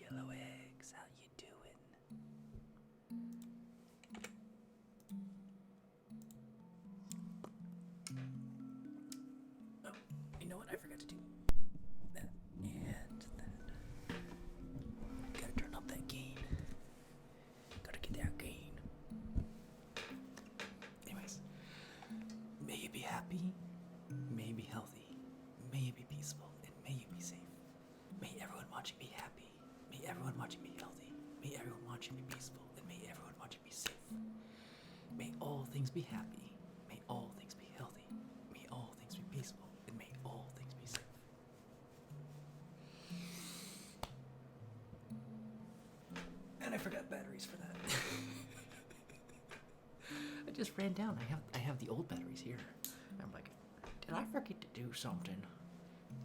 yellow eggs. How you doing? Oh, you know what? I forgot to do that and that. Gotta turn up that gain. Gotta get that gain. Anyways, may you be happy, may you be healthy, may you be peaceful, and may you be safe. May everyone watching be happy. May everyone watching be healthy. May everyone watching be peaceful. And may everyone watching be safe. May all things be happy. May all things be healthy. May all things be peaceful. And may all things be safe. And I forgot batteries for that. I just ran down. I have the old batteries here. I'm like, did I forget to do something?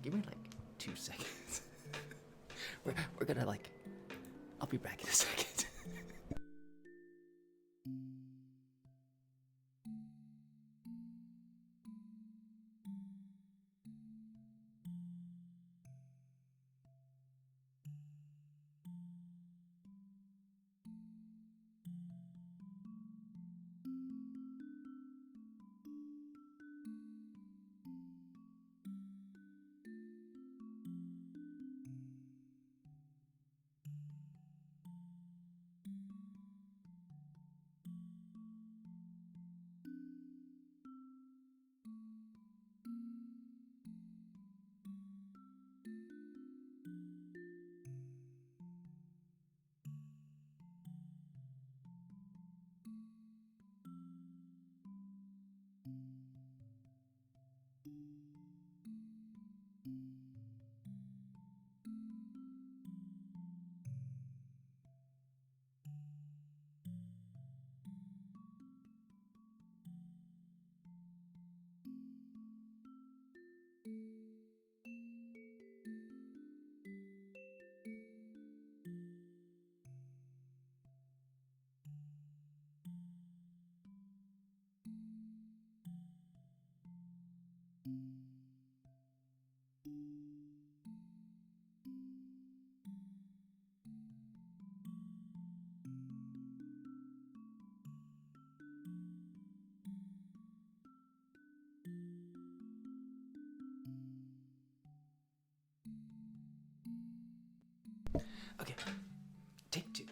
Give me like 2 seconds. We're gonna I'll be back in a second. Okay, take 2.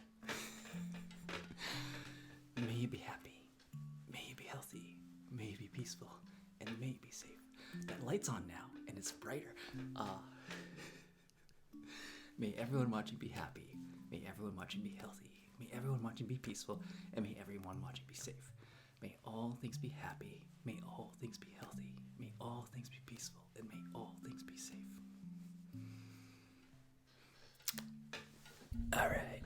May you be happy. May you be healthy. May you be peaceful. And may you be safe. That light's on now, and it's brighter. May everyone watching be happy. May everyone watching be healthy. May everyone watching be peaceful. And may everyone watching be safe. May all things be happy. May all things be healthy. May all things be peaceful. And may all things be safe. All right.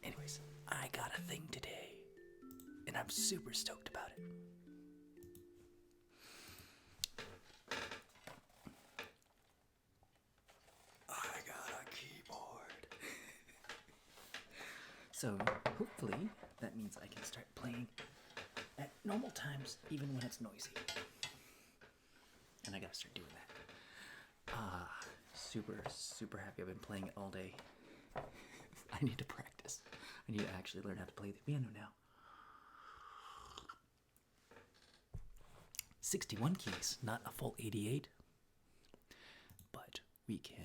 Anyways, I got a thing today, and I'm super stoked about it. I got a keyboard. So, hopefully, that means I can start playing at normal times, even when it's noisy. And I gotta start doing that. Super happy. I've been playing it all day. I need to practice. I need to actually learn how to play the piano now. 61 keys, not a full 88. But we can.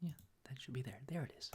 Yeah, that should be there. There it is.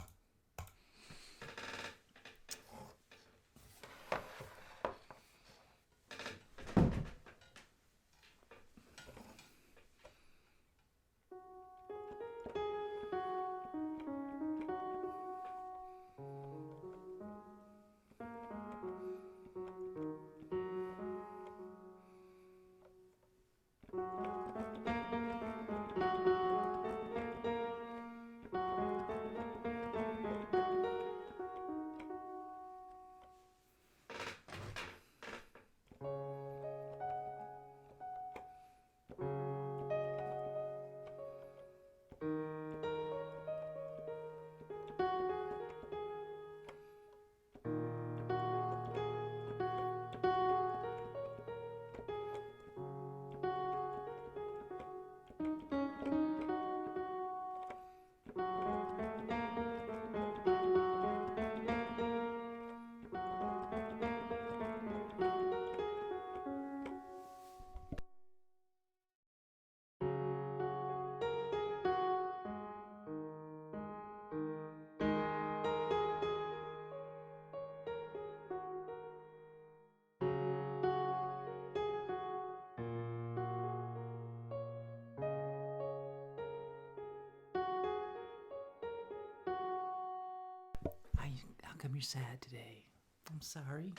How come you're sad today? I'm sorry.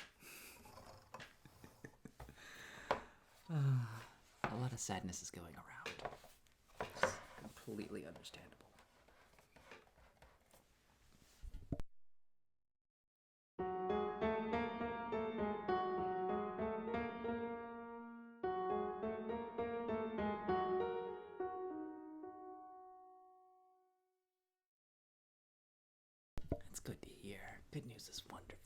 A lot of sadness is going around. It's completely understandable. It's good to hear. Good news is wonderful.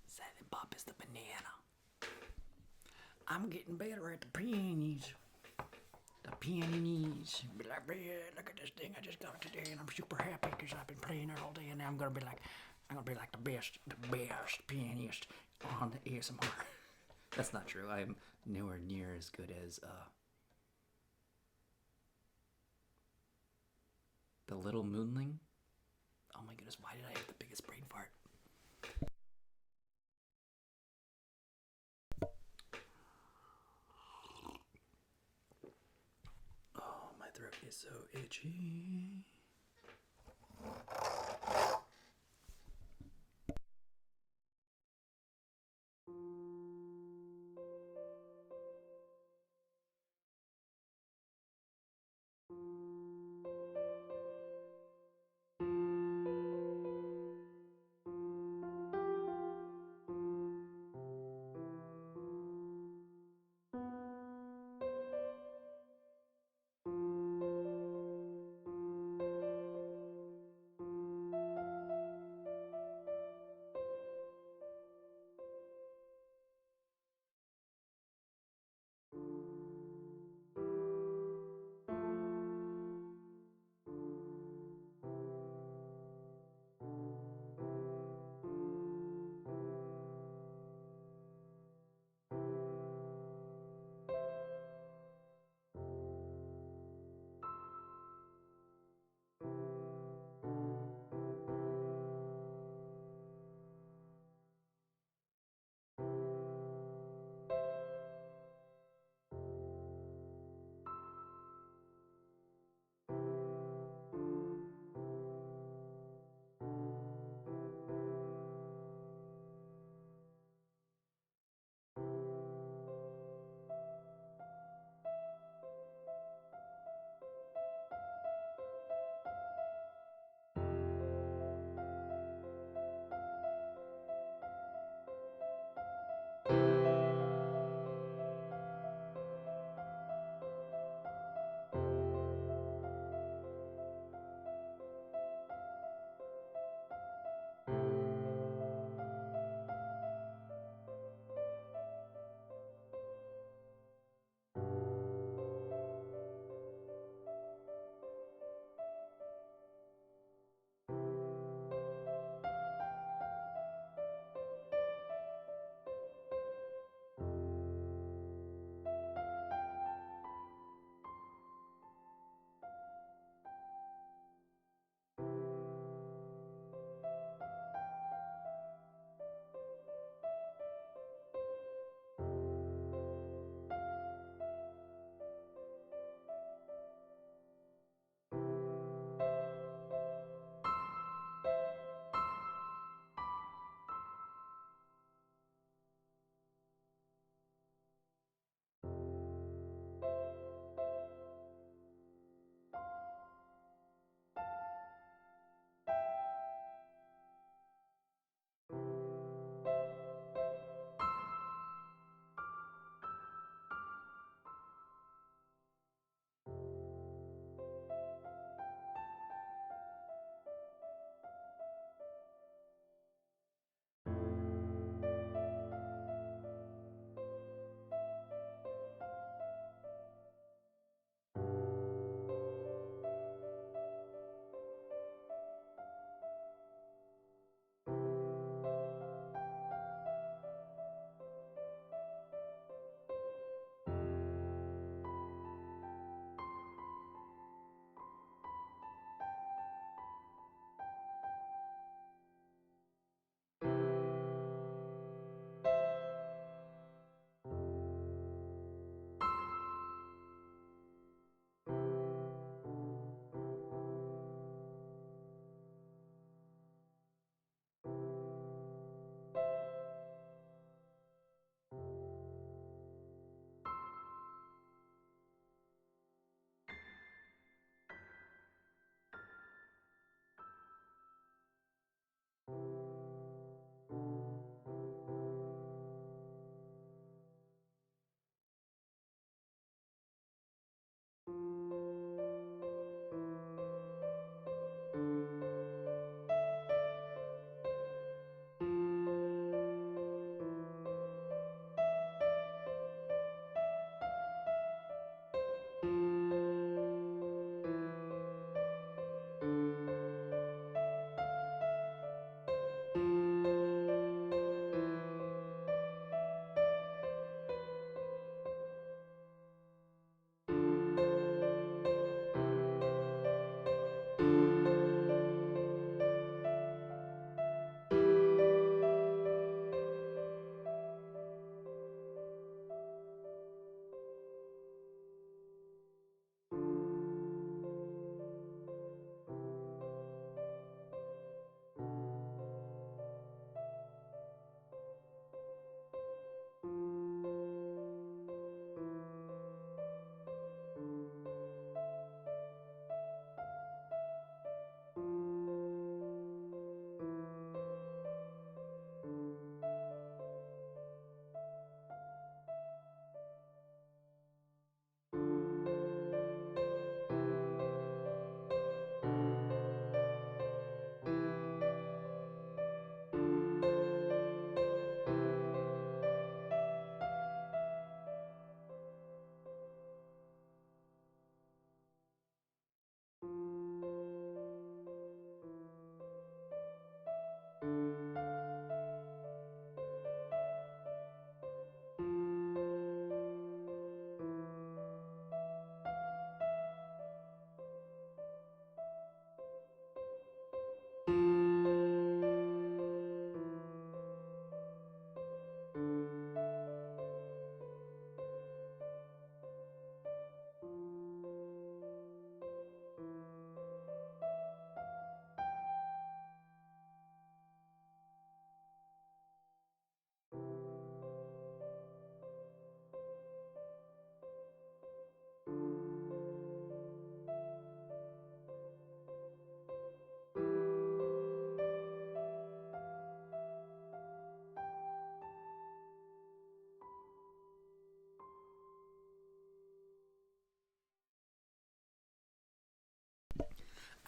Silent Bob is the banana. I'm getting better at the peonies. The peonies. Be like, yeah, look at this thing I just got today, and I'm super happy because I've been playing it all day, and now I'm gonna be like the best pianist on the ASMR. That's not true. I'm nowhere near as good as the Little Moonling. Oh my goodness, why did I have the biggest brain fart? Oh, my throat is so itchy.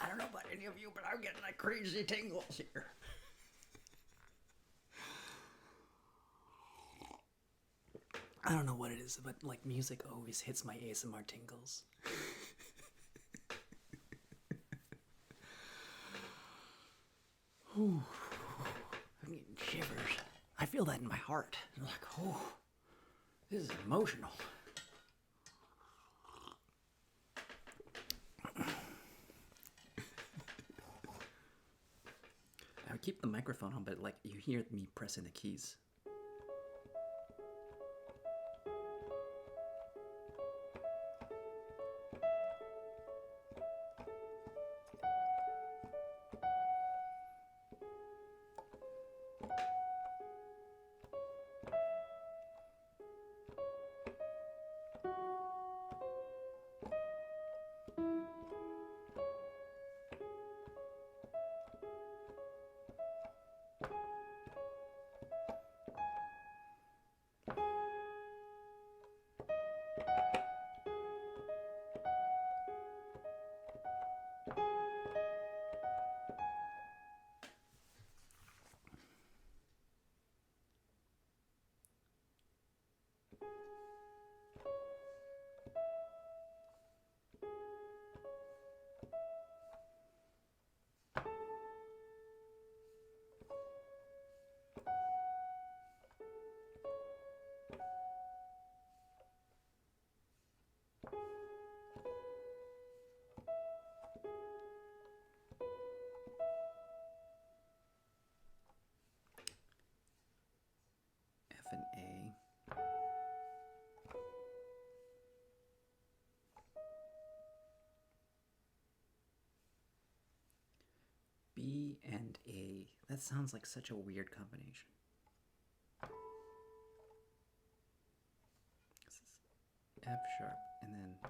don't know about any of you, but I'm getting like crazy tingles here. I don't know what it is, but like music always hits my ASMR tingles. I'm getting shivers. I feel that in my heart. I'm like, oh, this is emotional. I would keep the microphone on, but like you hear me pressing the keys. F and A. B and A. That sounds like such a weird combination. This is F sharp and then B.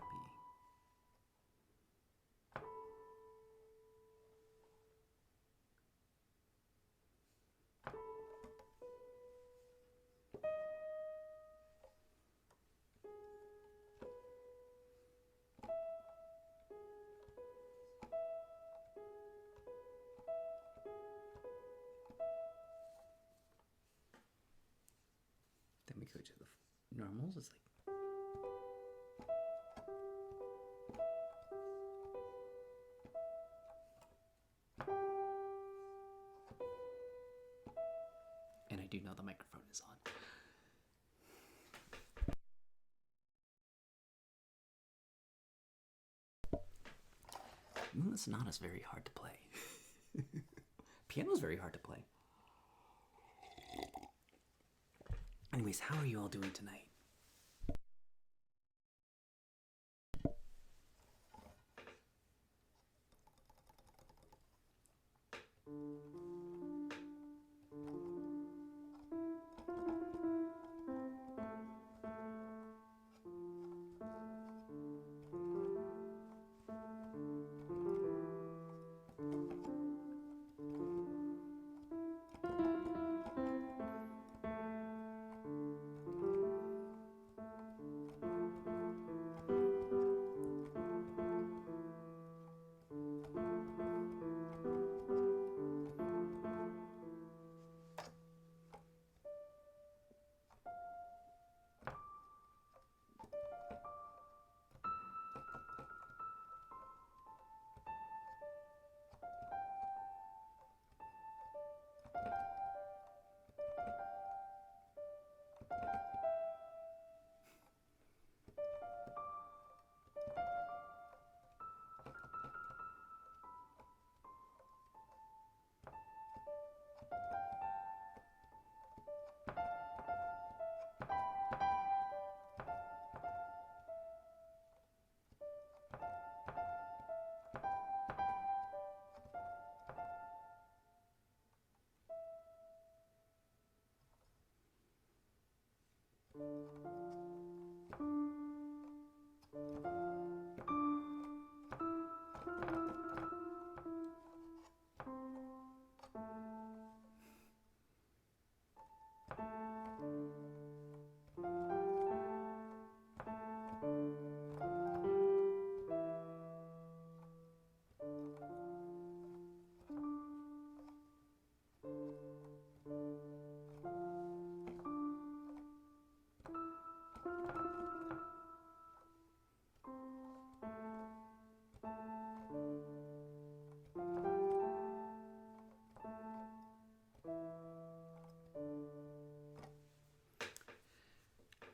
Then we go to the normals. It's like and I do know the microphone is on. This sonata's very hard to play. Piano's very hard to play. Anyways, how are you all doing tonight?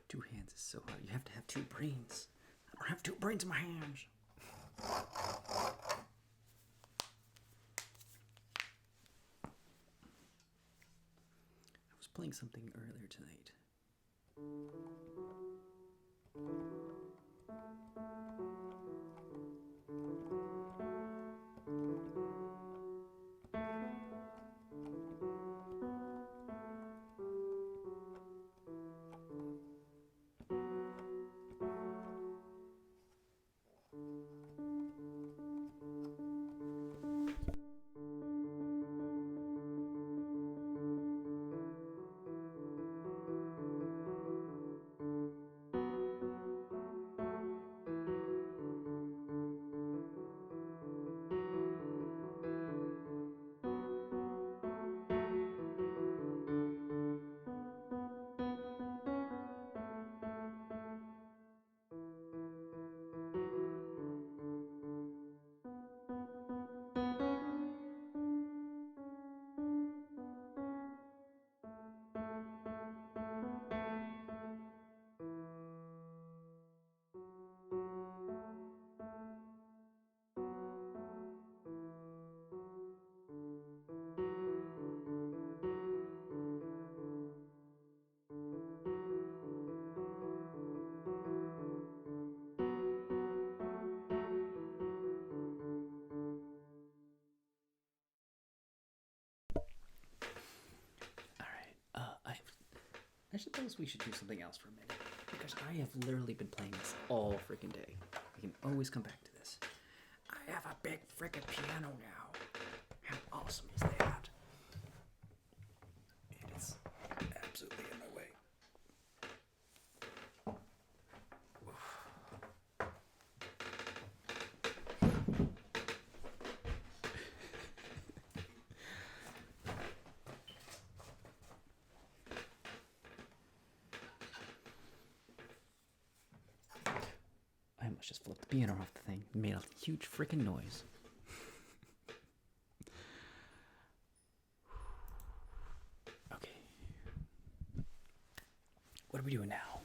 2 hands is so hard. You have to have 2 brains. I don't have 2 brains in my hands. I was playing something earlier tonight. I suppose we should do something else for a minute, because I have literally been playing this all freaking day. We can always come back to this. I have a big freaking piano now. How awesome is that? It is absolutely in my way. I almost just flipped the piano off the thing and made a huge freaking noise. Okay. What are we doing now?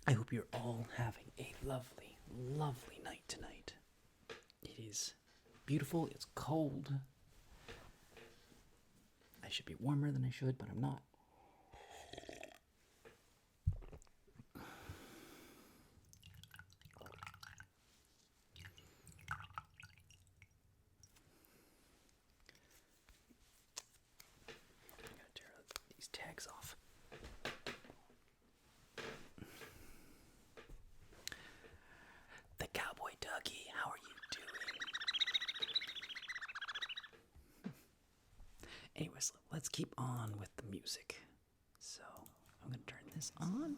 I hope you're all having a lovely, lovely night tonight. It is beautiful. It's cold. I should be warmer than I should, but I'm not. Tags off. The Cowboy Dougie, how are you doing? Anyways, let's keep on with the music. So, I'm gonna turn this on.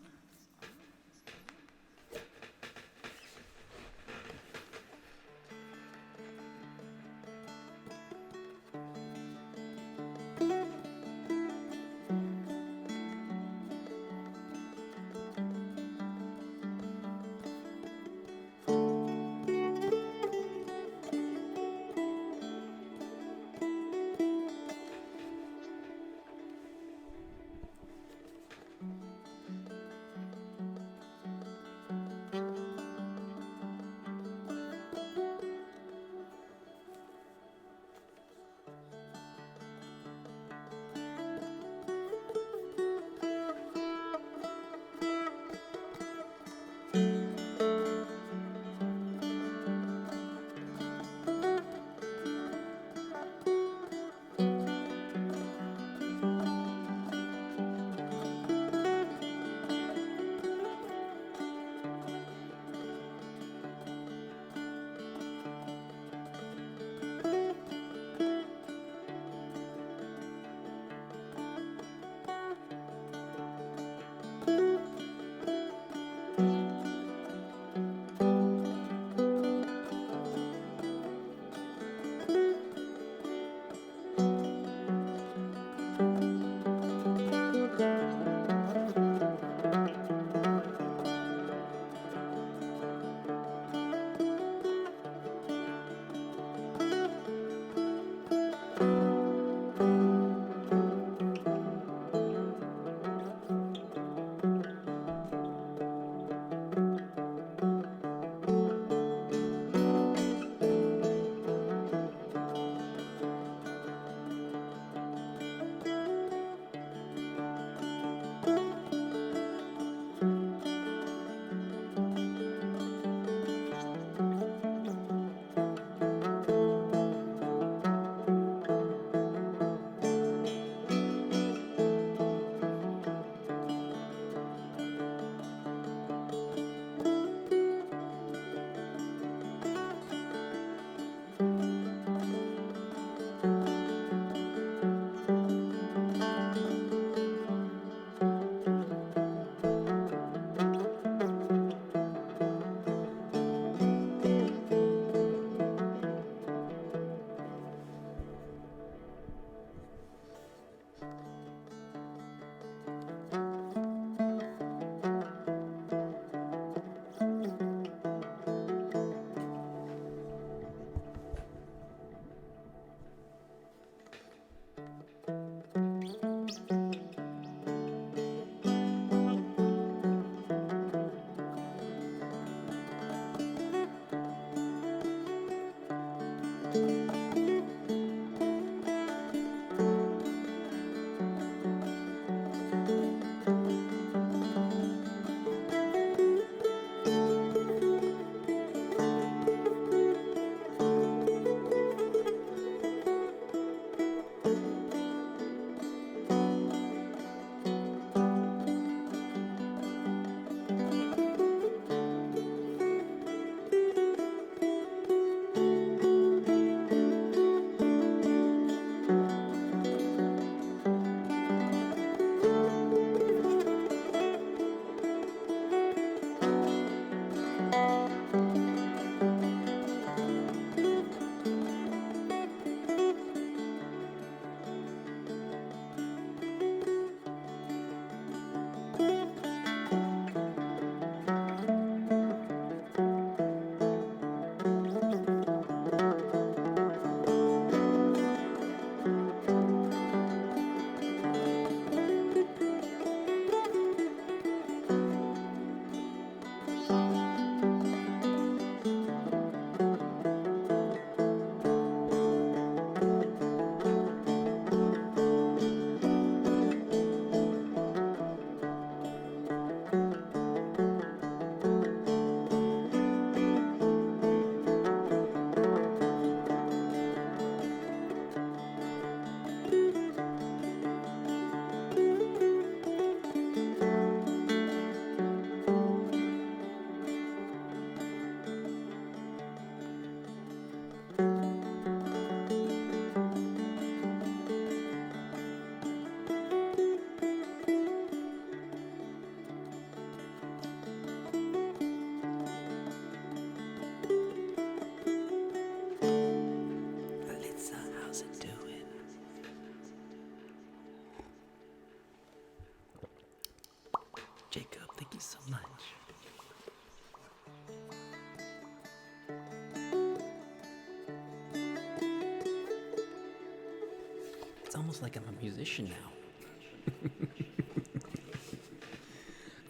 almost like I'm a musician now.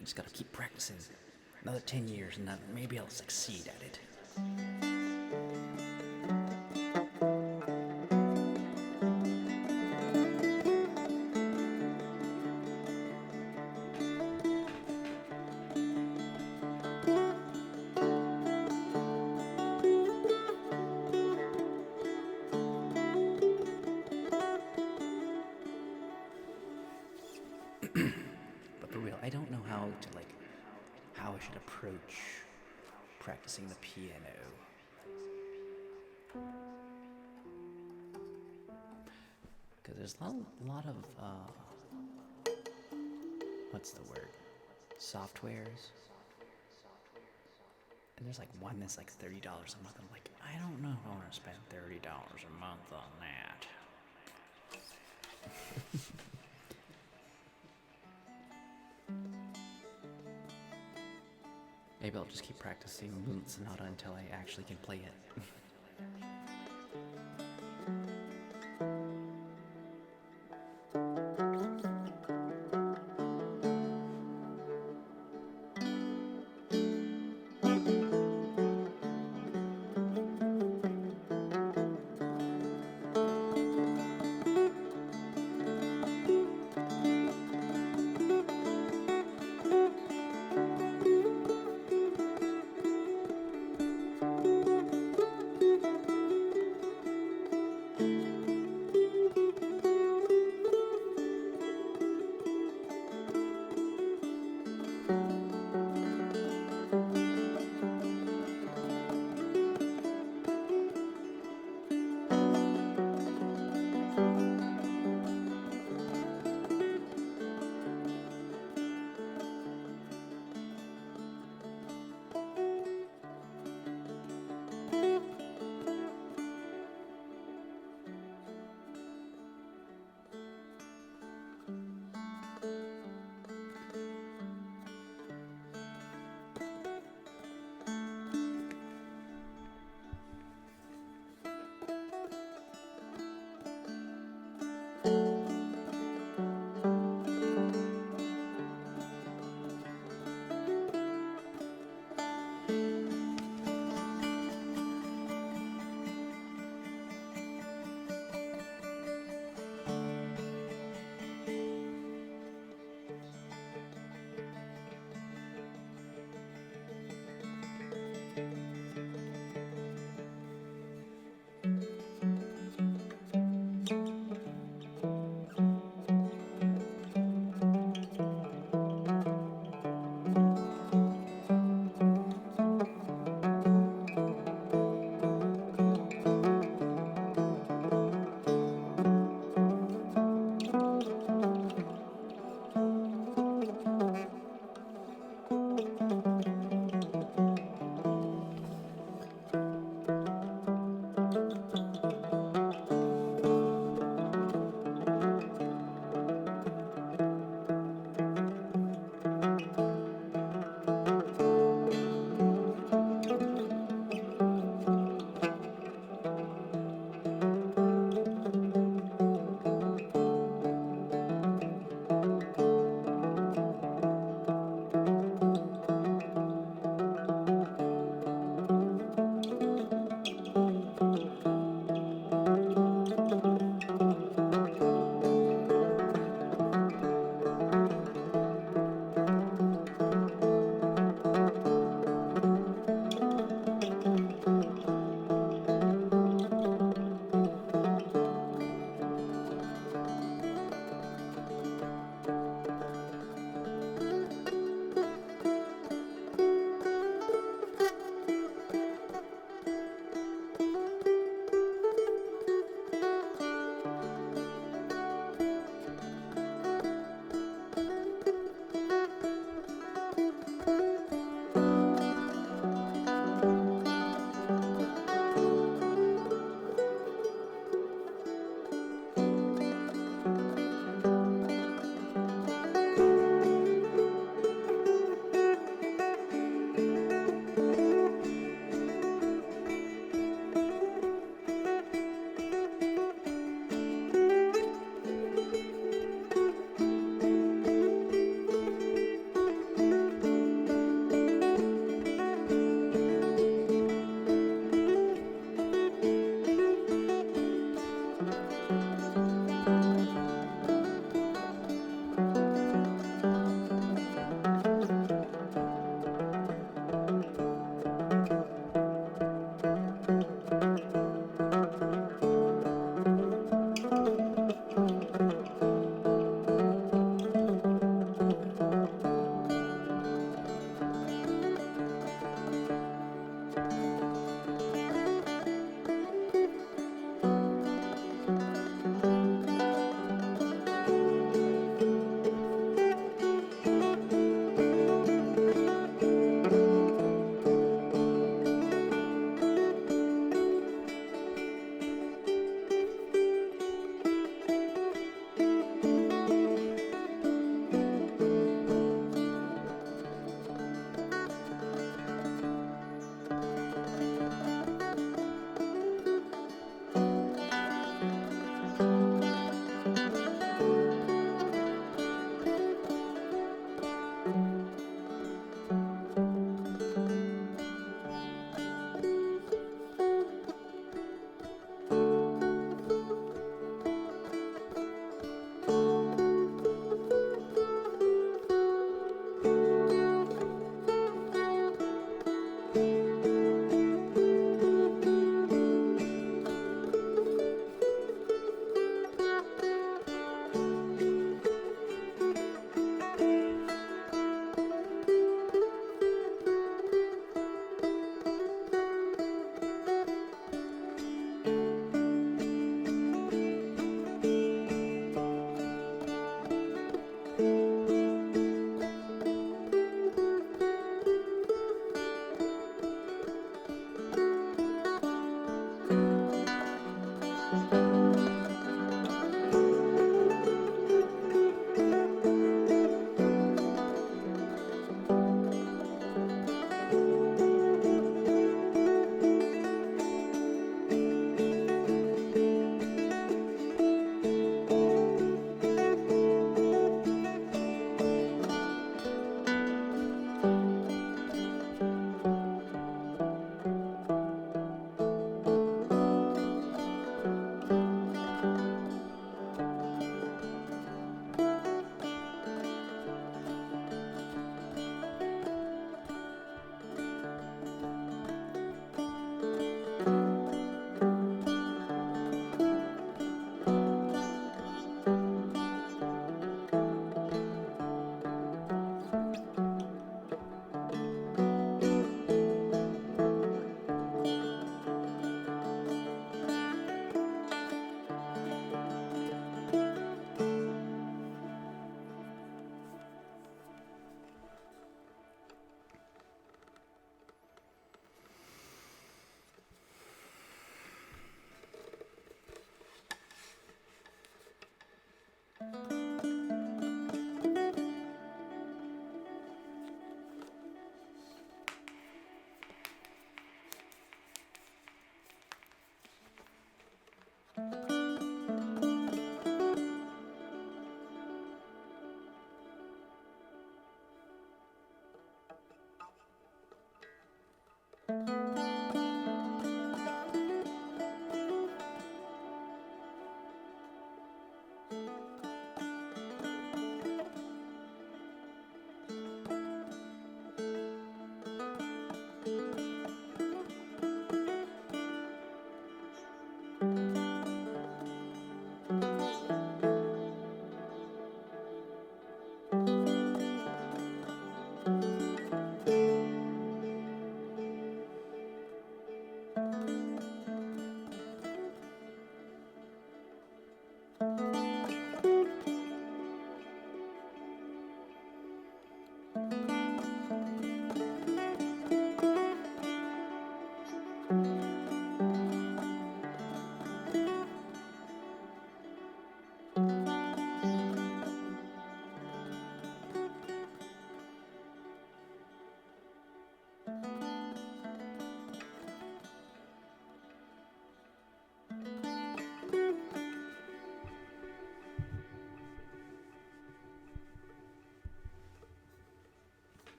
I just gotta keep practicing. Another 10 years and then maybe I'll succeed at it. But for real, I don't know how I should approach practicing the piano. Because there's a lot of, what's the word? Softwares. And there's like one that's like $30 a month. I'm like, I don't know if I want to spend $30 a month on that. Maybe I'll just keep practicing Sonata until I actually can play it.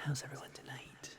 How's everyone tonight?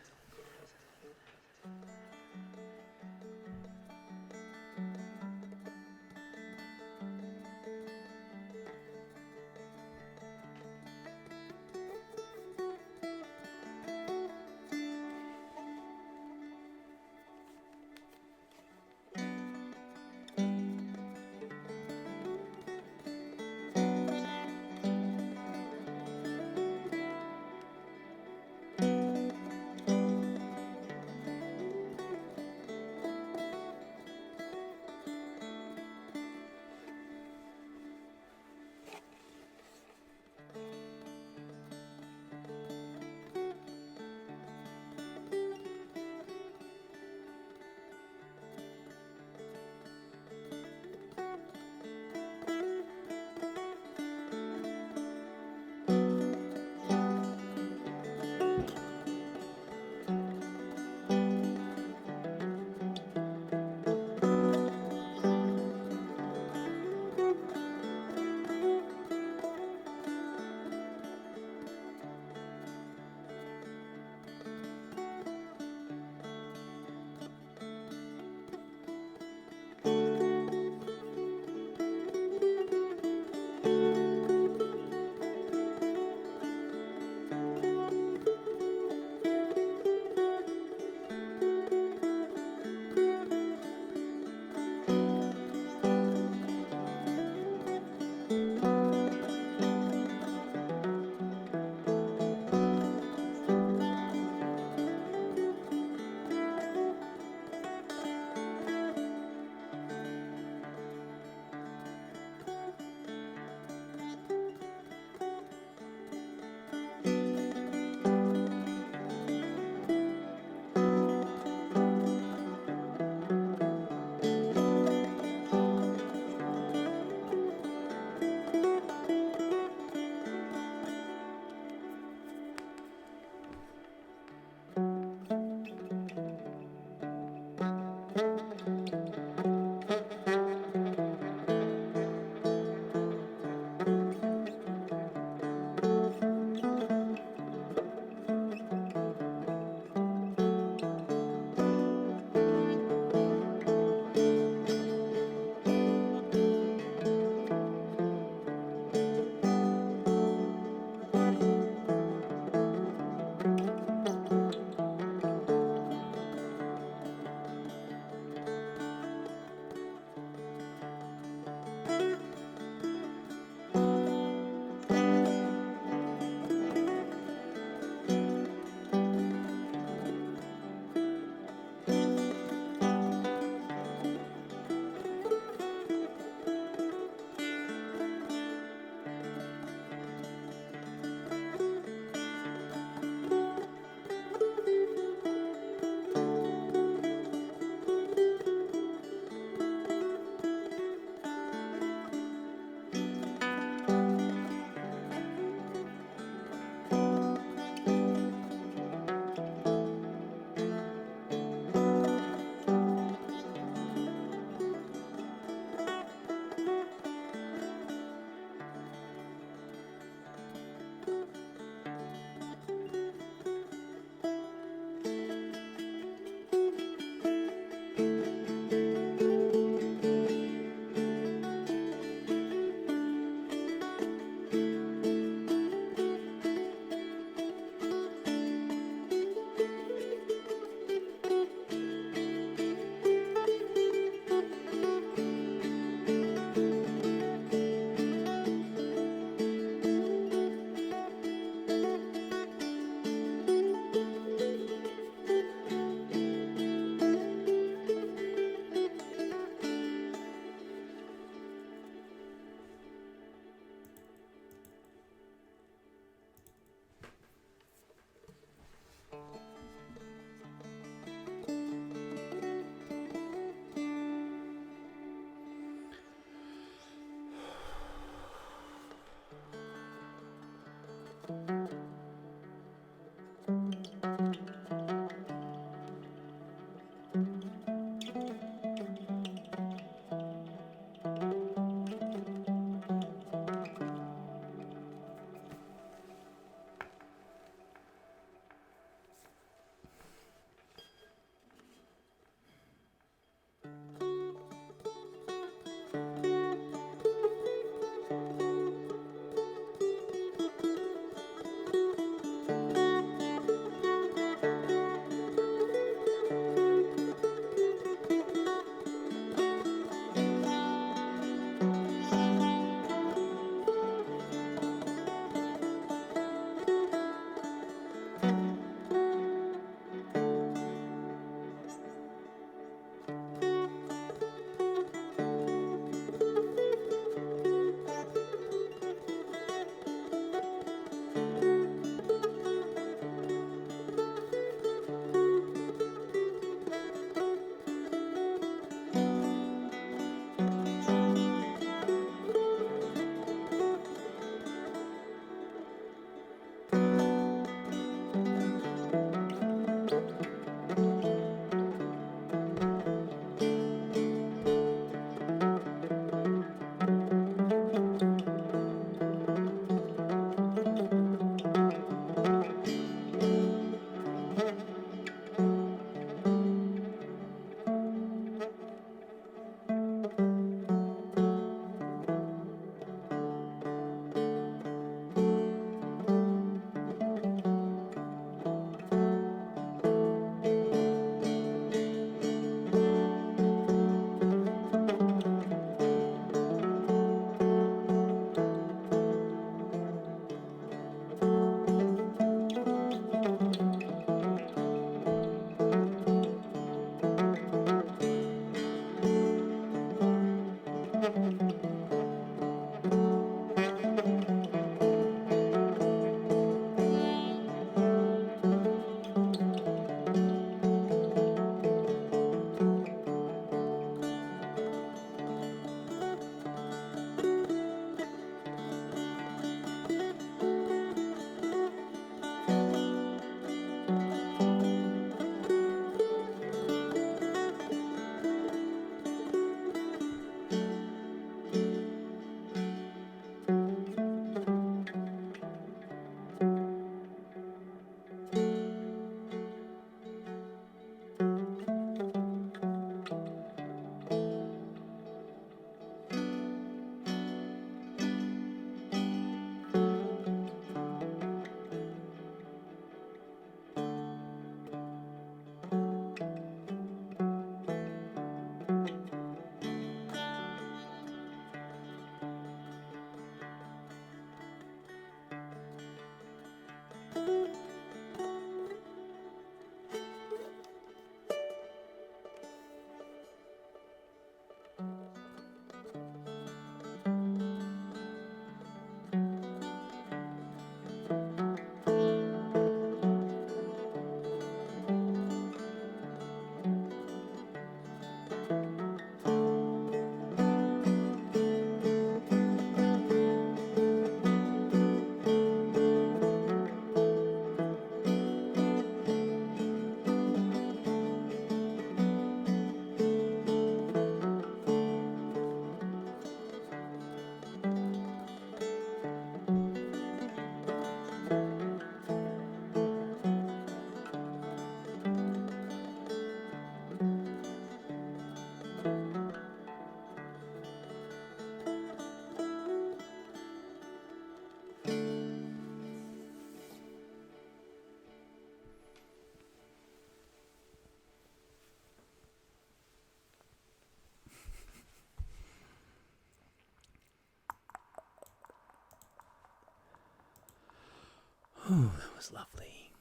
Oh, that was lovely.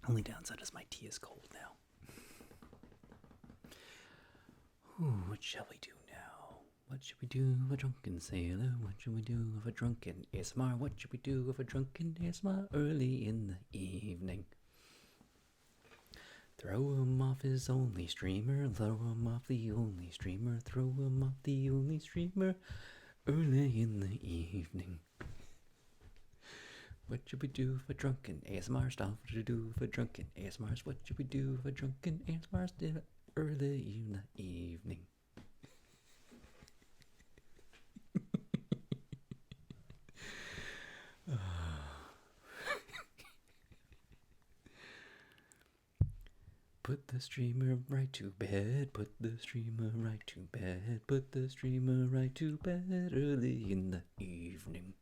Only downside is my tea is cold now. Ooh, what shall we do now? What should we do with a drunken sailor? What should we do with a drunken ASMR? What should we do with a drunken ASMR early in the evening? Throw him off his only streamer, throw him off the only streamer, throw him off the only streamer early in the evening. What should we do for drunken ASMR stuff? What should we do for drunken ASMRs? What should we do for drunken ASMRs early in the evening? Put the streamer right to bed, put the streamer right to bed, put the streamer right to bed early in the evening.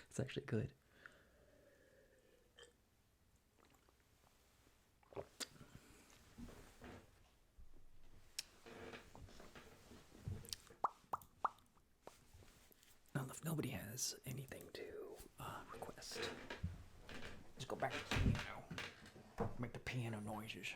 It's actually good. Now, if nobody has anything to request, just go back to the piano. Make the piano noises.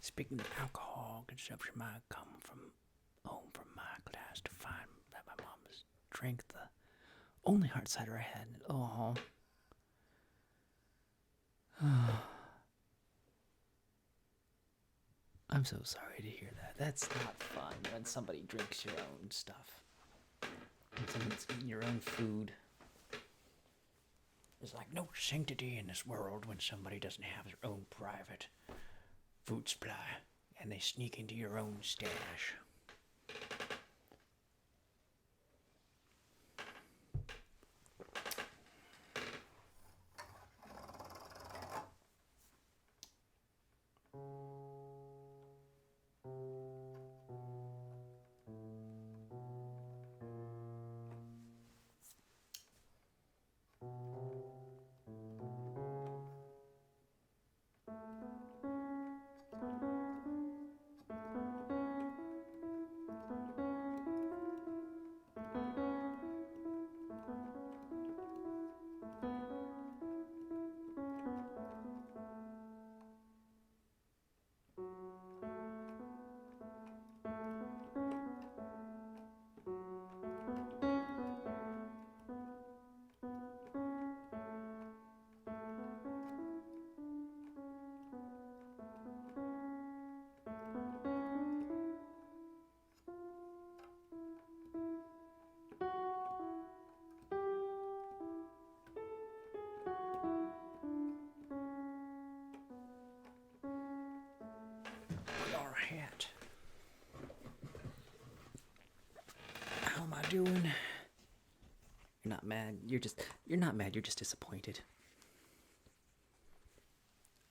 Speaking of alcohol consumption, might come from home from my class to find that my mom has drank the only hard cider I had. Oh. I'm so sorry to hear that. That's not fun when somebody drinks your own stuff. When someone's eating your own food. There's like no sanctity in this world when somebody doesn't have their own private food supply and they sneak into your own stash. Hat. How am I doing? You're not mad. You're not mad. You're just disappointed.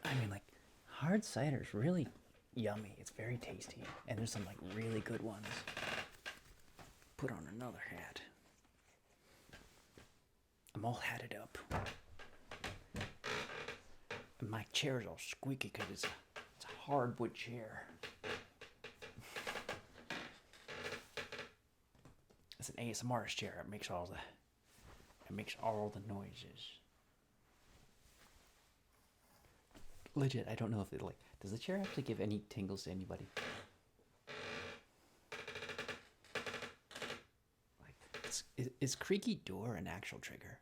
I mean, like, hard cider's really yummy. It's very tasty, and there's some like really good ones. Put on another hat. I'm all hatted up. And my chair's all squeaky because it's a hardwood chair. It's an ASMR chair. It makes all the noises. Legit, I don't know if it like. Does the chair actually give any tingles to anybody? Like, is creaky door an actual trigger?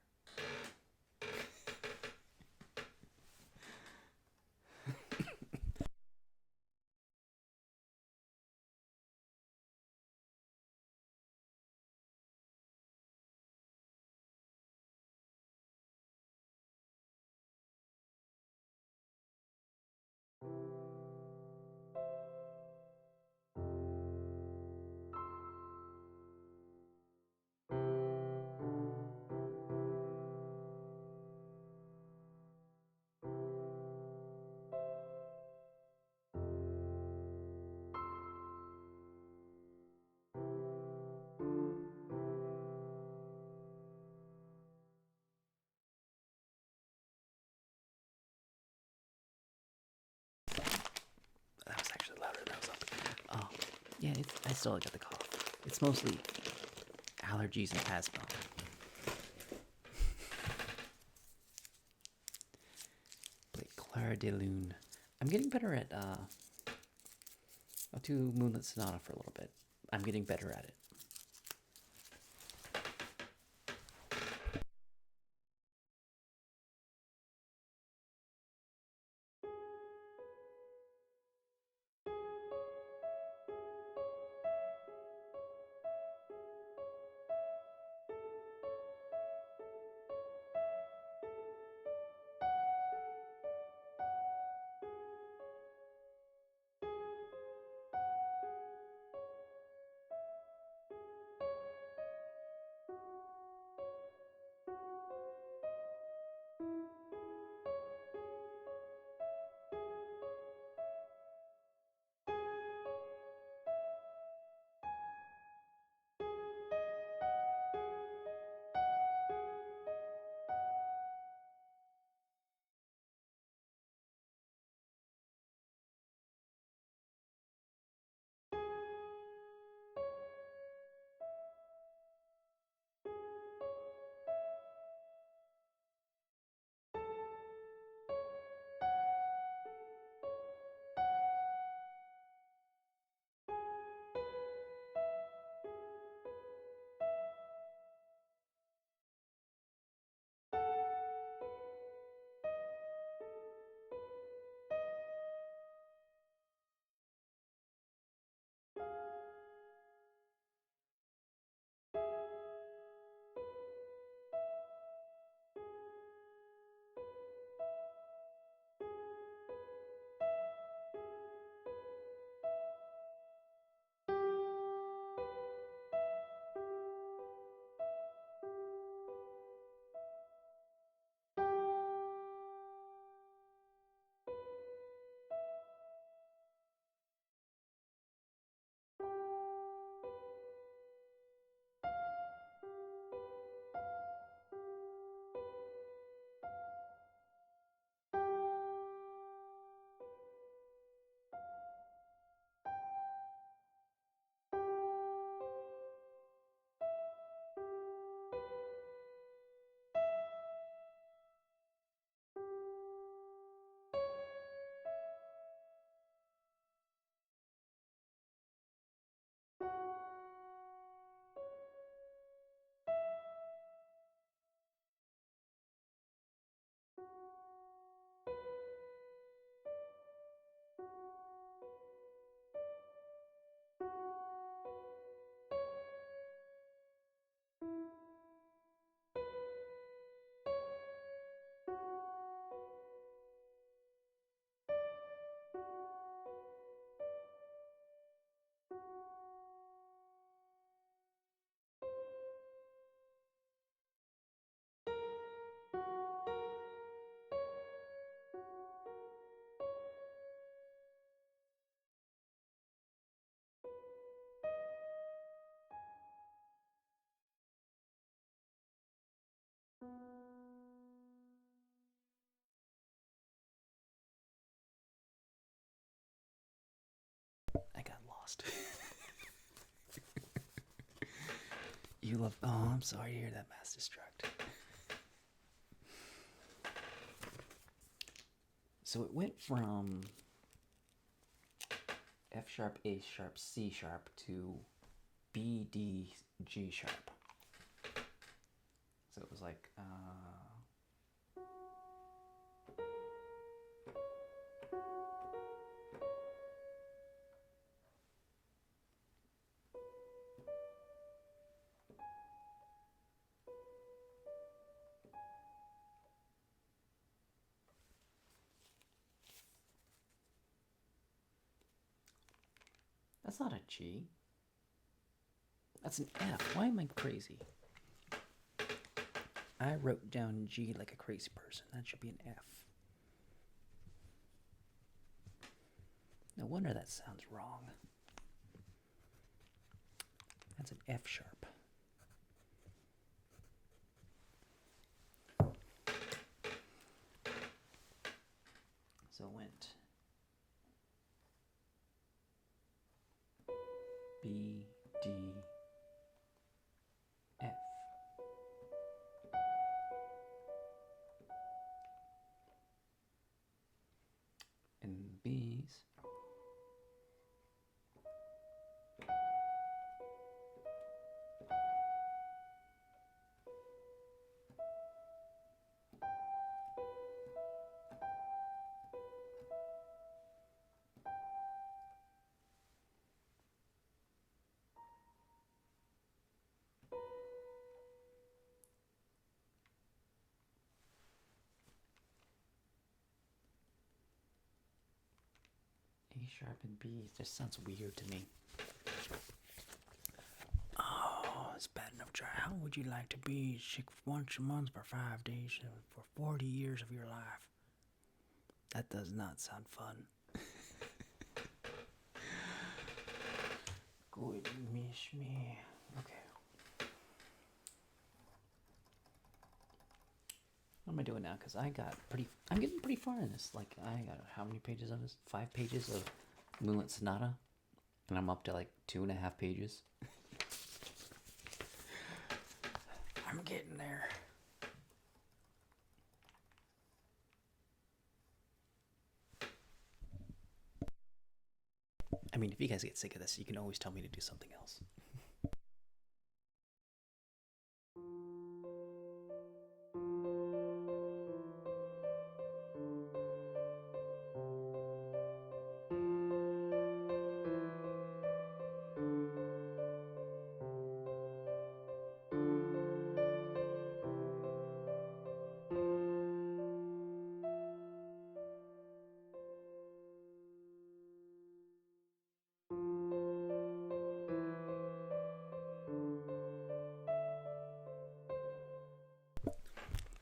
That was actually louder than I was up. Oh, yeah, I still got the cough. It's mostly allergies and asthma. Play Clara de Lune. I'm getting better at, I'll do Moonlit Sonata for a little bit. I'm getting better at it. I got lost. You love. Oh, I'm sorry to hear that, Mass Destruct. So it went from F sharp, A sharp, C sharp to B, D, G sharp. So it was like, that's not a G. That's an F. Why am I crazy? I wrote down G like a crazy person. That should be an F. No wonder that sounds wrong. That's an F sharp. So it went B, D, F. And B's. A sharp and B. It just sounds weird to me. Oh, it's bad enough try. How would you like to be sick once a month for 5 days for 40 years of your life? That does not sound fun. Good miss me. Okay. What am I doing now? Because I'm getting pretty far in this. Like, I got how many pages of this? 5 pages of Moonlit Sonata. And I'm up to like 2.5 pages. I'm getting there. I mean, if you guys get sick of this, you can always tell me to do something else.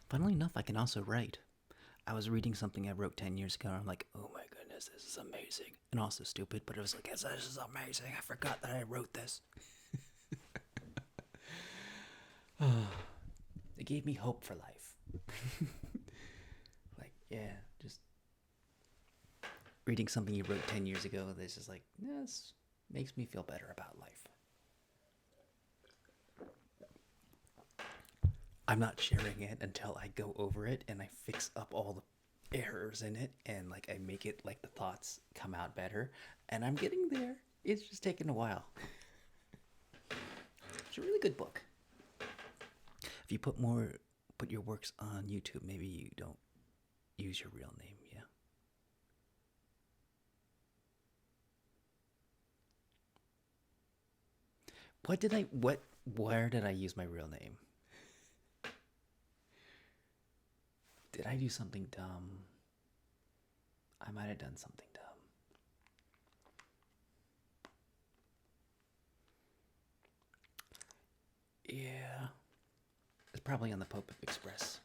Funnily enough, I can also write. I was reading something I wrote 10 years ago, and I'm like, oh my goodness, this is amazing. And also stupid, but it was like, this is amazing. I forgot that I wrote this. It gave me hope for life. Like, yeah, just reading something you wrote 10 years ago, this is like, this makes me feel better about life. I'm not sharing it until I go over it and I fix up all the errors in it and like I make it like the thoughts come out better. And I'm getting there. It's just taking a while. It's a really good book. If you put your works on YouTube, maybe you don't use your real name, yeah. Where did I use my real name? Did I do something dumb? I might have done something dumb. Yeah. It's probably on the Pope Express.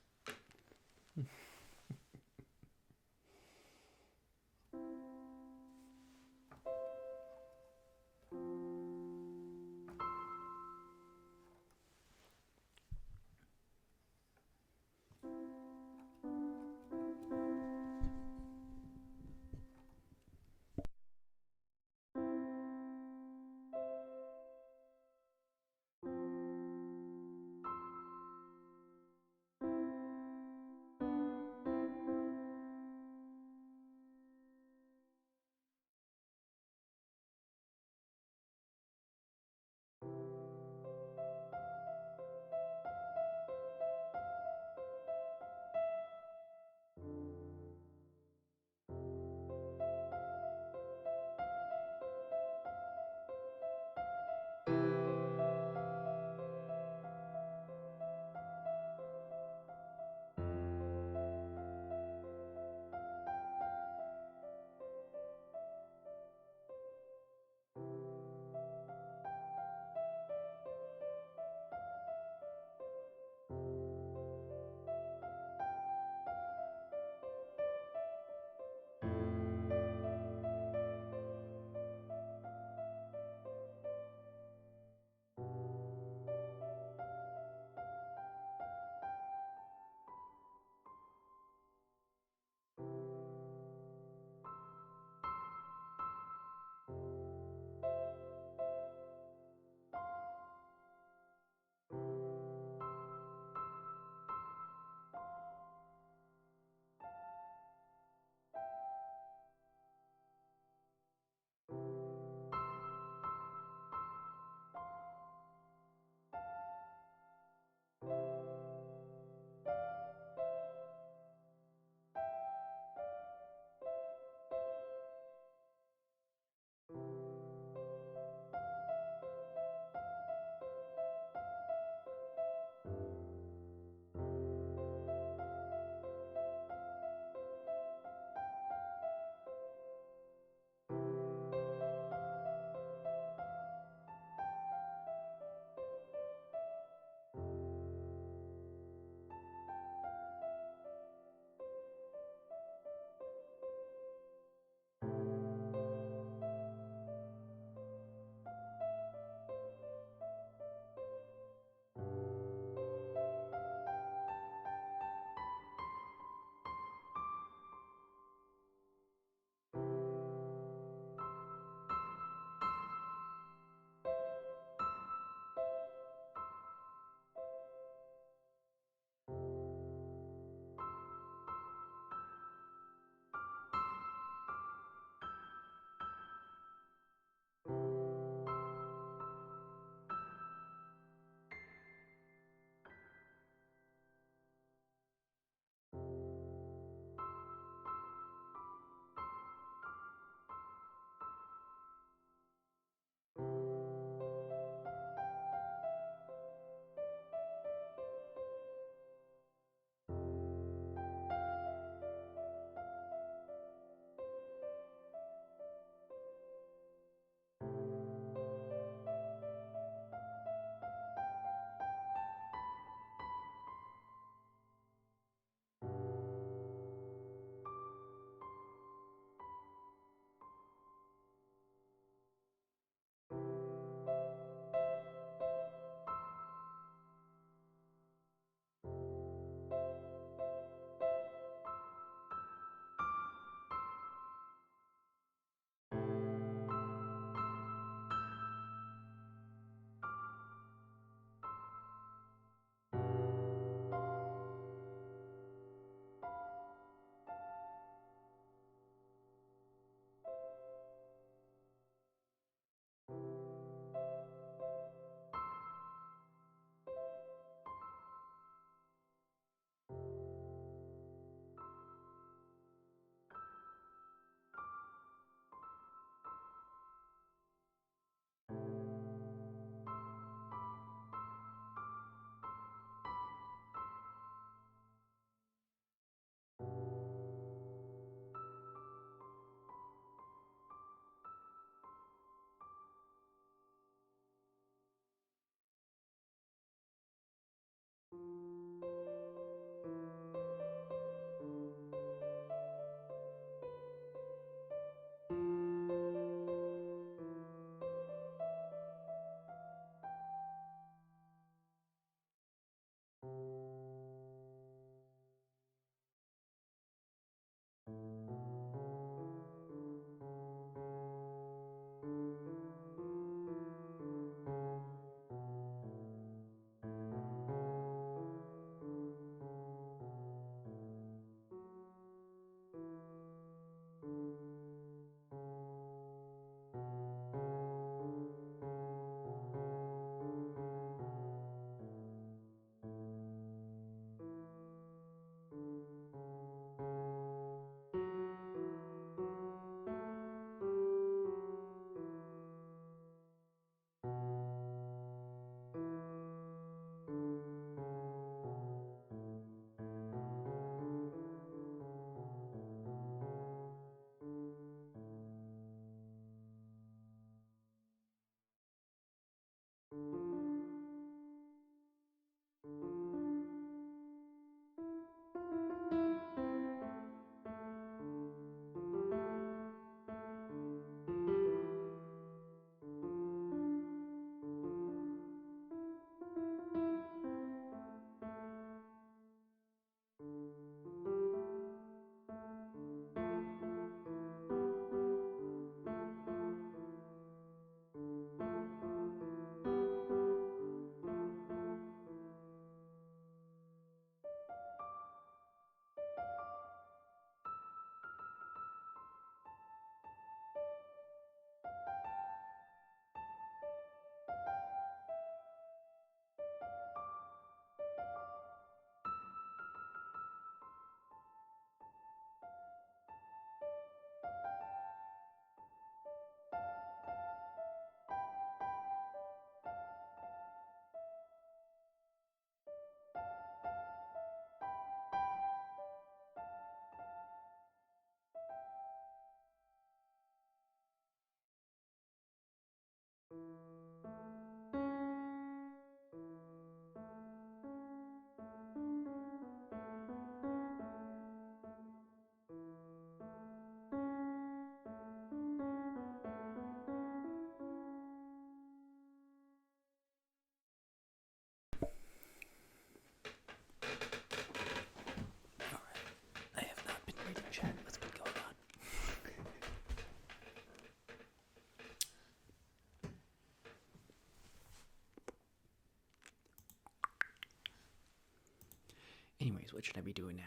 Sleepies, what should I be doing now?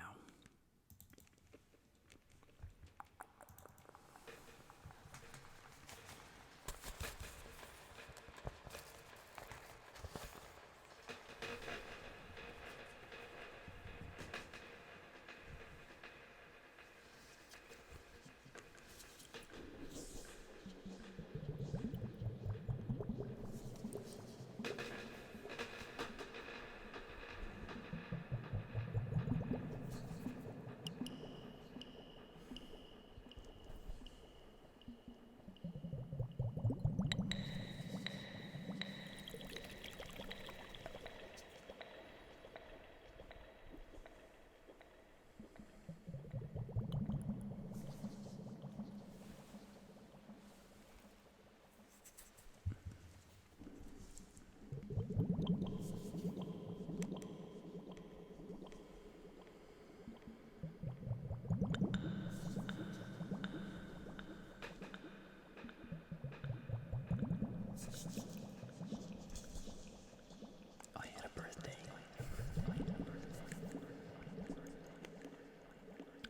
I had a birthday.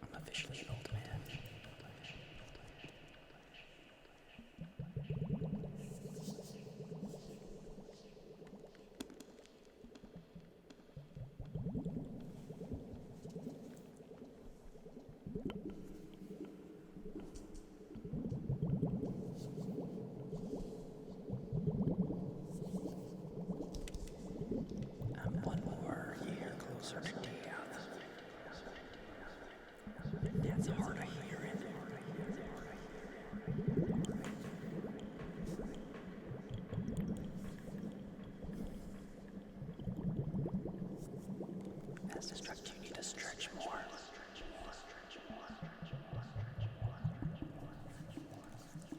I'm officially an old man. I'm one more year closer to death. That's hard of hearing. As to stretch, you need to stretch more.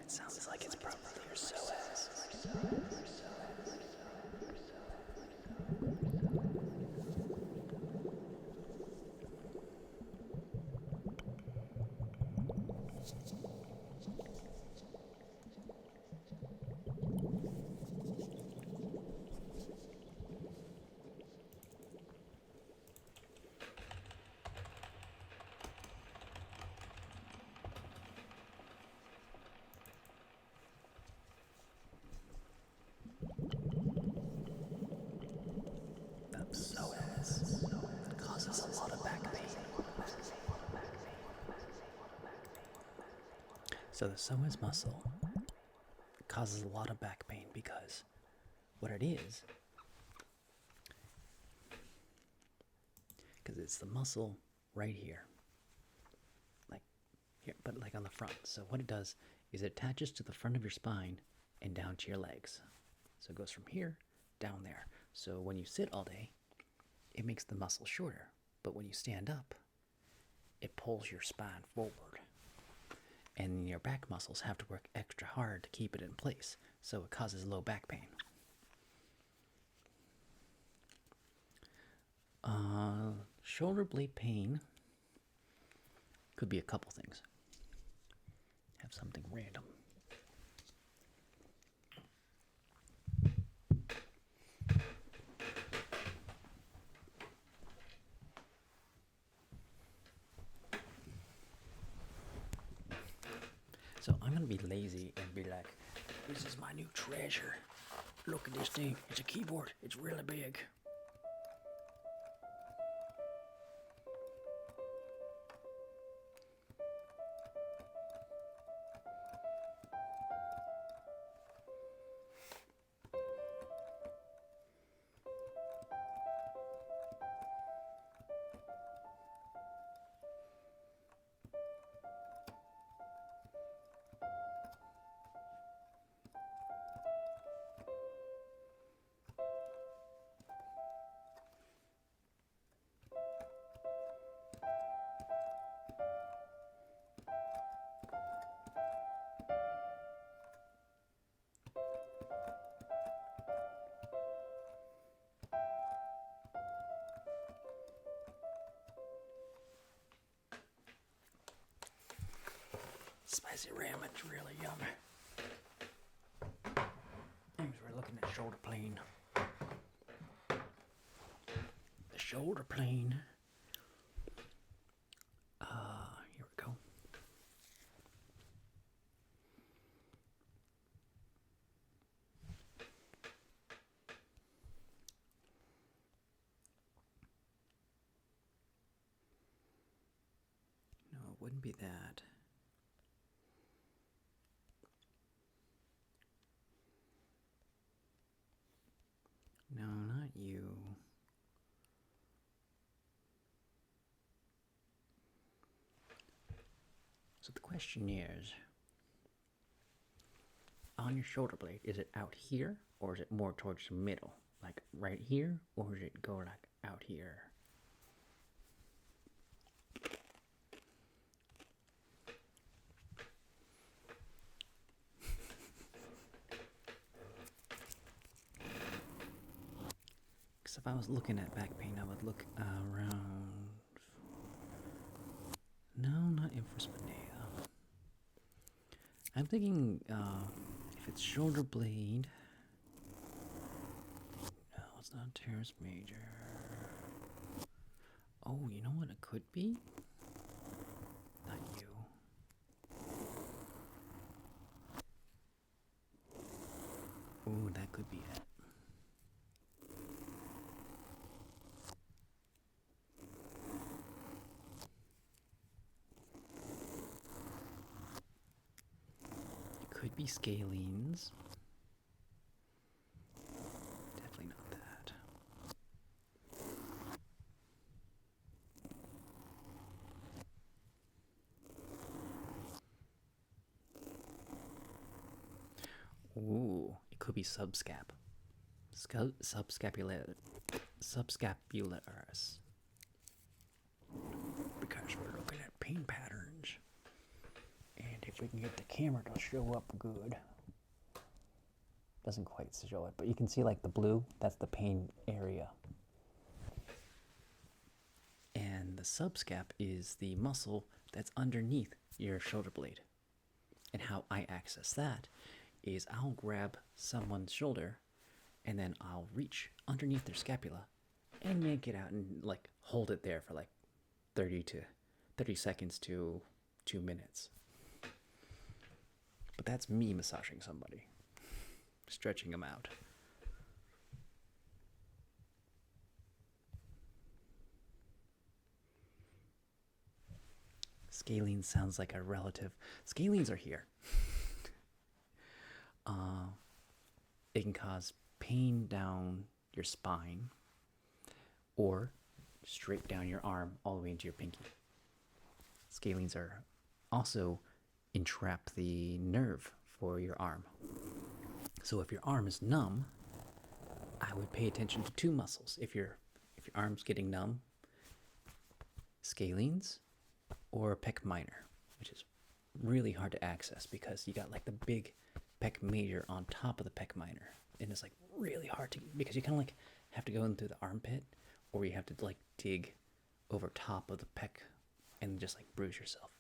It sounds like it's probably your psoas. The psoas causes a lot of back pain. So the psoas muscle causes a lot of back pain because what it is, because it's the muscle right here, like here, but like on the front. So what it does is it attaches to the front of your spine and down to your legs. So it goes from here down there. So when you sit all day, it makes the muscle shorter. But when you stand up, it pulls your spine forward. And your back muscles have to work extra hard to keep it in place. So it causes low back pain. Shoulder blade pain could be a couple things. Have something random. So I'm gonna be lazy and be like, this is my new treasure. Look at this thing. It's a keyboard. It's really big. Spicy ramen's really yummy. Thanks, we're looking at shoulder plane. The shoulder plane wouldn't be that. No, not you. So the question is, on your shoulder blade, is it out here or is it more towards the middle? Like right here, or does it go like out here? Because if I was looking at back pain, I would look around. No, not infraspinatus. I'm thinking if it's shoulder blade. No, it's not teres major. Oh, you know what it could be? Not you. Ooh, that could be it. It could be scalenes. Definitely not that. Ooh, it could be subscap. Subscapularis. Because we're looking at pain patterns. And if we can get the camera to show up good. Doesn't quite show it, but you can see like the blue, that's the pain area. And the subscap is the muscle that's underneath your shoulder blade. And how I access that is I'll grab someone's shoulder and then I'll reach underneath their scapula and yank it out and like hold it there for like 30 seconds to 2 minutes. But that's me massaging somebody, stretching them out. Scalene sounds like a relative. Scalenes are here. It can cause pain down your spine or straight down your arm all the way into your pinky. Scalenes are also entrap the nerve for your arm. So if your arm is numb, I would pay attention to two muscles. If your arm's getting numb, scalenes or pec minor, which is really hard to access because you got like the big pec major on top of the pec minor, and it's like really hard to, because you kind of like have to go in through the armpit, or you have to like dig over top of the pec and just like bruise yourself.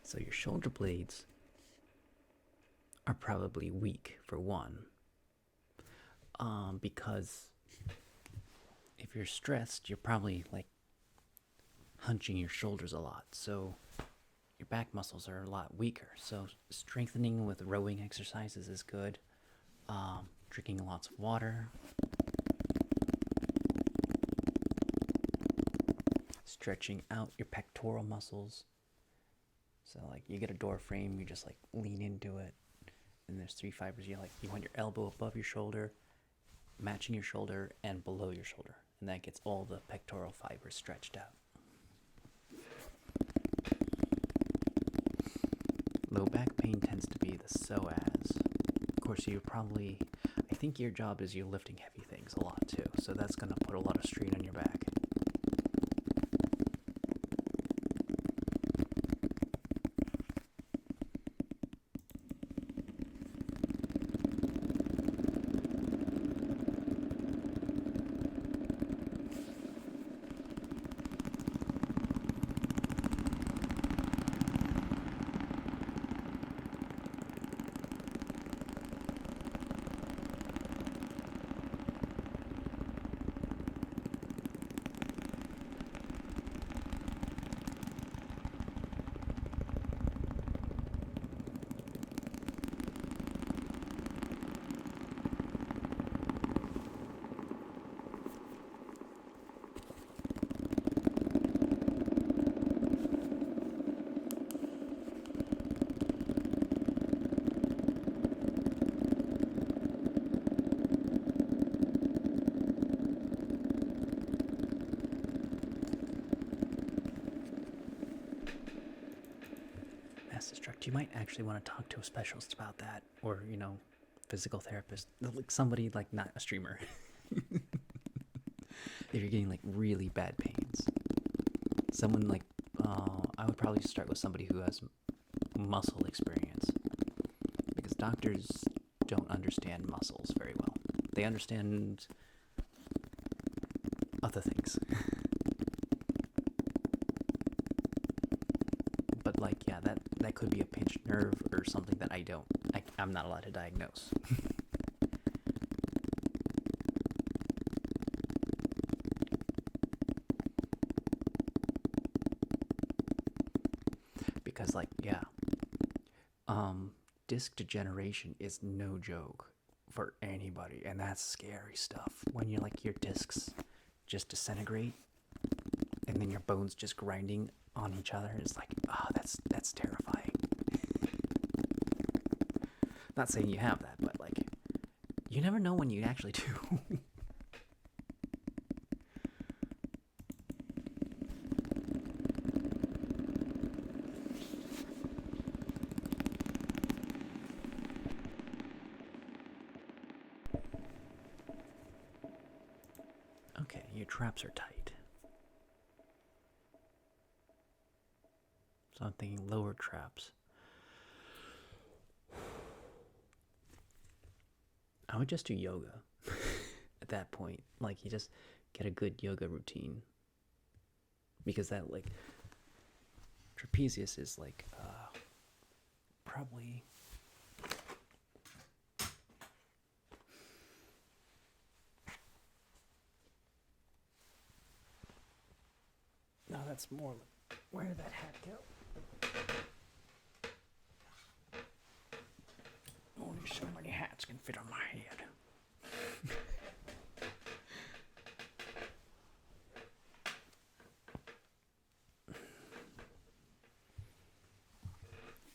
So your shoulder blades are probably weak for one. Because if you're stressed, you're probably like hunching your shoulders a lot. So your back muscles are a lot weaker. So strengthening with rowing exercises is good. Drinking lots of water. Stretching out your pectoral muscles. So like you get a door frame, you just like lean into it. And there's 3 fibers. You want your elbow above your shoulder, matching your shoulder, and below your shoulder. And that gets all the pectoral fibers stretched out. Low back pain tends to be the psoas. Of course, I think your job is you're lifting heavy things a lot too. So that's going to put a lot of strain on your back. You might actually want to talk to a specialist about that, or physical therapist, like somebody like not a streamer. If you're getting like really bad pains, someone like I would probably start with somebody who has muscle experience, because doctors don't understand muscles very well. They understand other things. But like, yeah, that could be a pinched nerve or something that I'm not allowed to diagnose. Because like, yeah, disc degeneration is no joke for anybody, and that's scary stuff. When your discs just disintegrate, and then your bones just grinding on each other, it's like, that's terrifying. Not saying you have that, but like, you never know when you actually do. Okay, your traps are tight. So I'm thinking lower traps. I would just do yoga at that point. Like, you just get a good yoga routine. Because that, like, trapezius is, like, probably... No, that's more... Where did that hat go? Only so many hats can fit on my head.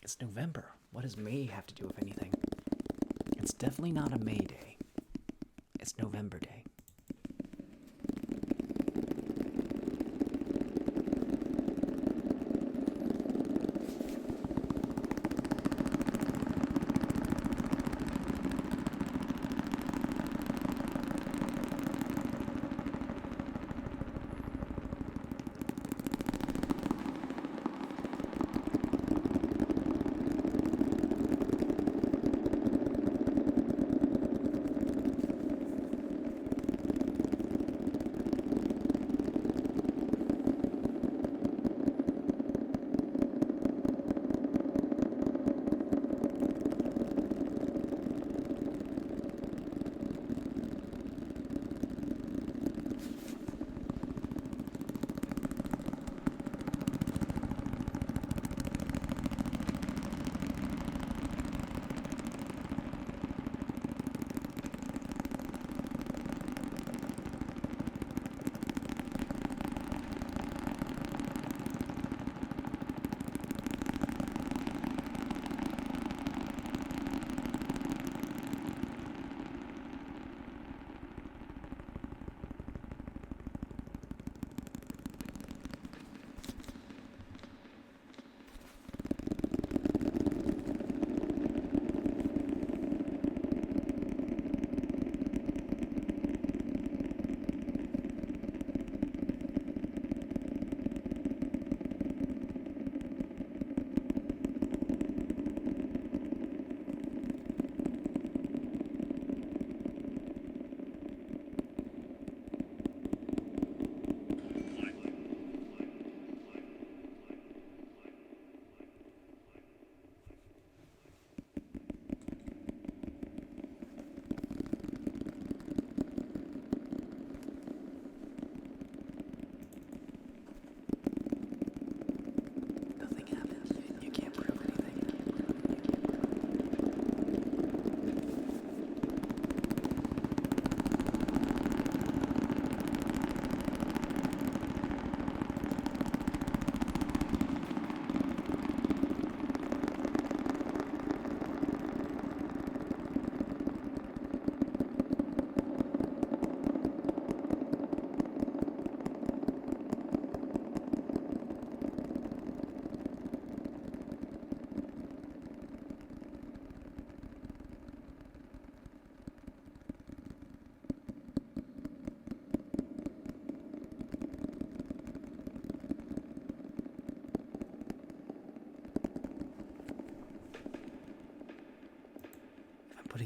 It's November. What does May have to do with anything? It's definitely not a May Day. It's November Day.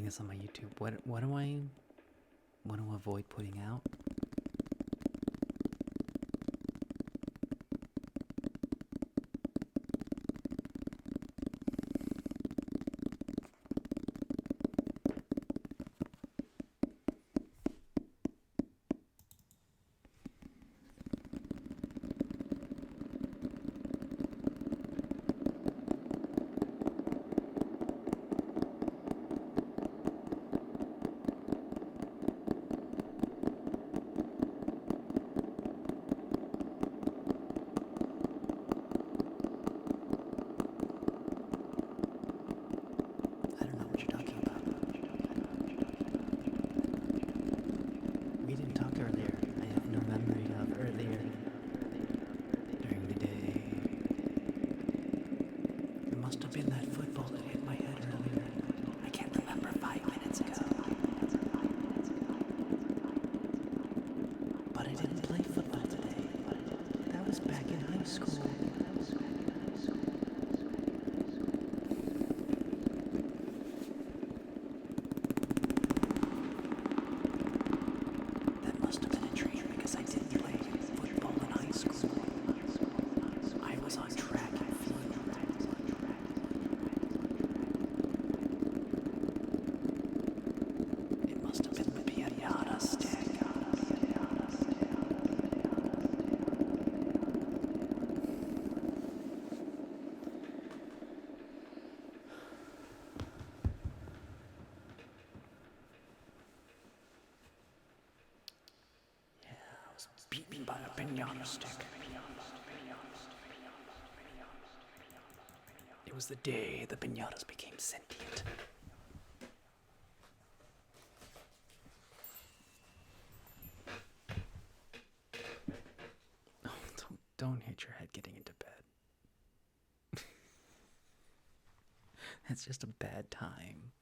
this on my YouTube. What do I want to avoid putting out? Beaten by a pinata stick. It was the day the pinatas became sentient. Oh, don't hit your head getting into bed. That's just a bad time.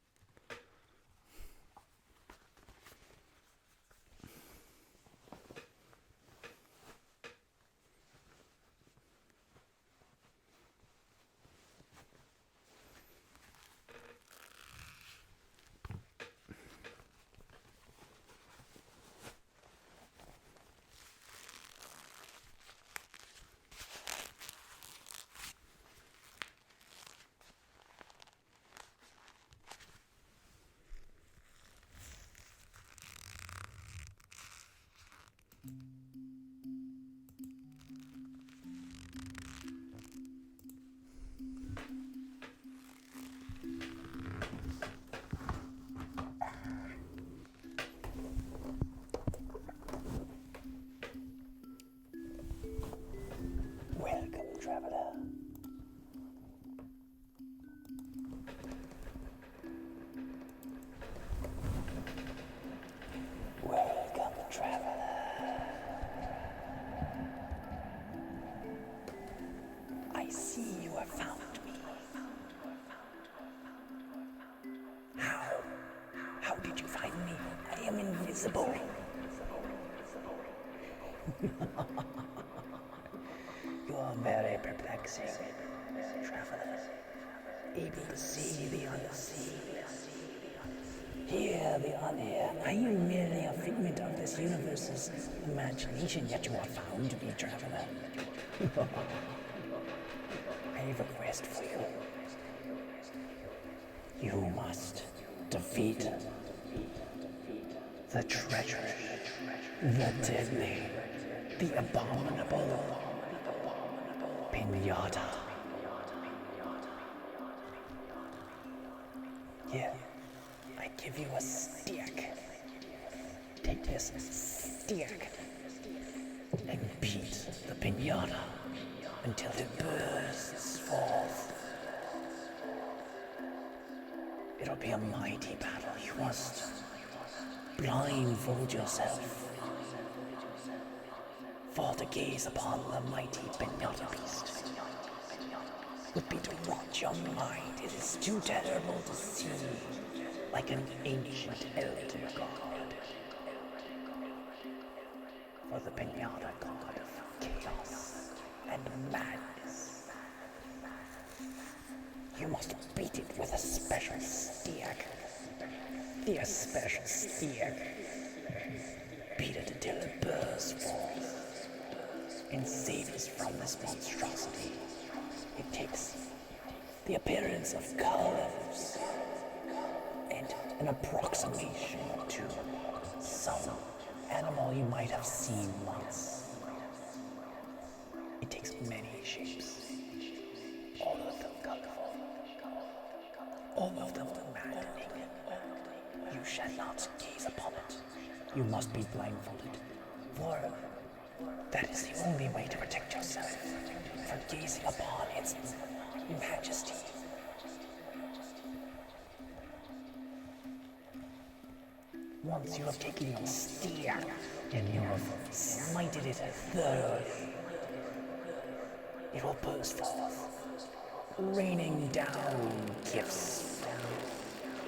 Welcome, traveler. Welcome, traveler. I see you have found me. How did you find me? I am invisible. You are very perplexing, traveler. Able to see the unseen, hear the unheard. I am merely a figment of this universe's imagination, yet you have found me, traveler. I have a quest for you. You must defeat the treacherous, the deadly, the abominable Pinata. Here, I give you a stick. Take this stick and beat the Pinata until it bursts forth. It'll be a mighty battle. You must blindfold yourself, for to gaze upon the mighty Pinata beast would be to watch your mind. It is too terrible to see, like an ancient elder god. For the Pinata god of chaos and madness. You must beat it with a special stick. their special stick. Beat it until it bursts forth and save us from this monstrosity. It takes the appearance of colors and an approximation to some animal you might have seen once. It takes many shapes, all of them colorful, all of them maddening. You shall not gaze upon it. You must be blindfolded, for that is the only way to protect yourself from gazing upon its majesty. Once you have taken your steer and you have smited it thoroughly, it will burst forth, raining down gifts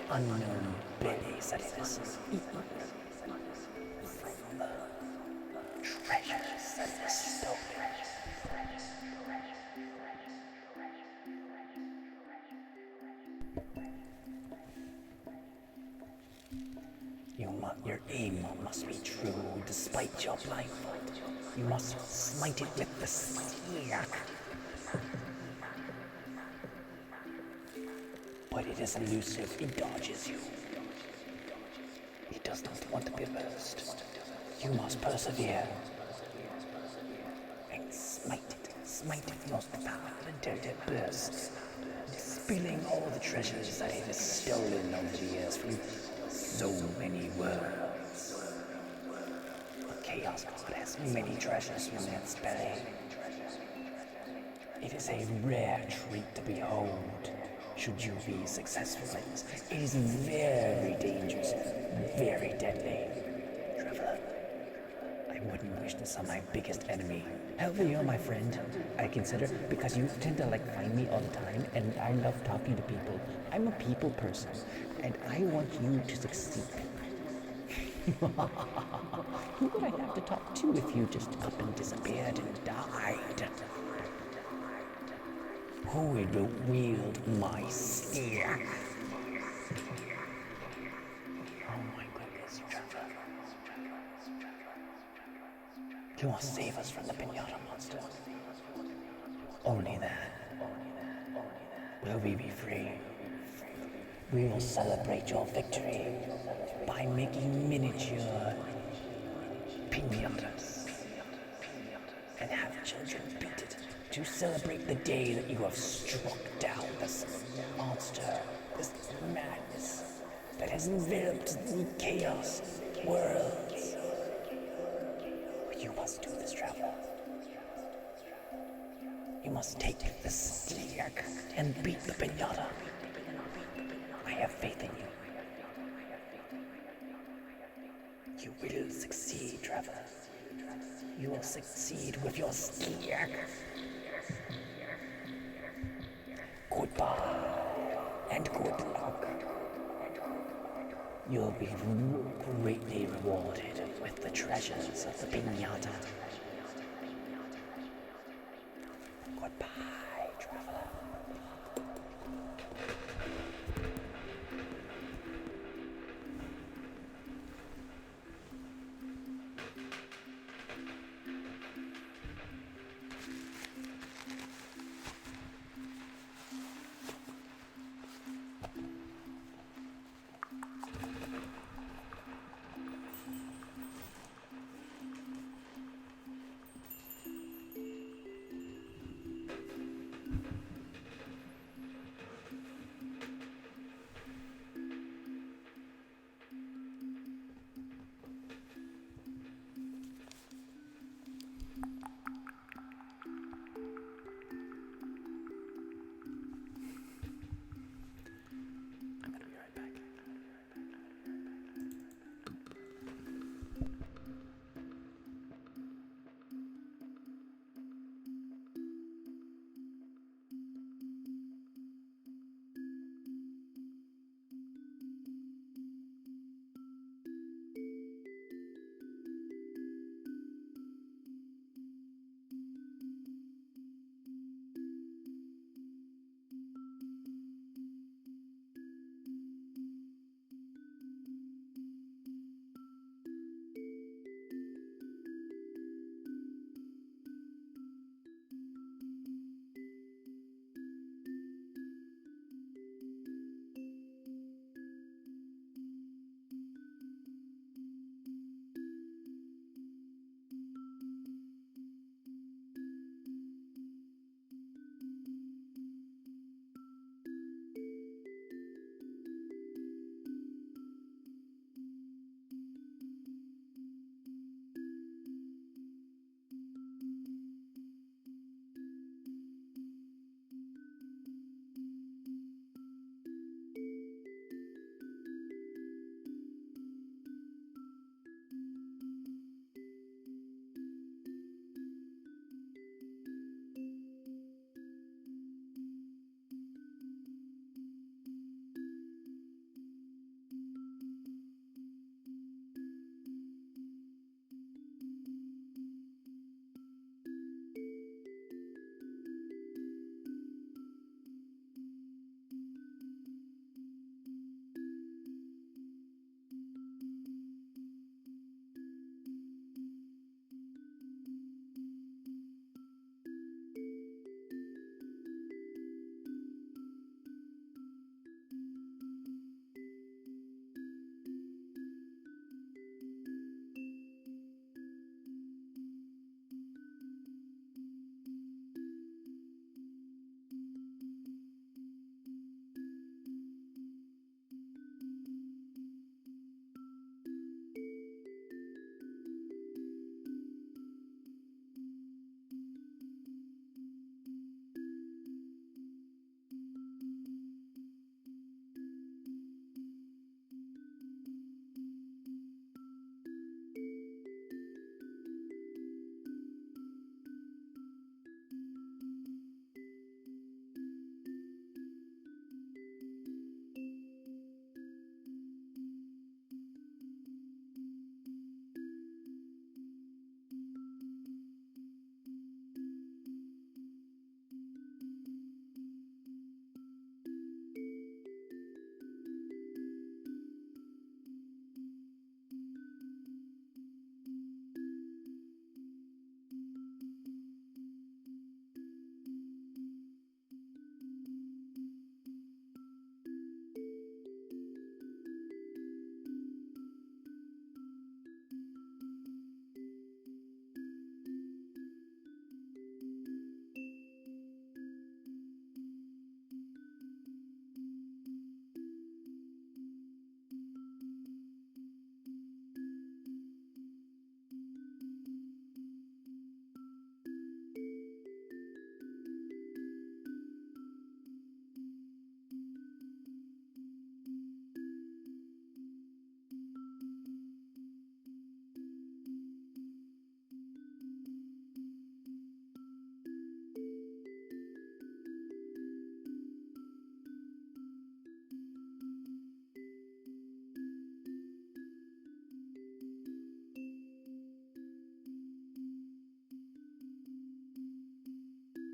from unknown bellies that it has eaten, from the treasures that it has stolen. Your aim must be true despite your blindfold. You must smite it with the spear. But it is elusive, it dodges you. It does not want to be burst. You must persevere. And smite it most powerfully until it bursts, spilling all the treasures that it has stolen over the years from so many worlds. The Chaos God has many treasures from its belly. It is a rare treat to behold, should you be successful in this. It is very dangerous, very deadly. Traveler, I wouldn't wish this on my biggest enemy. However, you're my friend, I consider, because you tend to find me all the time, and I love talking to people. I'm a people person, and I want you to succeed. Who would I have to talk to if you just up and disappeared and died? Who will wield my spear? Oh my goodness, Trevor. You must save us from the pinata monster. Only then will we be free. We will celebrate your victory by making miniature pinatas and have children beat it to celebrate the day that you have struck down this monster, this madness that has enveloped the chaos worlds. You must do this, traveler. You must take the stick and beat the pinata. I have faith in you. You will succeed, traveler. You will succeed with your stick. Goodbye and good luck. You'll be greatly rewarded with the treasures of the pinata. Goodbye, traveler.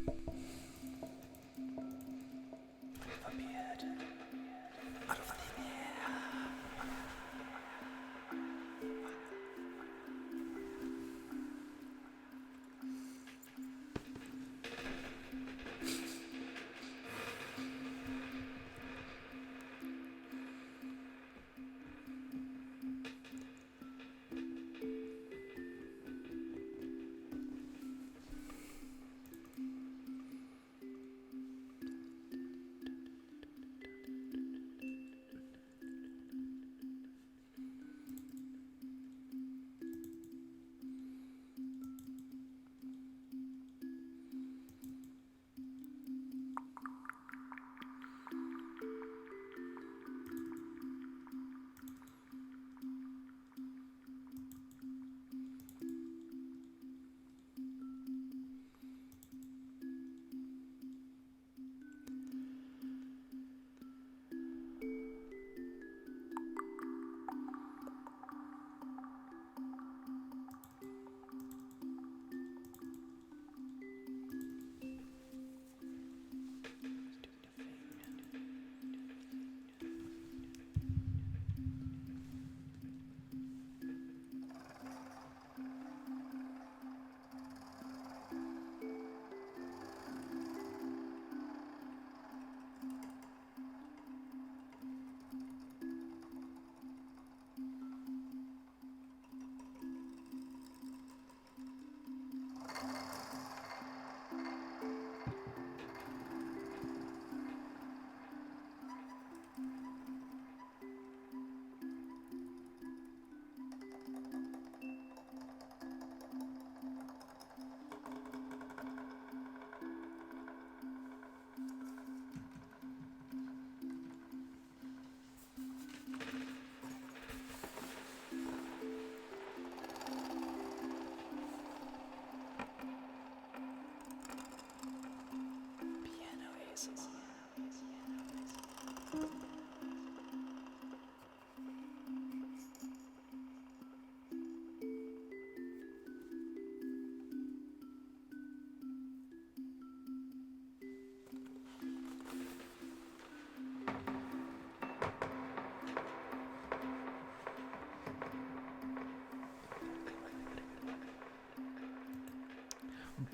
Of a beard. Out of thin air.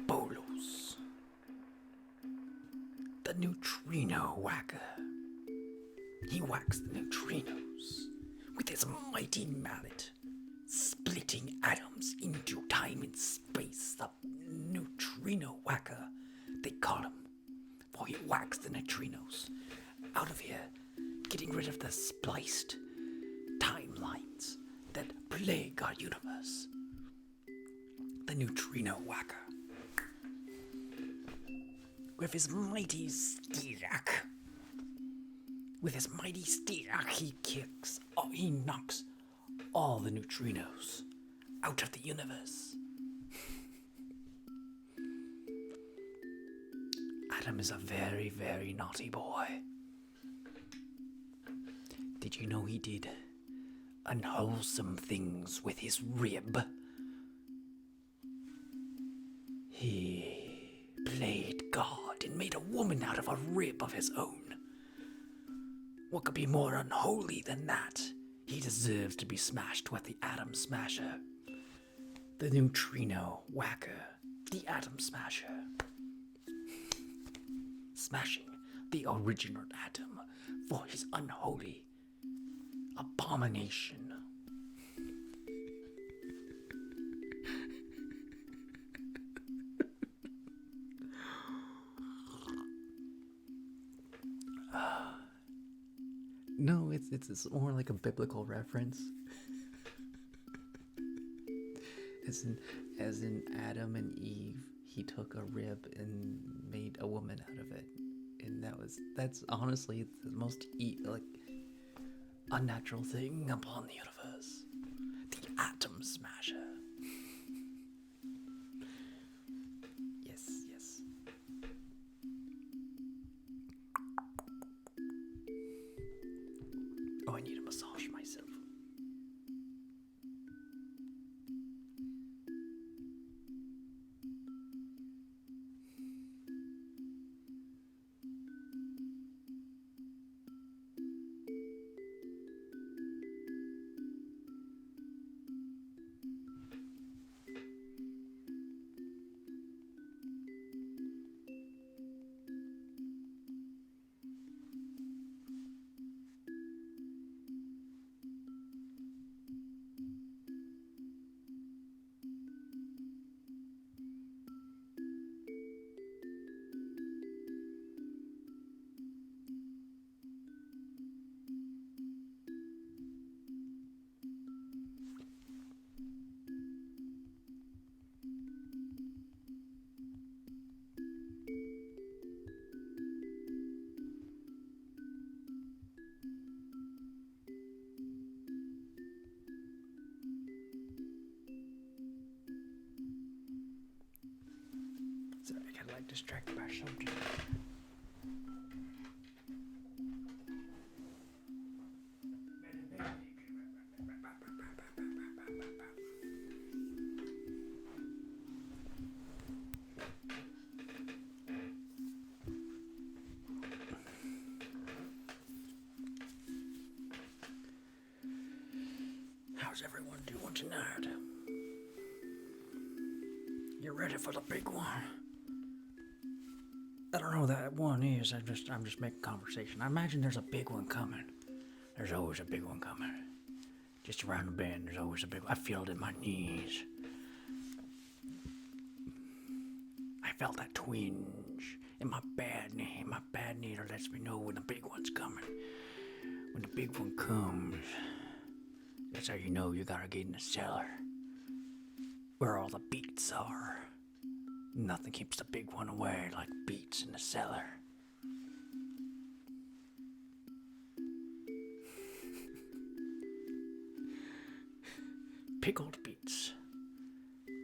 Bolos, the neutrino whacker. He whacks the neutrinos with his mighty mallet, splitting atoms into time and space. The neutrino whacker, they call him, for he whacks the neutrinos out of here, getting rid of the spliced timelines that plague our universe. The neutrino whacker. With his mighty steerak. He knocks all the neutrinos out of the universe. Adam is a very, very naughty boy. Did you know he did unwholesome things with his rib? He played God and made a woman out of a rib of his own. What could be more unholy than that? He deserves to be smashed with the Atom Smasher. The neutrino whacker. The Atom Smasher. Smashing the original atom for his unholy abomination. No, it's more like a biblical reference. As in Adam and Eve, he took a rib and made a woman out of it, and that's honestly the most unnatural thing upon the universe. The Atom Smasher. Yes. Oh, I need to massage myself. like distracted by something. How's everyone doing tonight? You ready for the big one? I don't know what that one is. I'm just making conversation. I imagine there's a big one coming. There's always a big one coming. Just around the bend, there's always a big one. I feel it in my knees. I felt that twinge in my bad knee. My bad knee lets me know when the big one's coming. When the big one comes, that's how you know you gotta get in the cellar. Where all the beats are. Nothing keeps the big one away like beats in the cellar. Pickled beets.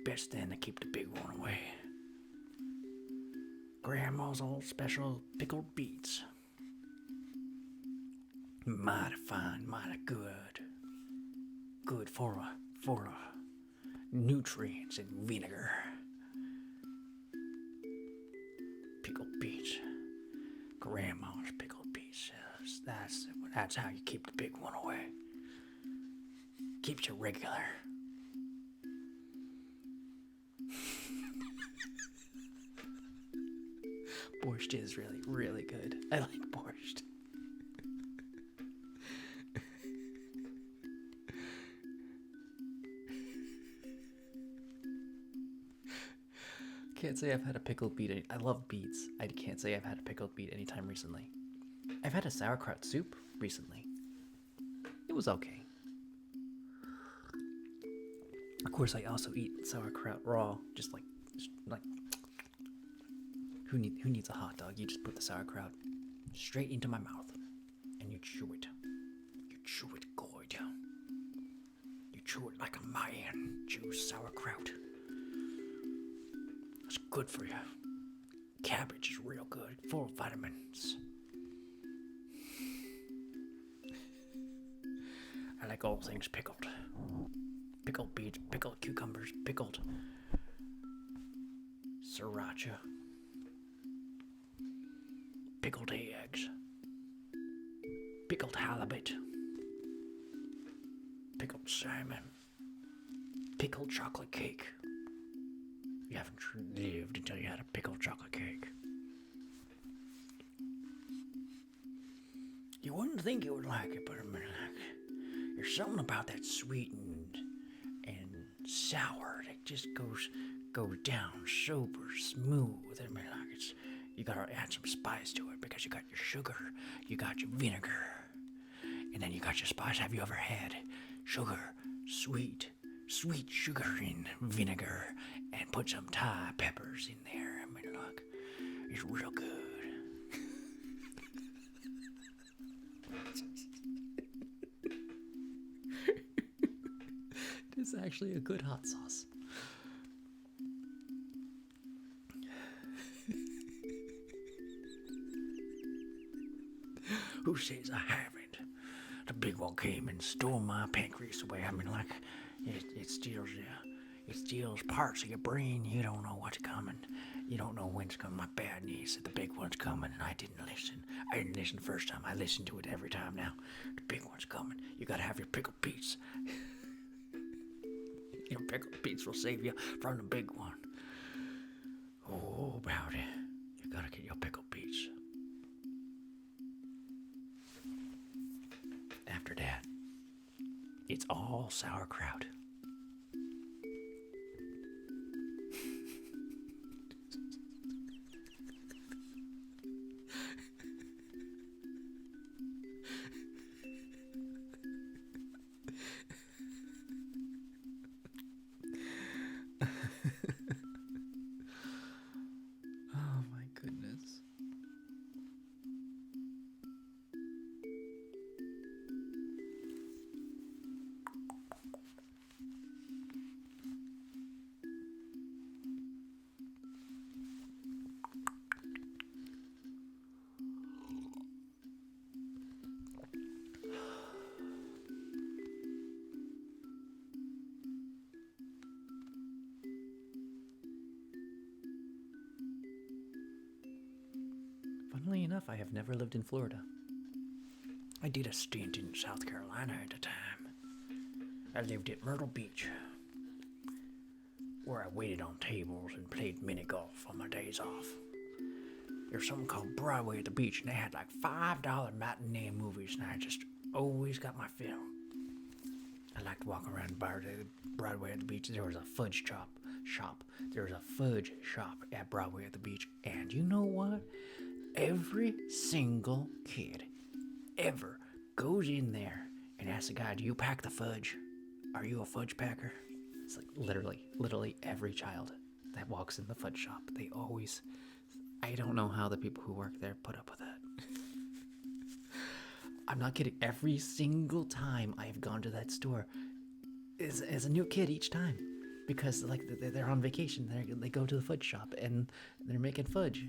Best thing to keep the big one away. Grandma's old special pickled beets. Mighty fine, mighty good. Good for nutrients and vinegar. Pickled beets. Grandma's pickled beets. That's how you keep the big one away. Keeps you regular. Borscht is really, really good. I like borscht. Can't say I've had a pickled beet. I love beets. I can't say I've had a pickled beet anytime recently. I've had a sauerkraut soup recently. It was okay. Of course, I also eat sauerkraut raw, just like who needs a hot dog? You just put the sauerkraut straight into my mouth, and you chew it. You chew it good. You chew it like a man chews sauerkraut. It's good for you. Cabbage is real good, full of vitamins. I like all things pickled. Pickled beets, pickled cucumbers, pickled sriracha, pickled eggs, pickled halibut, pickled salmon, pickled chocolate cake. You haven't lived until you had a pickled chocolate cake. You wouldn't think you would like it, but I mean, there's something about that sweetened and sour that just goes down super smooth. I mean, like you gotta add some spice to it because you got your sugar, you got your vinegar, and then you got your spice. Have you ever had sugar, sweet sugar in vinegar, and put some Thai peppers in there? I mean, look, it's real good. It's actually a good hot sauce. Who says I haven't? The big one came and stole my pancreas away. I mean, like, it steals you. It steals parts of your brain. You don't know what's coming. You don't know when it's coming. My bad knee said the big one's coming, and I didn't listen. I didn't listen the first time. I listen to it every time now. The big one's coming. You gotta have your pickled beets. Your pickled beets will save you from the big one. Oh, about it. You gotta get your pickled beets. After that, it's all sauerkraut. Oh my goodness. Funnily enough, I have never lived in Florida. I did a stint in South Carolina at a time. I lived at Myrtle Beach, where I waited on tables and played mini golf on my days off. There's something called Broadway at the beach, and they had like $5 matinee movies, and I just always got my fill. I liked walking around Broadway at the beach. There was a fudge shop. There was a fudge shop at Broadway at the beach, and you know what? Every single kid ever goes in there and asks the guy, "Do you pack the fudge? Are you a fudge packer?" It's like literally every child that walks in the fudge shop, they always... I don't know how the people who work there put up with that. I'm not kidding. Every single time I've gone to that store is a new kid each time. Because like they're on vacation. They go to the fudge shop and they're making fudge.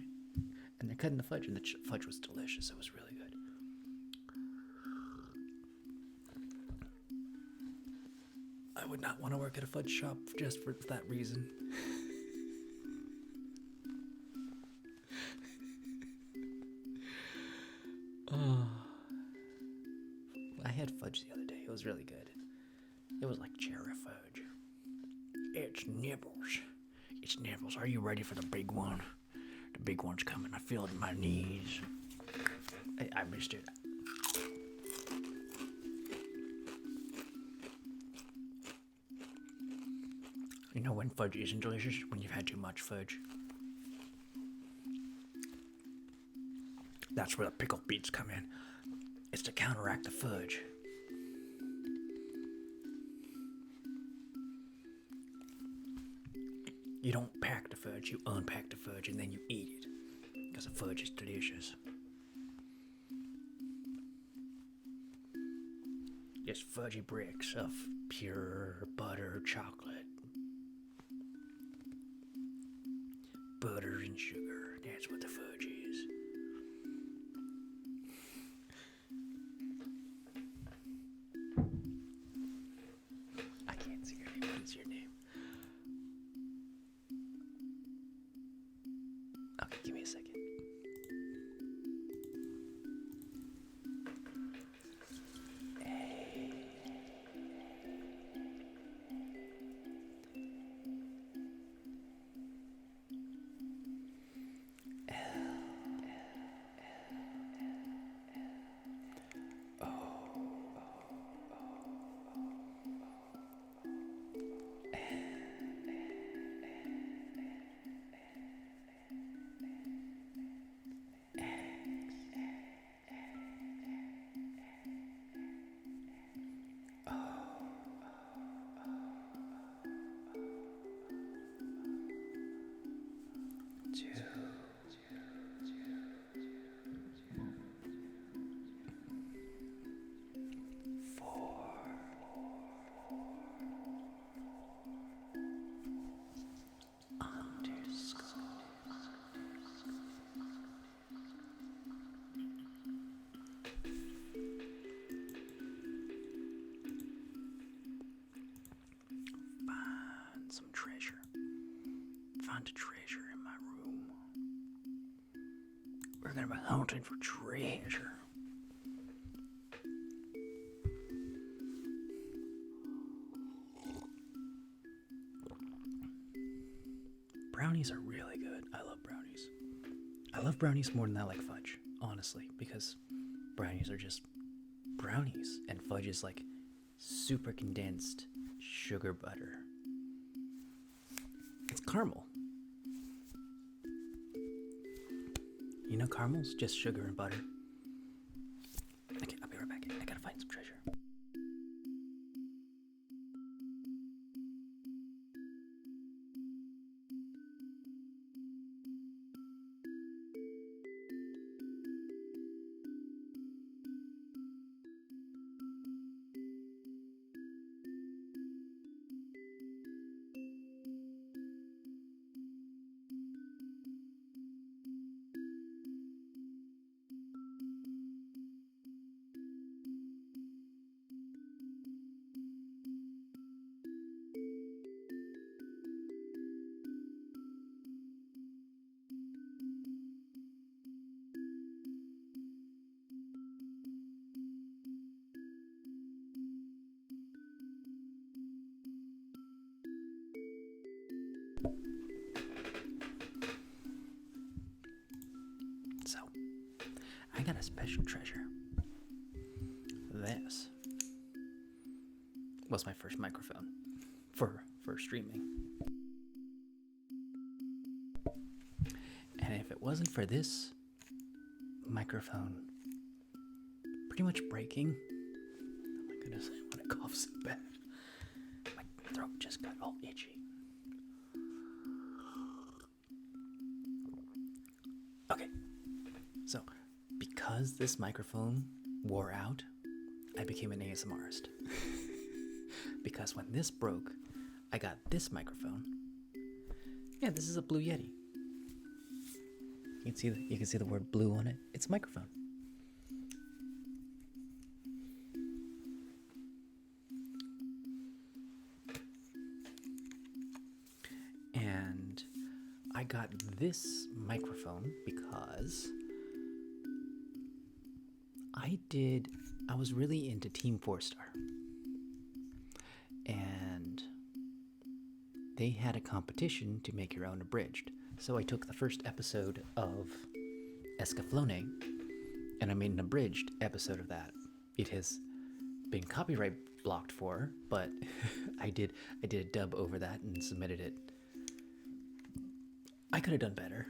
And they're cutting the fudge, and the fudge was delicious. It was really good. I would not want to work at a fudge shop just for that reason. Oh. I had fudge the other day. It was really good. It was like cherry fudge. It's nibbles. It's nibbles. Are you ready for the big one? The big one's coming. I feel it in my knees. I missed it. You know when fudge isn't delicious? When you've had too much fudge. That's where the pickled beets come in. It's to counteract the fudge. You don't pack the fudge, you unpack the fudge and then you eat it. Because the fudge is delicious. Just fudgy bricks of pure butter chocolate. Butter and sugar, that's what the fudge is. I can't see your name. What is your name? Okay, give me a second. Some treasure. Found a treasure in my room. We're gonna be hunting for treasure. Brownies are really good. I love brownies. I love brownies more than I like fudge, honestly, because brownies are just brownies, and fudge is like super condensed sugar butter. It's caramel. You know caramel's just sugar and butter. Okay, I'll be right back. I gotta find some treasure. So, I got a special treasure. This was my first microphone for streaming. And if it wasn't for this microphone pretty much breaking, oh my goodness, I want to cough so bad. My throat just got all itchy. Okay, so because this microphone wore out, I became an ASMRist. Because when this broke, I got this microphone. Yeah, this is a Blue Yeti. You can see the word blue on it. It's a microphone. And I got this microphone because I was really into Team 4-Star. And they had a competition to make your own abridged. So I took the first episode of Escaflowne and I made an abridged episode of that. It has been copyright blocked for, but I did a dub over that and submitted it. I could have done better.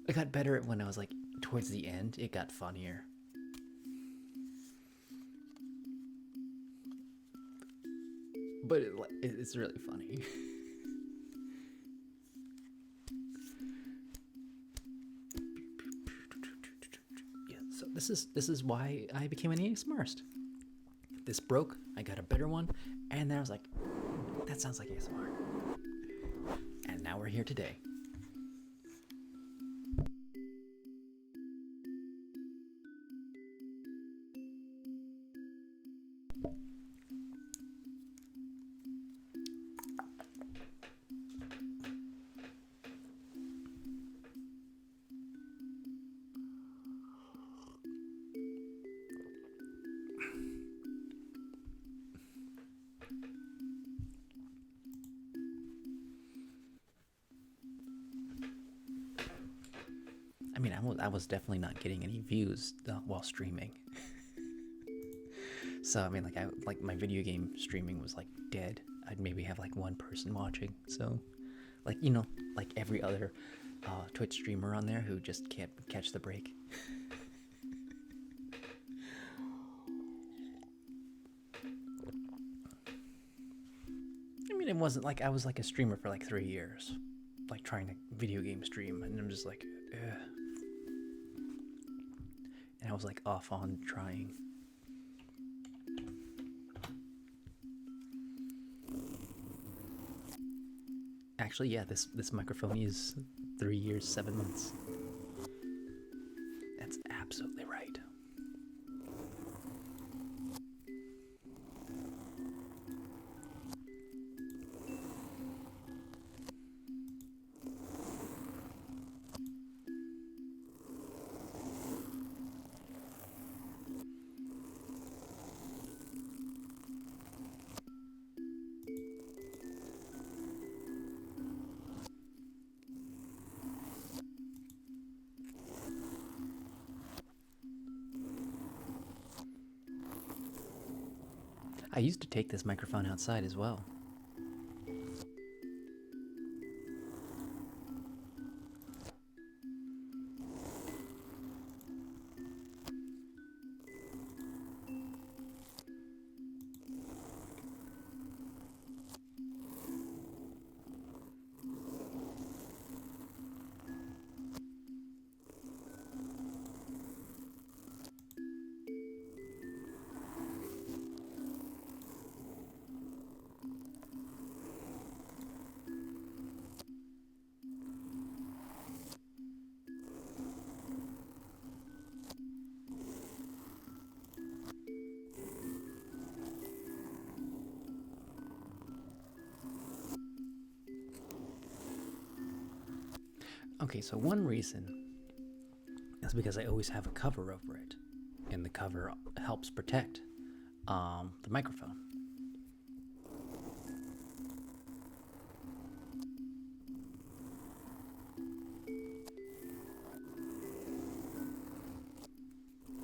I got better when I was like towards the end. It got funnier. But it's really funny. Yeah, so this is why I became an ASMRist. This broke, I got a better one, and then I was like, that sounds like ASMR. And now we're here today. I mean, I was definitely not getting any views while streaming. So I mean, like my video game streaming was like dead. I'd maybe have like one person watching. So, like, you know, like every other Twitch streamer on there who just can't catch the break. I mean, it wasn't like I was like a streamer for like 3 years, like trying to video game stream, and I'm just like, ugh. And I was like off on trying. Actually, yeah, this microphone is 3 years, 7 months. That's absolutely right. I used to take this microphone outside as well. Okay, so one reason is because I always have a cover over it, and the cover helps protect the microphone.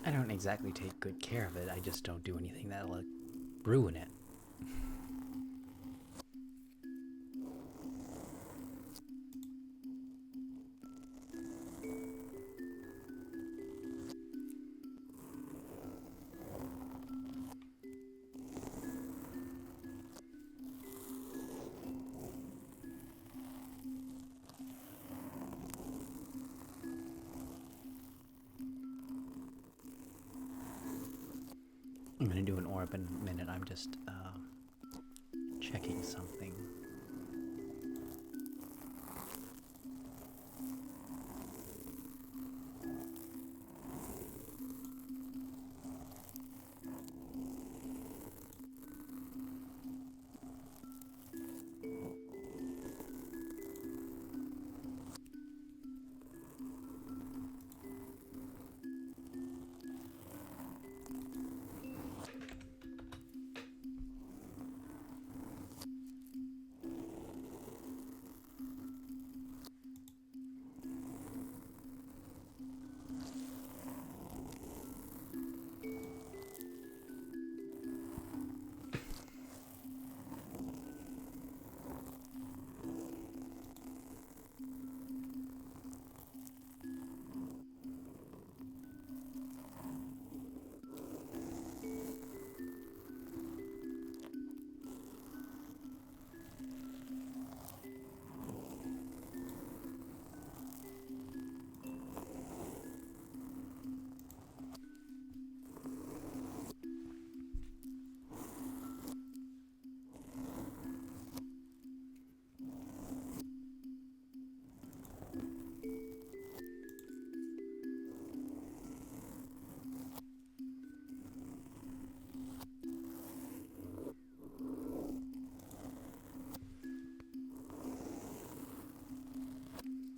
I don't exactly take good care of it. I just don't do anything that'll ruin it. I'm going to do an orb in a minute. I'm just checking something.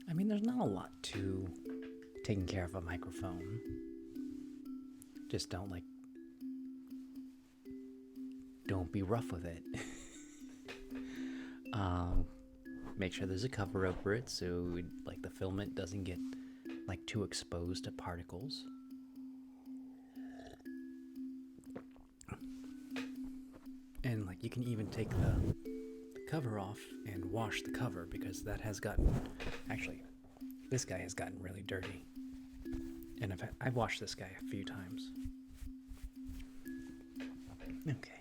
I mean, there's not a lot to taking care of a microphone. Just don't be rough with it. Make sure there's a cover over it so the filament doesn't get too exposed to particles. And you can even take the cover off and wash the cover, because that has gotten, actually, this guy has gotten really dirty. And I've washed this guy a few times. Okay.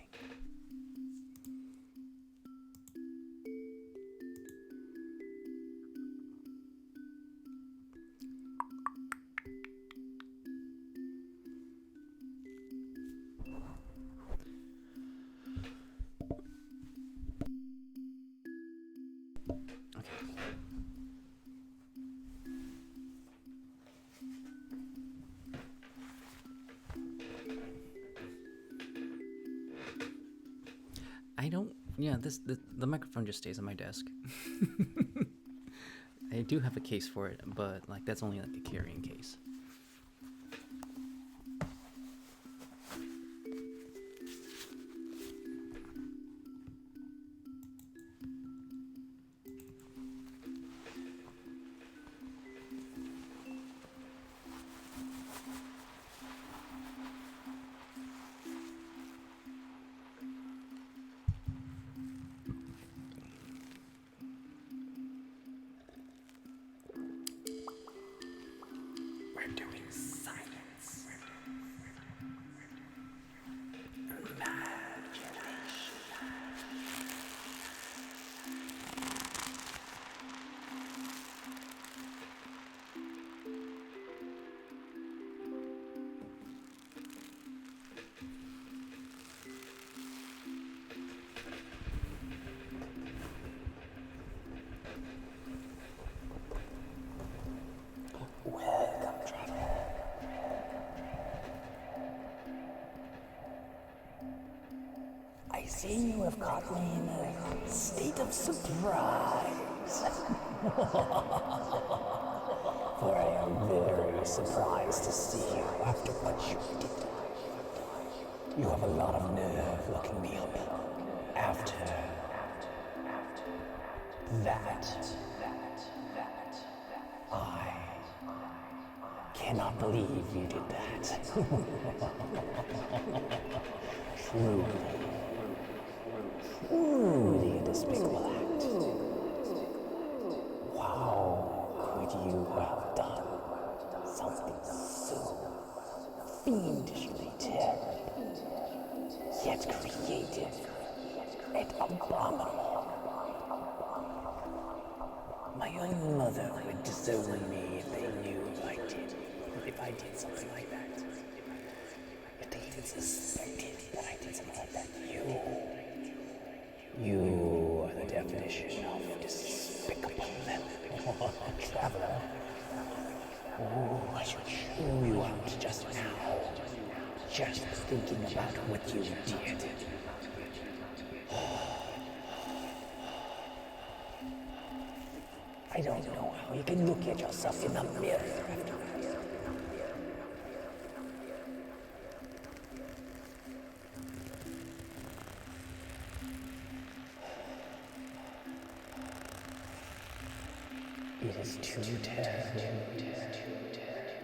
The microphone just stays on my desk. I do have a case for it, but that's only a carrying case. I see you have caught me in a state of surprise. For I am very surprised to see you after what you did. You have a lot of nerve looking me up after that. I cannot believe you did that. Truly, truly a despicable act. How could you have done something so fiendishly terrible, yet creative and abominable? My own mother would disown me if they knew if I did something like that. If they even suspected that I did something like that. You are the definition of despicable. Traveler. Oh, I should show you out just now. Just thinking about what you did. I don't know how you can look at yourself in the mirror after that. It is too terrible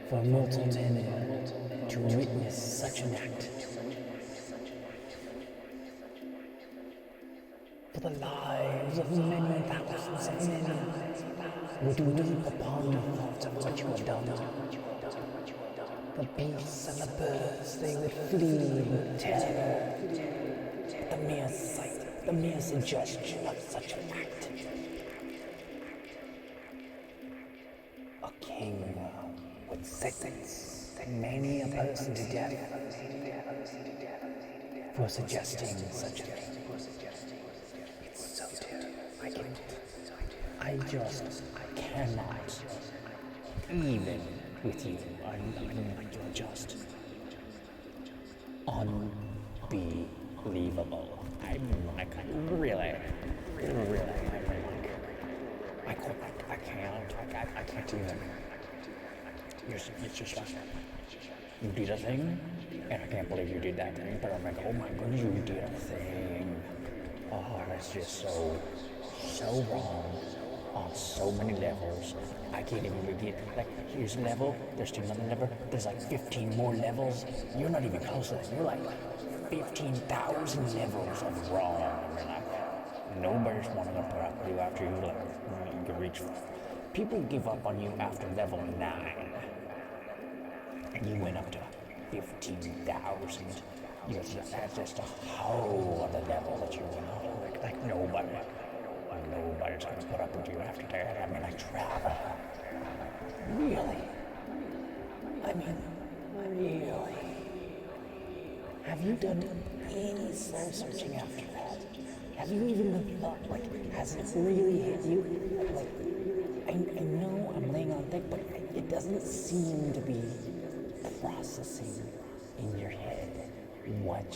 for mortal men to witness such an act. For the lives of many thousands of men would weep upon the thought of what you have done. The beasts and the birds, they would flee with terror. The mere sight, the mere suggestion of such an act. A king would sentence many a person to death for suggesting such a thing. It's so terrible. I just cannot. Even with you, you're just unbelievable. I'm like, really, I can't even. It's just like, you did a thing, and I can't believe you did that thing, but I'm like, oh my goodness, you did a thing. Oh, that's just so wrong on so many levels. I can't even begin. Like, here's a level, there's still another level, there's like 15 more levels. You're not even close to that. You're like 15,000 levels of wrong. And like, nobody's wanting to put up with you after you reach. People give up on you after level 9. And you went up to 15,000. That's just a whole other level that you went on. Like nobody's gonna put up with you after that. I mean, like, travel. Really? I mean, really? Have you done any soul searching after that? Have you even thought, like, has it really hit you? Like, I know I'm laying on thick, but it doesn't seem to be processing in your head what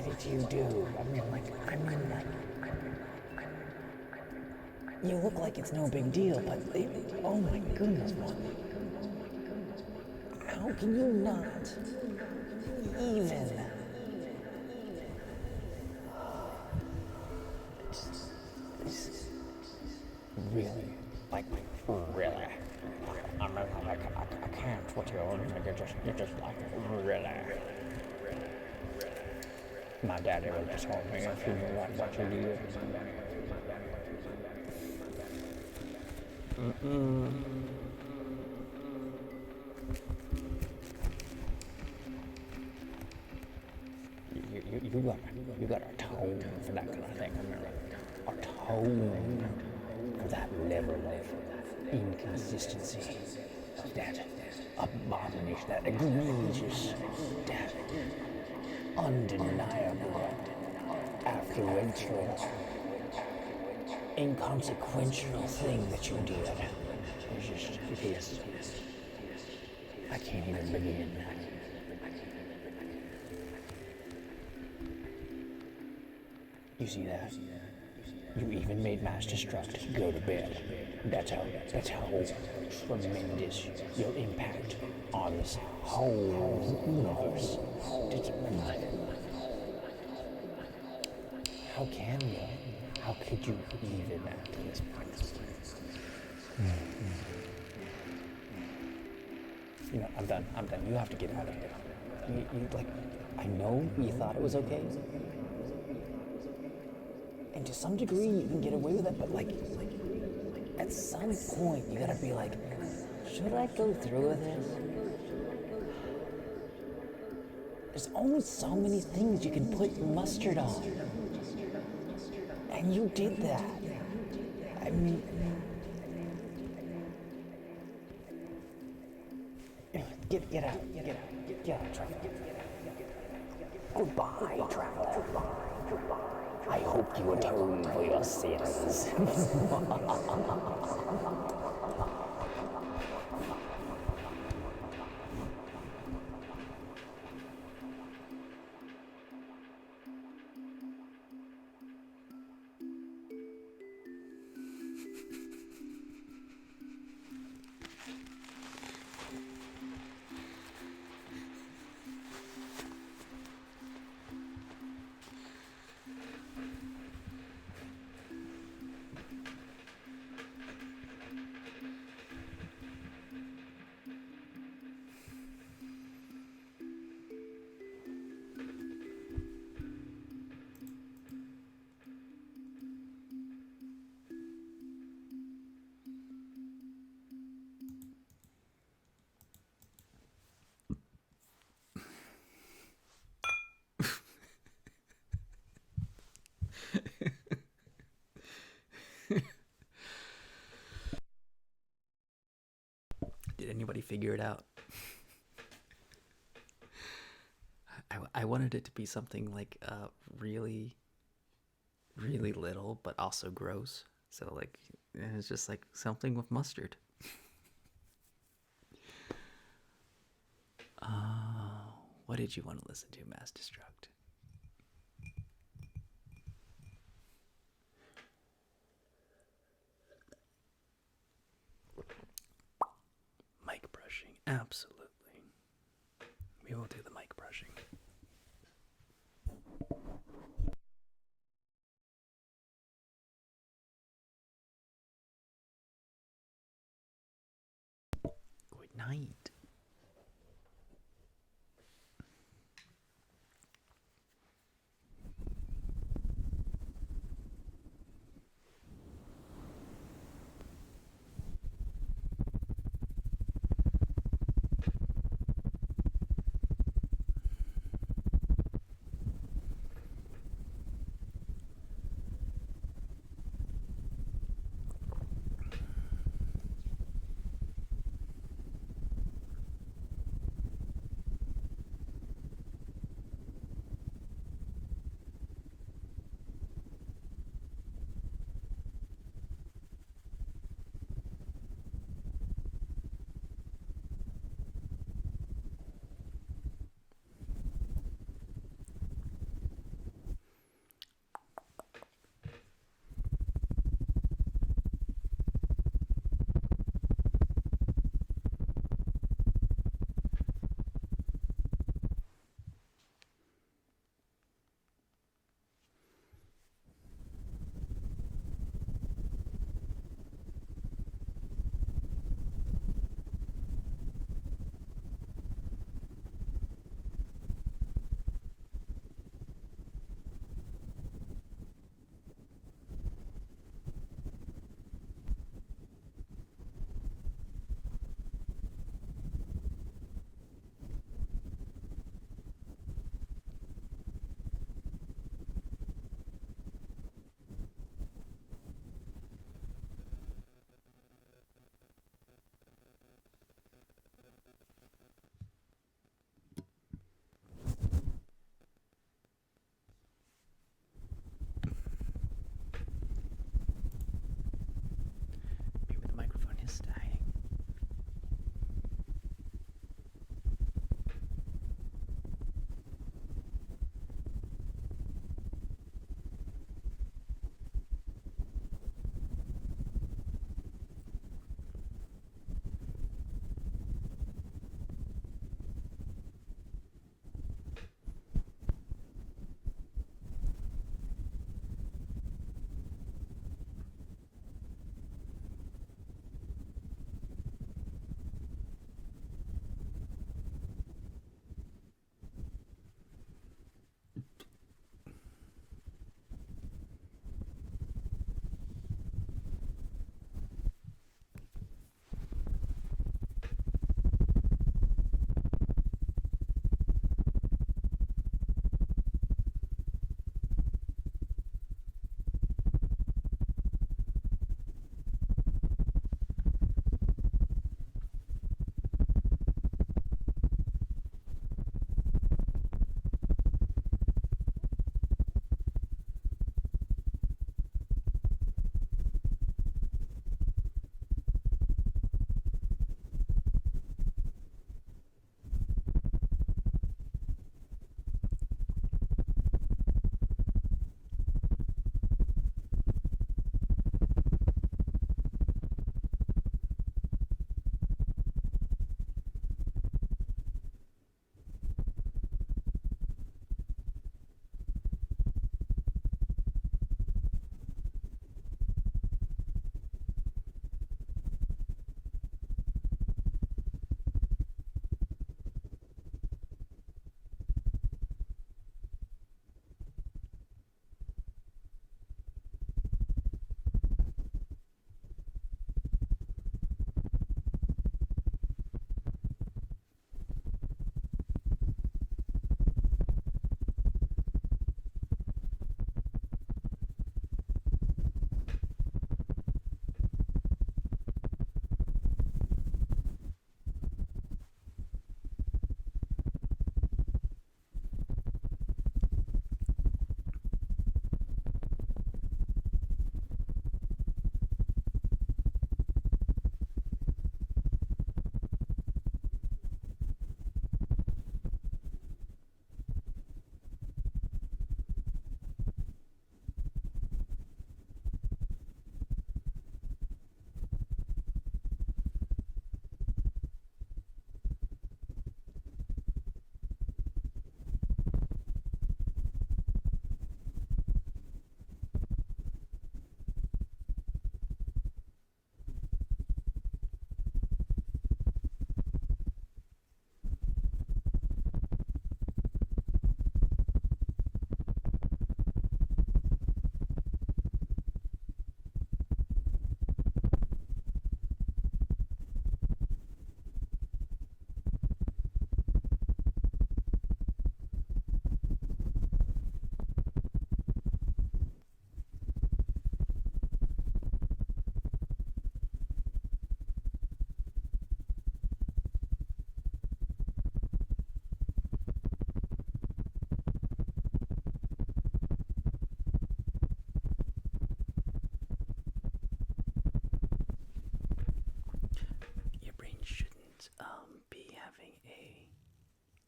did you do? I mean, you look like it's no big deal, but oh my goodness, how can you not even? It's really, like, really. I mean, I can't with you. You're just like, really. My daddy would just told me if you knew what you did. You got a tone for that kind of thing. A tone for that level of inconsistency, that abomination, that egregious, that undeniable, affluential, inconsequential thing that you did. It is. I can't even begin. You see that? You even made Mass Destruct go to bed. That's how tremendous your impact on this whole universe. How can you? How could you even act to this point? You know, I'm done. I'm done. You have to get out of here. Like, I know you thought it was okay, and to some degree you can get away with it, but like, at some point you gotta be like, should I go through with this? There's only so many things you can put mustard on, and you did that. I mean, get out, Trevor. Goodbye, Trevor. I hope you atone for your sins. Did anybody figure it out? I wanted it to be something like really, really little, but also gross. So like, it's just like something with mustard. What did you want to listen to, Mass Destruct? Mic brushing, absolutely. We will do the mic brushing. Good night.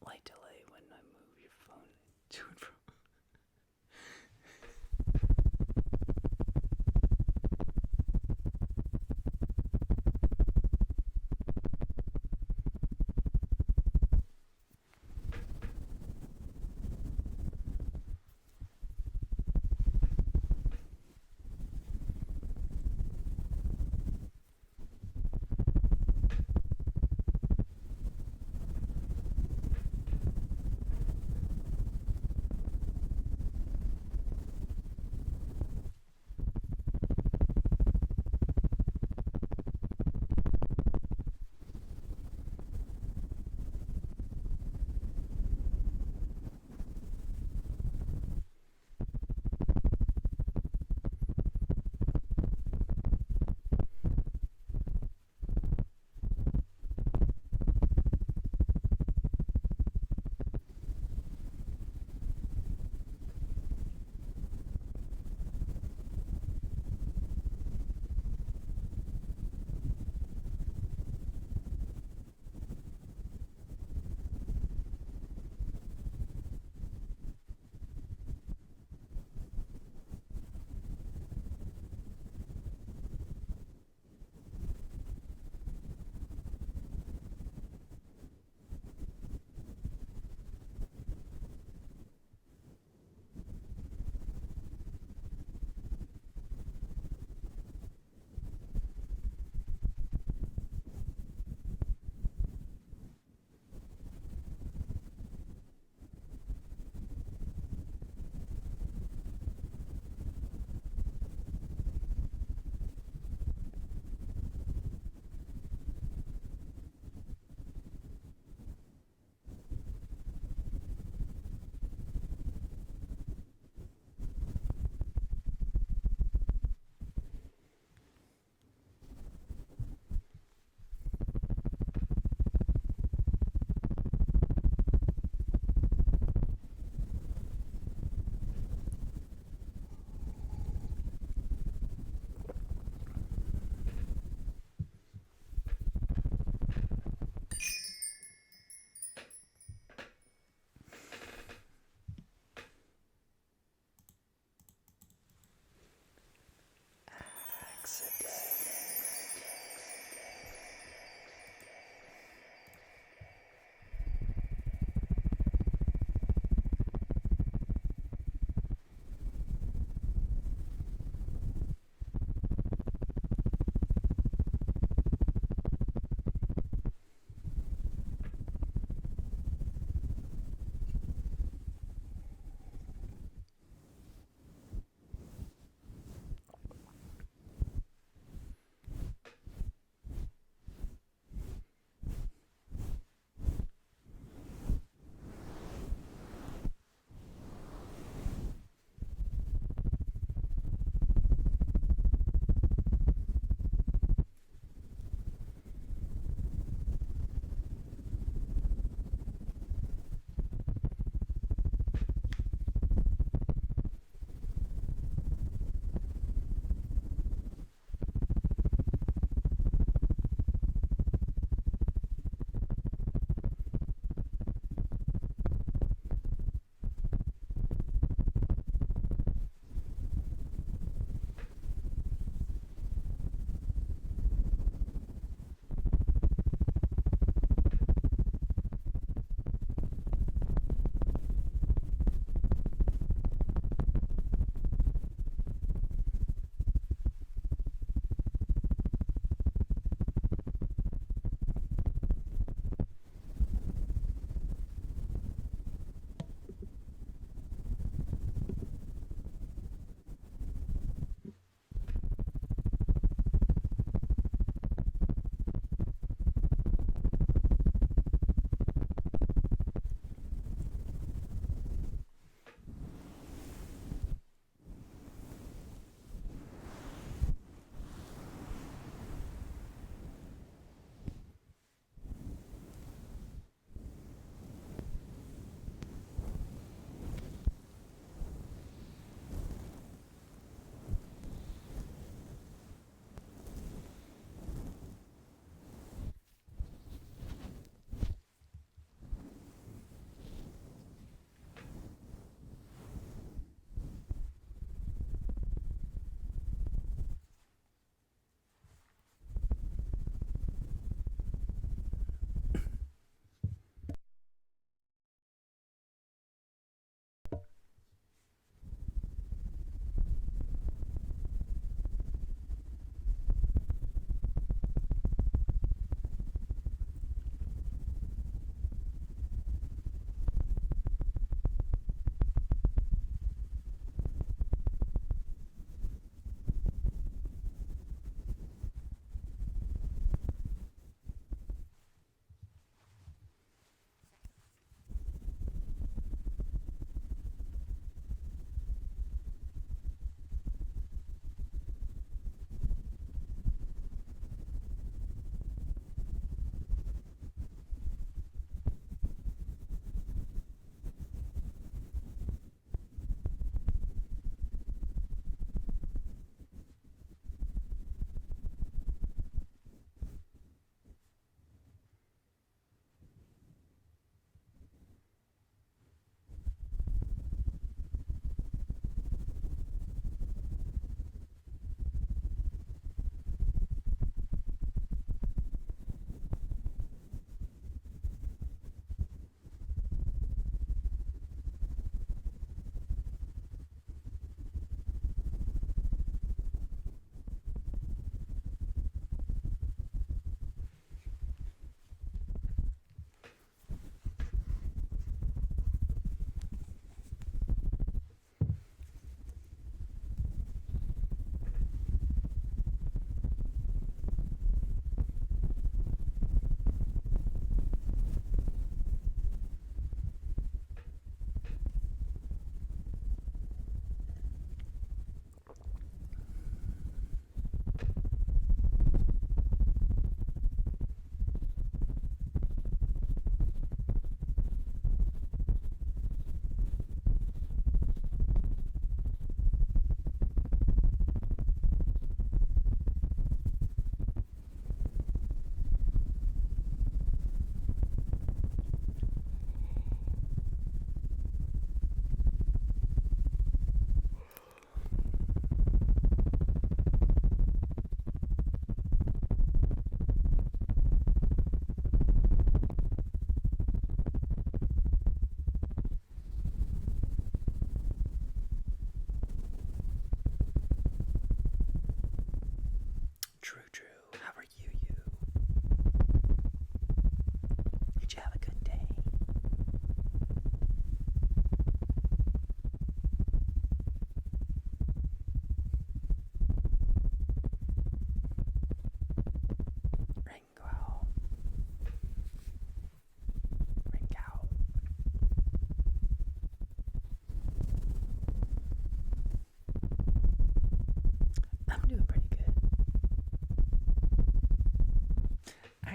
light delay when I move your phone to and from.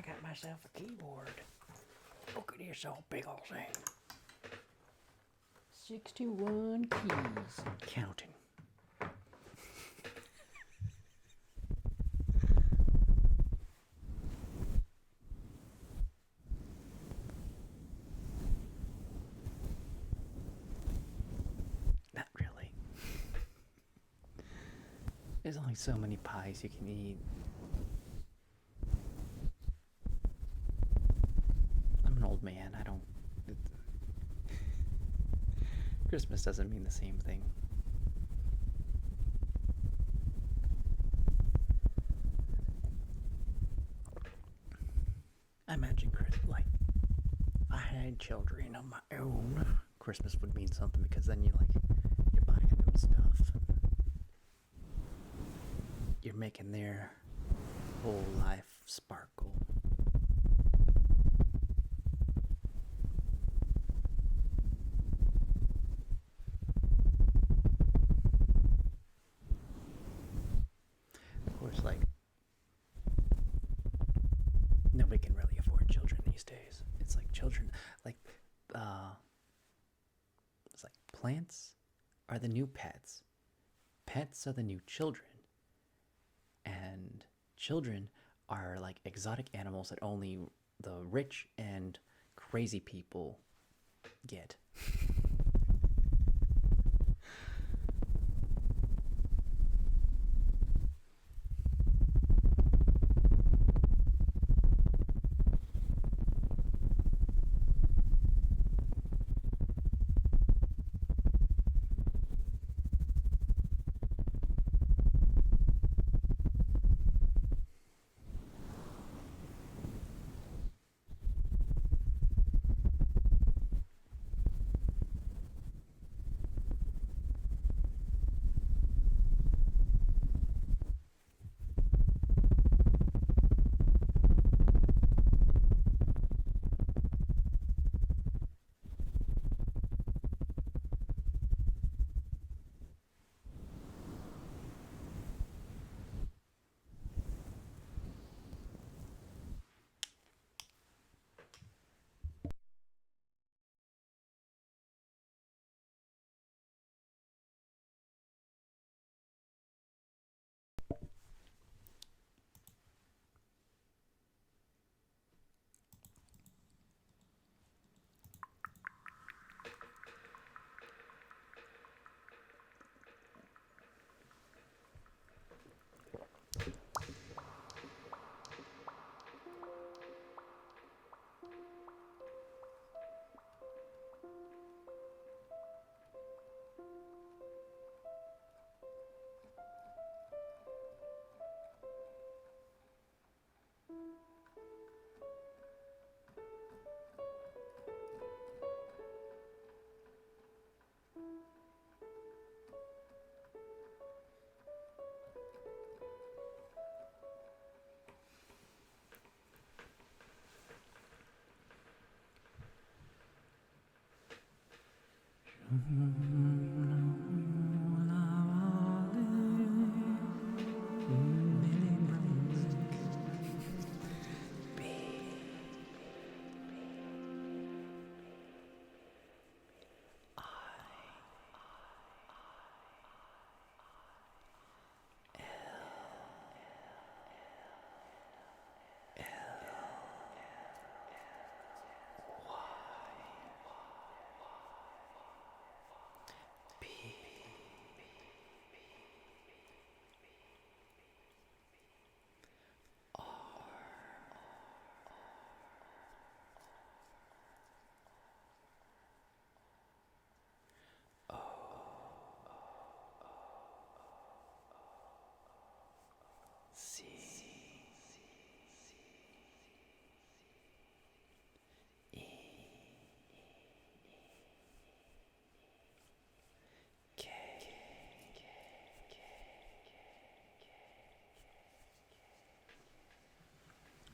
got myself a keyboard. Look at this old big old thing. 61 keys. Counting. Not really. There's only so many pies you can eat. I'm an old man. I don't. Christmas doesn't mean the same thing. I imagine like I had children of my own. Christmas would mean something because then you're buying them stuff. You're making their whole life sparkle. Of course, nobody can really afford children these days. It's like children, it's like plants are the new pets. Pets are the new children. And children are like exotic animals that only the rich and crazy people get.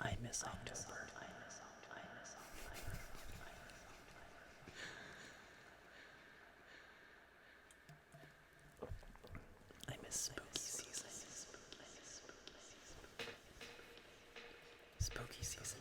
I miss October. I miss spooky season. Spooky season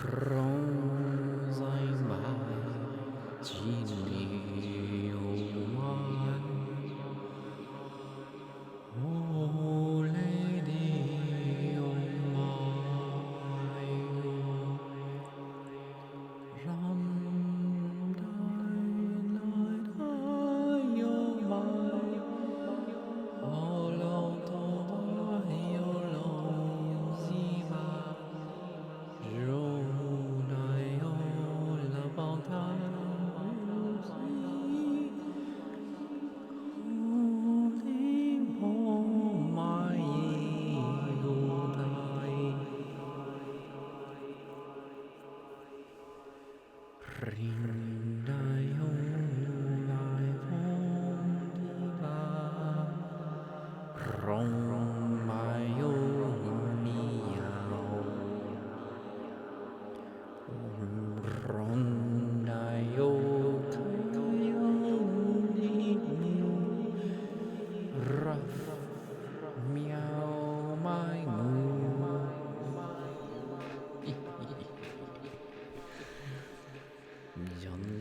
Rosai mai Jinioman Oh Lady oh my Ram Dai Lai Dai oh my Oh Lo To Dai oh Lo Zima Jonaio la bontai holy oh my godai Rindaio lai vondiva Rong maio miao Rondayo kayo niu Ruff meow my moo Yon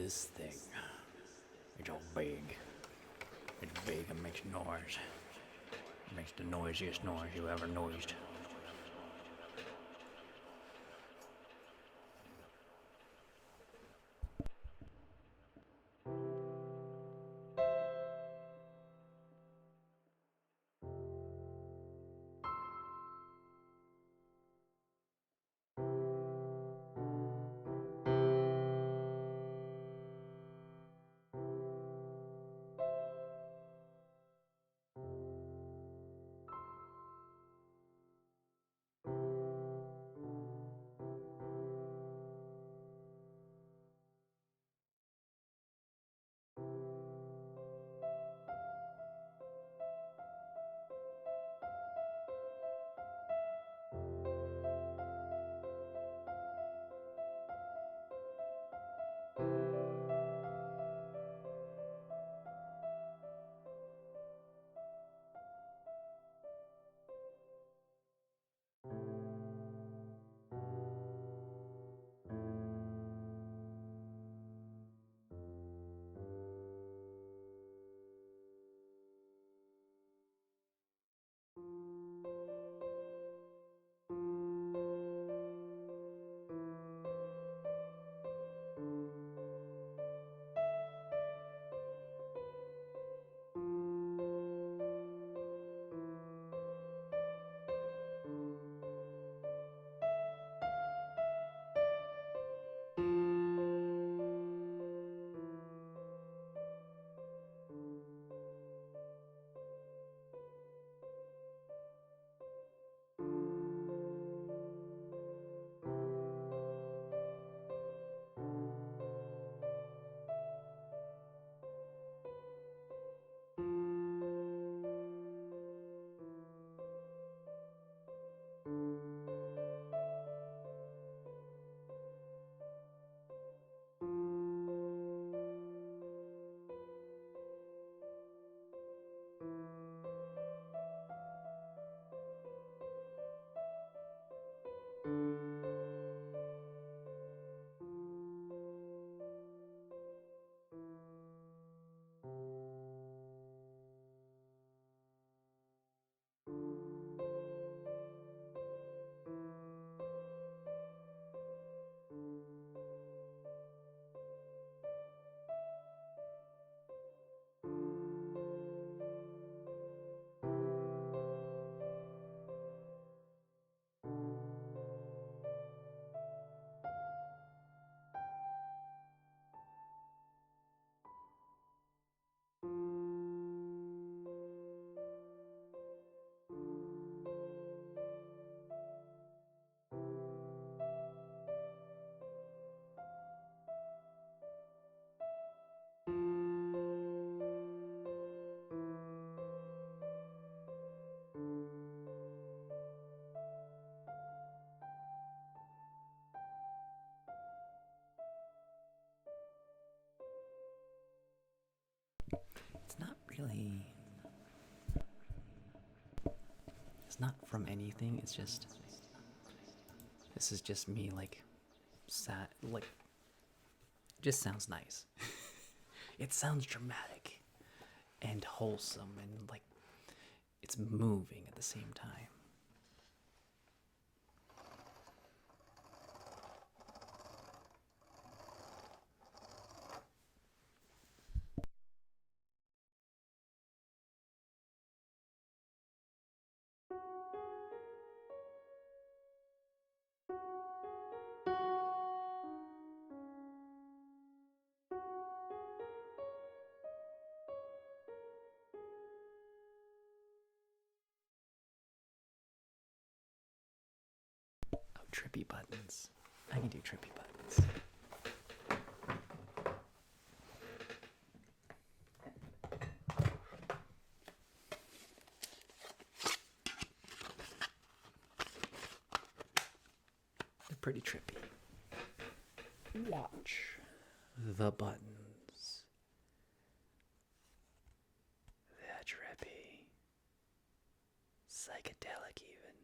this thing? It's all big. It's big and makes noise. It makes the noisiest noise you ever noised. It's not really. It's not from anything. It's just. This is just me, like, sad. Like, just sounds nice. It sounds dramatic and wholesome and, like, it's moving at the same time. Oh, trippy buttons. I can do trippy buttons. They're pretty trippy. Watch the buttons. They're trippy. Psychedelic even.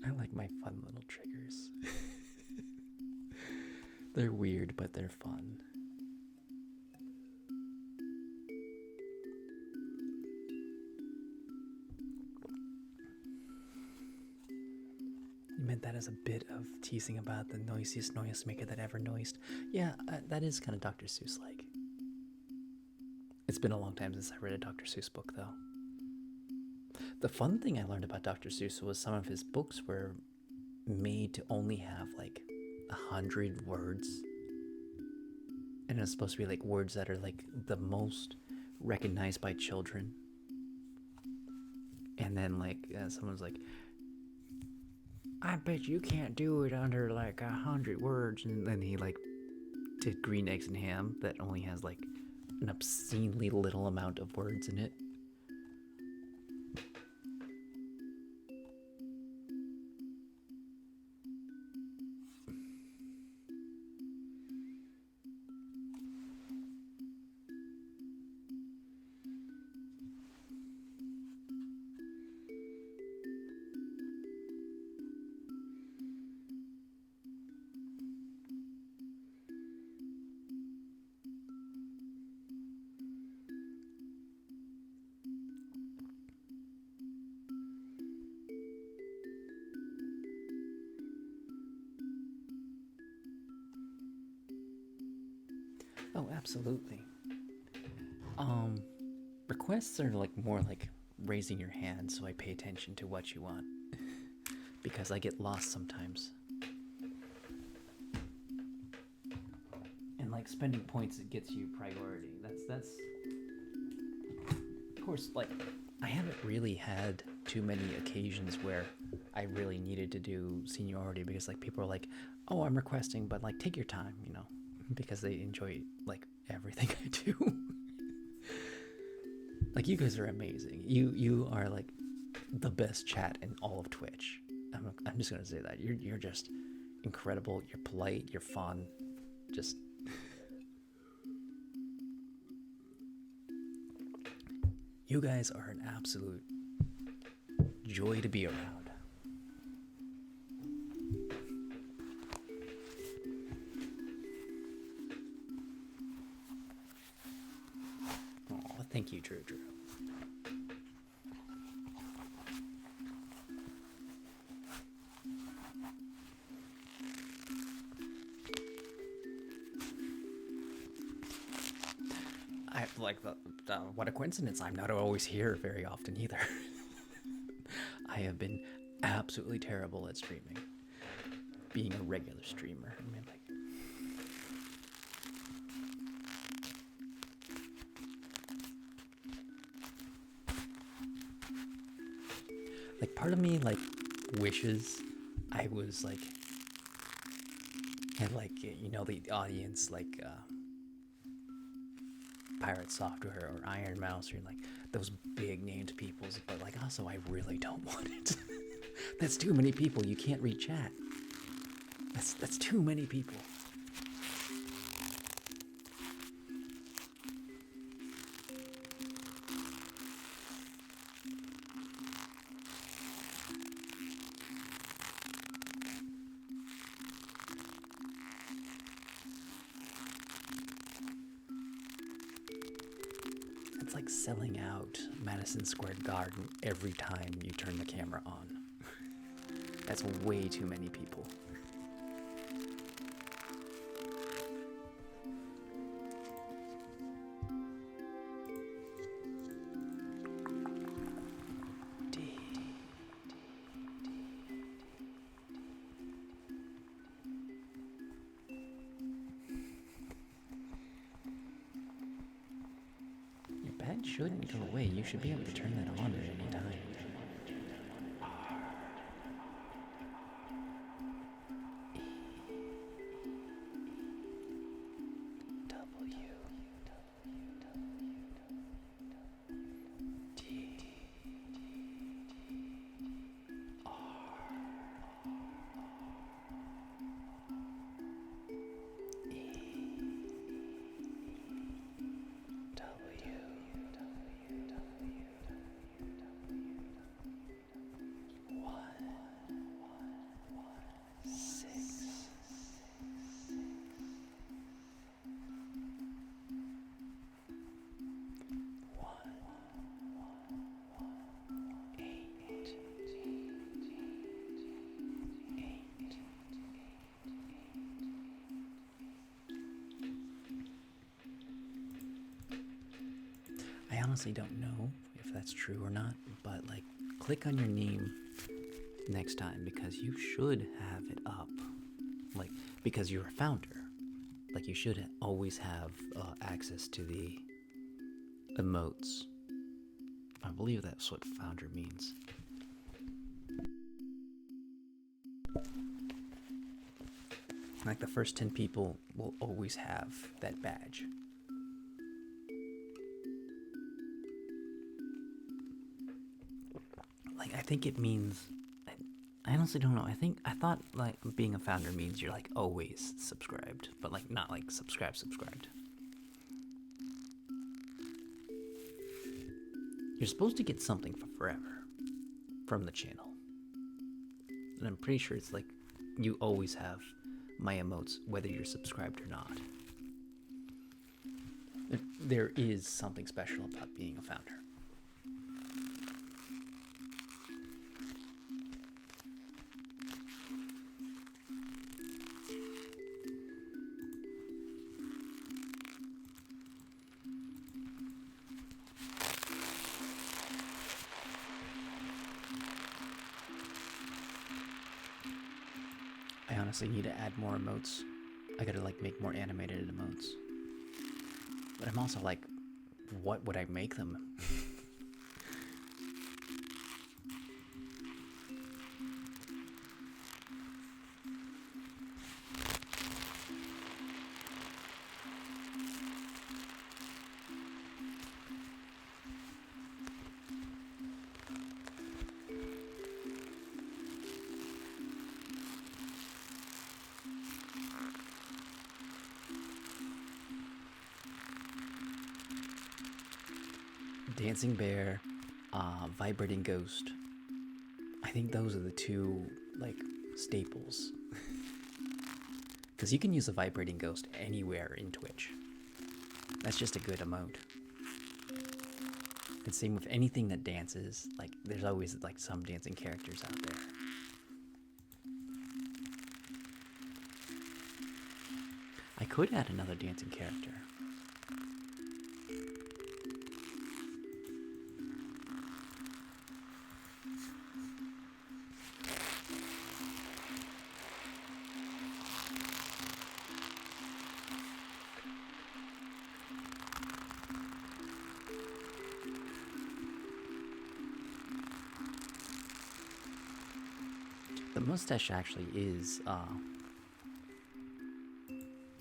I like my fun little triggers. They're weird, but they're fun. You meant that as a bit of teasing about the noisiest noisemaker that ever noised. Yeah, that is kind of Dr. Seuss like. It's been a long time since I read a Dr. Seuss book, though. The fun thing I learned about Dr. Seuss was some of his books were made to only have like 100 words. And it's supposed to be like words that are like the most recognized by children. And then like someone's like, I bet you can't do it under like 100 words. And then he like did Green Eggs and Ham that only has like an obscenely little amount of words in it. Oh, absolutely. Requests are like more like raising your hand so I pay attention to what you want. Because I get lost sometimes. And like spending points, it gets you priority. That's of course, like I haven't really had too many occasions where I really needed to do seniority because like people are like, oh, I'm requesting, but like take your time, you know, because they enjoy like everything I do. Like you guys are amazing. You are like the best chat in all of Twitch. I'm just gonna say that you're just incredible. You're polite. You're fun. Just you guys are an absolute joy to be around. Oh, thank you, Drew. I like what a coincidence. I'm not always here very often either. I have been absolutely terrible at streaming. Being a regular streamer. I mean, like part of me like wishes I was like had like, you know, the audience like Pirate Software or Iron Mouse or like those big named peoples, but like also I really don't want it. That's too many people. You can't read chat. That's too many people. It's like selling out Madison Square Garden every time you turn the camera on. That's way too many people. Your bed shouldn't go away. You should be able to turn that on at any time. honestly don't know if that's true or not, but like, click on your name next time because you should have it up. Like, because you're a founder. Like, you should always have access to the emotes. I believe that's what founder means. Like, the first 10 people will always have that badge. Like, I think it means... I honestly don't know. I thought like being a founder means you're like always subscribed, but like not like subscribed. You're supposed to get something for forever from the channel. And I'm pretty sure it's like you always have my emotes whether you're subscribed or not. There is something special about being a founder. I honestly need to add more emotes. I gotta like make more animated emotes. But I'm also like, what would I make them? Dancing bear, vibrating ghost. I think those are the two like staples. Because you can use a vibrating ghost anywhere in Twitch. That's just a good emote. And same with anything that dances. Like there's always like some dancing characters out there. I could add another dancing character. The mustache actually is,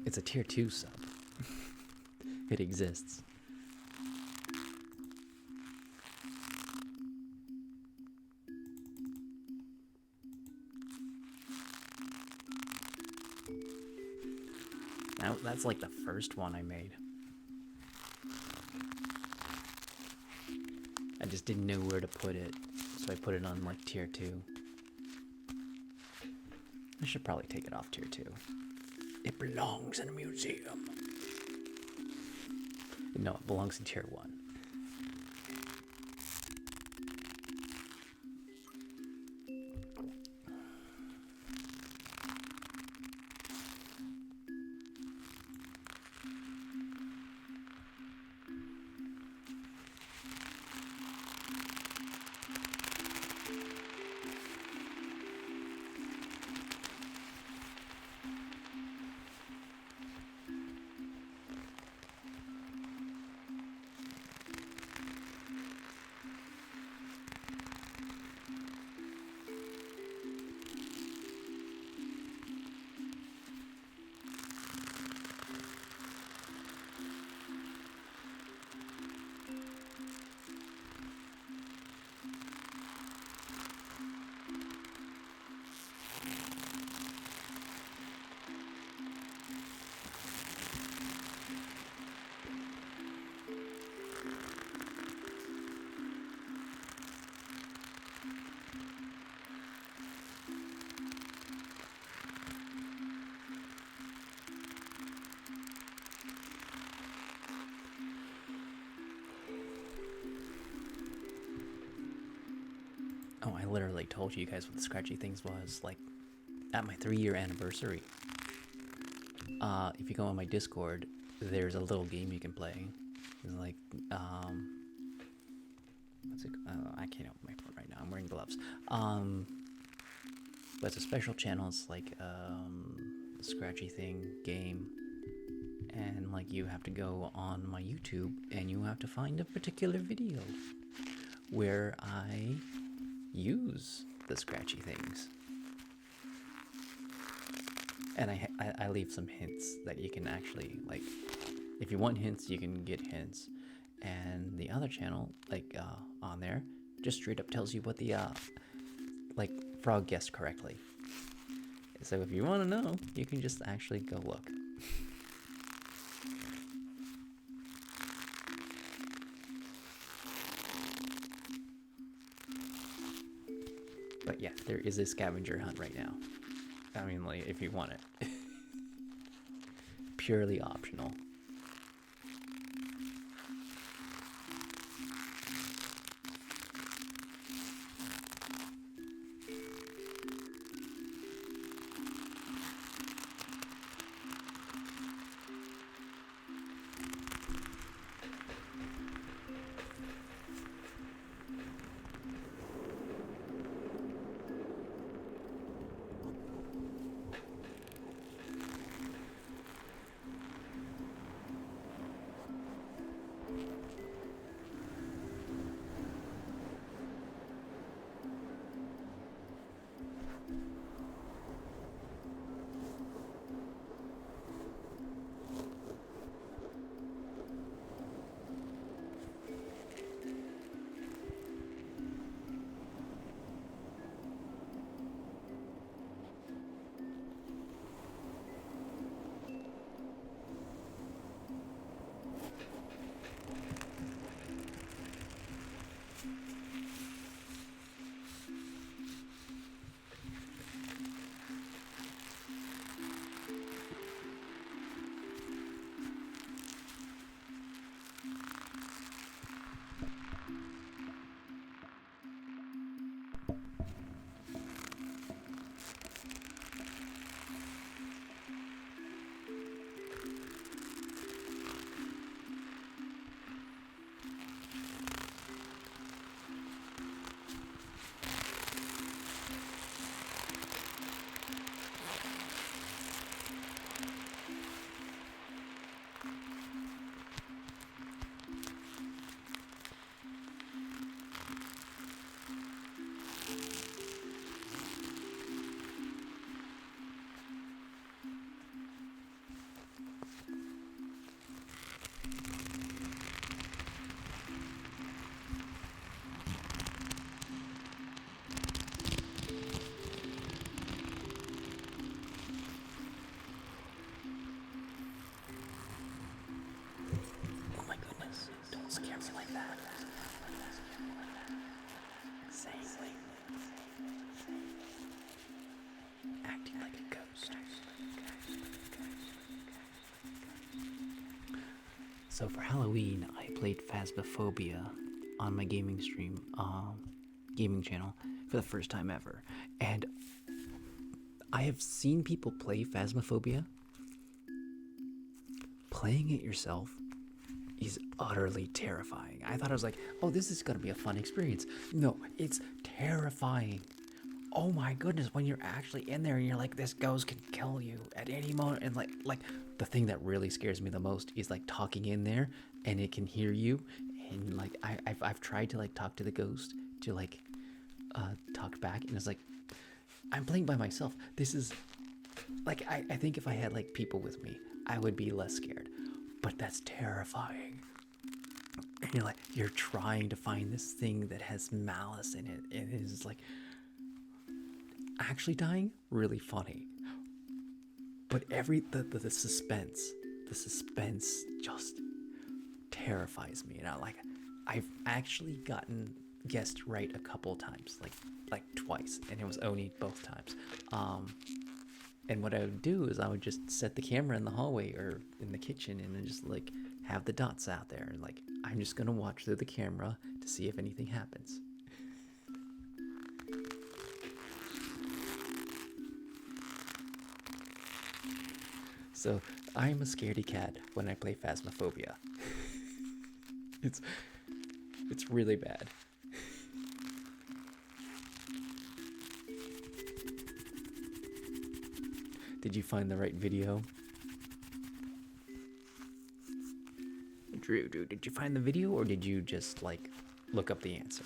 it's a tier 2 sub. It exists. Now, that's like the first one I made. I just didn't know where to put it, so I put it on like tier 2. I should probably take it off tier 2. It belongs in a museum. No, it belongs in tier 1. Oh, I literally told you guys what the scratchy things was, like, at my 3-year anniversary. If you go on my Discord, there's a little game you can play. It's like, what's it? I can't open my phone right now. I'm wearing gloves. But it's a special channel. It's like a scratchy thing game, and like you have to go on my YouTube and you have to find a particular video where I use the scratchy things. And I leave some hints that you can actually, like, if you want hints, you can get hints. And the other channel, like, on there, just straight up tells you what the, like, frog guessed correctly. So if you want to know, you can just actually go look. But yeah, there is a scavenger hunt right now. I mean, like, if you want it. Purely optional. Oh my goodness, don't scare me like that. Safely. Acting like a ghost. So for Halloween, I played Phasmophobia on my gaming stream, gaming channel for the first time ever. And I have seen people play Phasmophobia. Playing it yourself is utterly terrifying. I thought I was like, oh, this is gonna be a fun experience. No, it's terrifying. Oh my goodness, when you're actually in there and you're like, this ghost can kill you at any moment. And like the thing that really scares me the most is like talking in there and it can hear you. And like I've tried to like talk to the ghost to like talk back, and it's like, I'm playing by myself. This is like, I think if I had like people with me, I would be less scared. But that's terrifying. And you're like, you're trying to find this thing that has malice in it. And it is like, actually dying, really funny. But the suspense just terrifies me. And I've actually gotten guessed right a couple times, like twice, and it was Oni both times. And what I would do is I would just set the camera in the hallway or in the kitchen and then just like have the dots out there. And like, I'm just gonna watch through the camera to see if anything happens. So I'm a scaredy cat when I play Phasmophobia. It's really bad. Did you find the right video? Drew, did you find the video or did you just like look up the answer?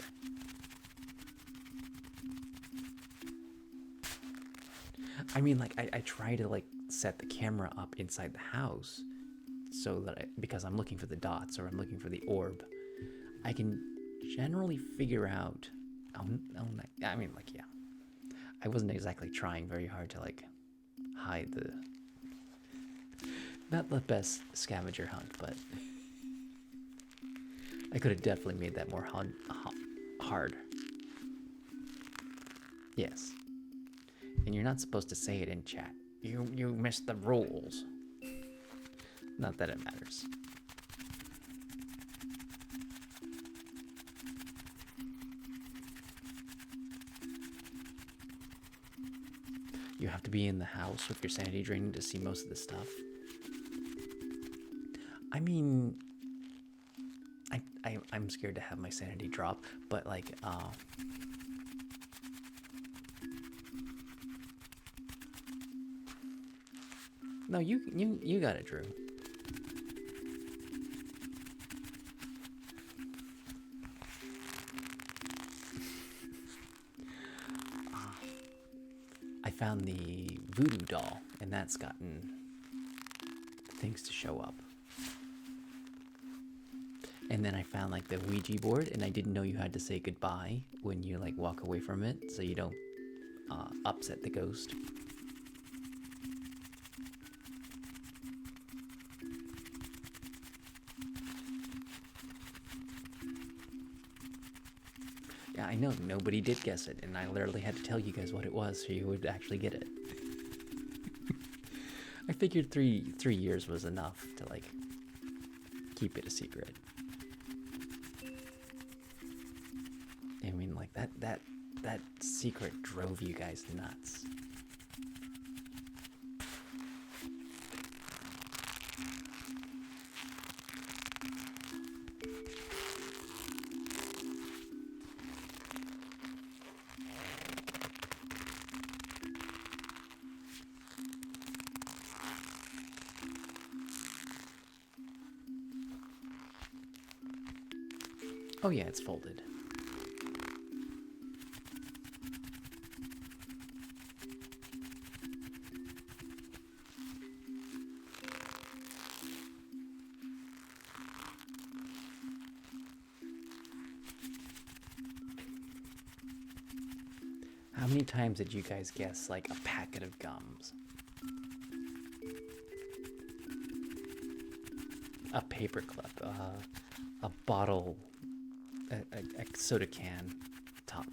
I mean, like, I try to like set the camera up inside the house so that because I'm looking for the dots or I'm looking for the orb, I can generally figure out. I mean, like, yeah, I wasn't exactly trying very hard to like hide the. Not the best scavenger hunt, but I could have definitely made that more hard. Yes. And you're not supposed to say it in chat. You missed the rules. Not that it matters. You have to be in the house with your sanity draining to see most of the stuff. I mean, I'm scared to have my sanity drop, but like, no, you got it, Drew. I found the voodoo doll, and that's gotten things to show up. And then I found like the Ouija board, and I didn't know you had to say goodbye when you like walk away from it, so you don't upset the ghost. Yeah, I know, nobody did guess it, and I literally had to tell you guys what it was so you would actually get it. I figured three years was enough to like keep it a secret. I mean, like that secret drove you guys nuts. Oh yeah, it's folded. How many times did you guys guess like a packet of gums? A paperclip, a bottle, a soda can top.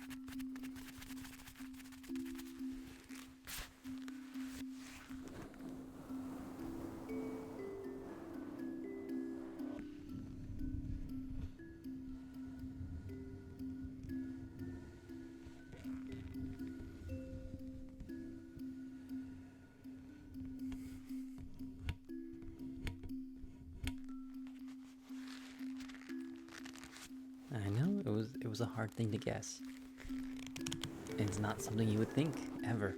I know, it was a hard thing to guess. It's not something you would think, ever.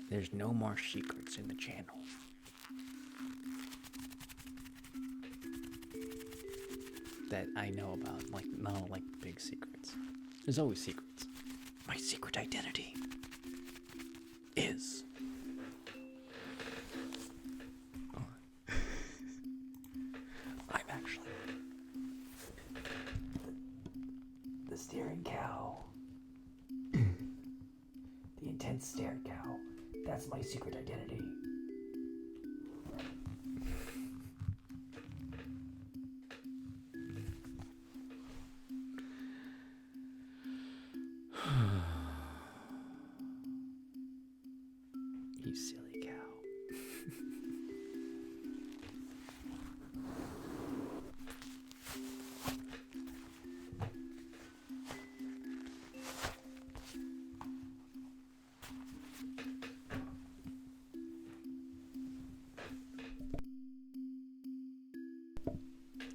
There's no more secrets in the channel. That I know about, like, no, like, big secrets. There's always secrets. My secret identity is... I'm actually... the steering cow. The intended red stare cow. That's my secret identity. You silly cow.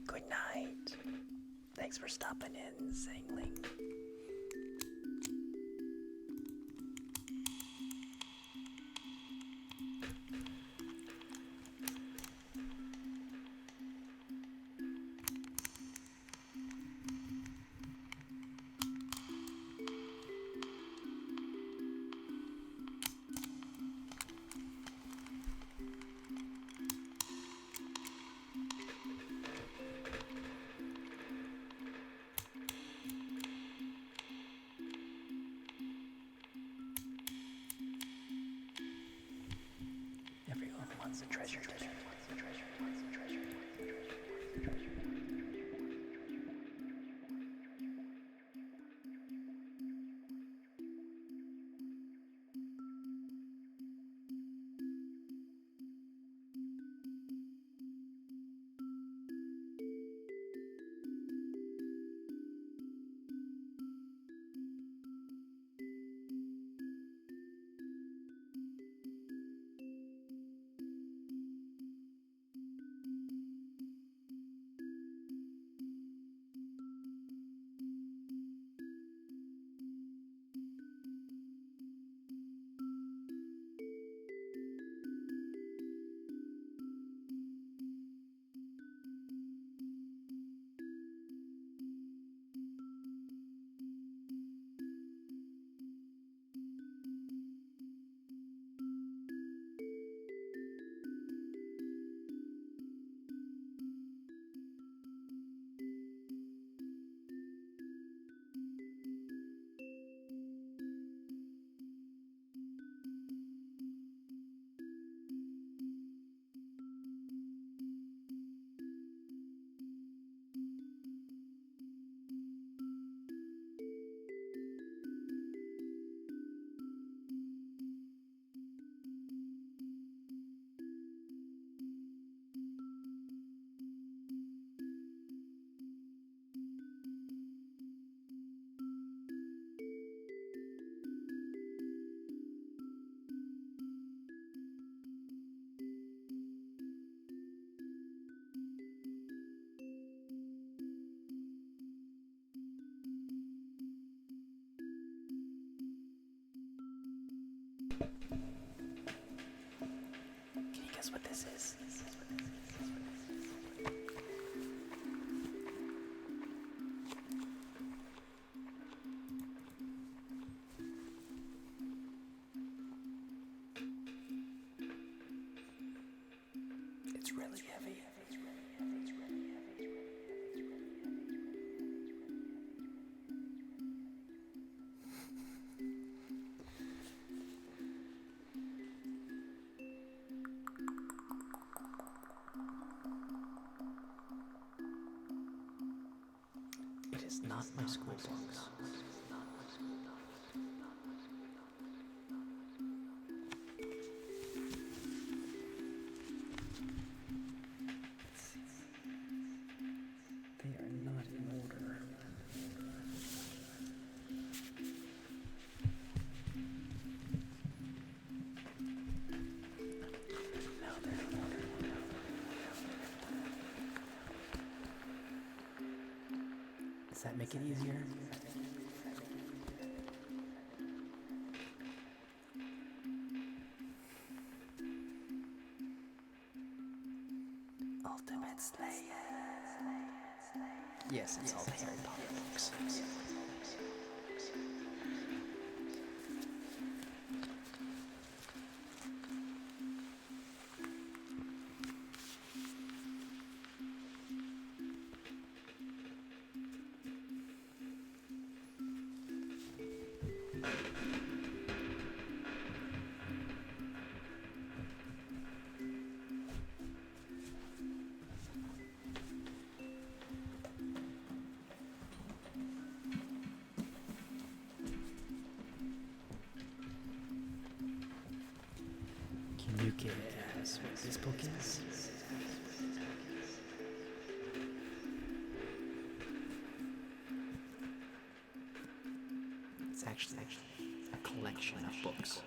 Good night. Thanks for stopping in, Sangling. Everyone wants a treasure. Can you guess what this is? It's really heavy. It is not my school books. They are not in order. No, they're in order. Does that make it easier? Ultimate Slayer. Yes, it's all the Harry Potter books. guess what this book is? It's actually a collection of books.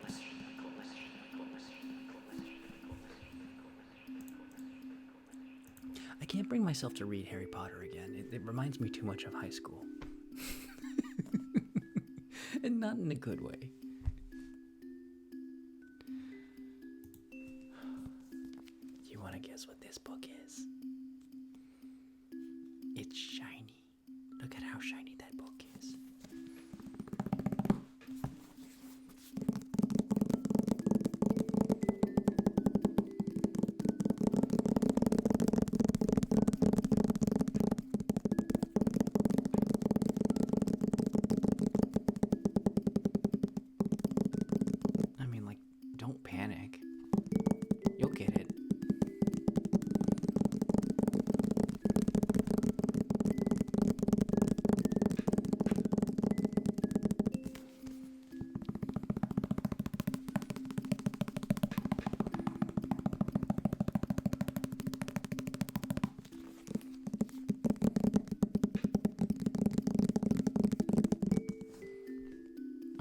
I can't bring myself to read Harry Potter again. It reminds me too much of high school. And not in a good way. You want to guess what this book is? It's shiny. Look at how shiny that book is. I mean, like, don't panic. You'll get it.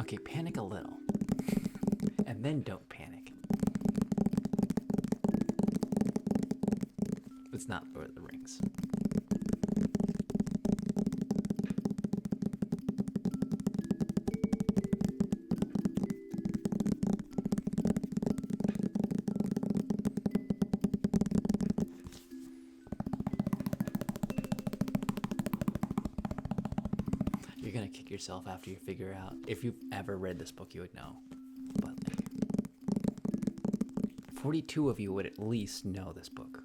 Okay, panic a little. And then don't panic. It's not Lord of the Rings. You're gonna kick yourself after you figure out. If you've ever read this book, you would know. But like, 42 of you would at least know this book.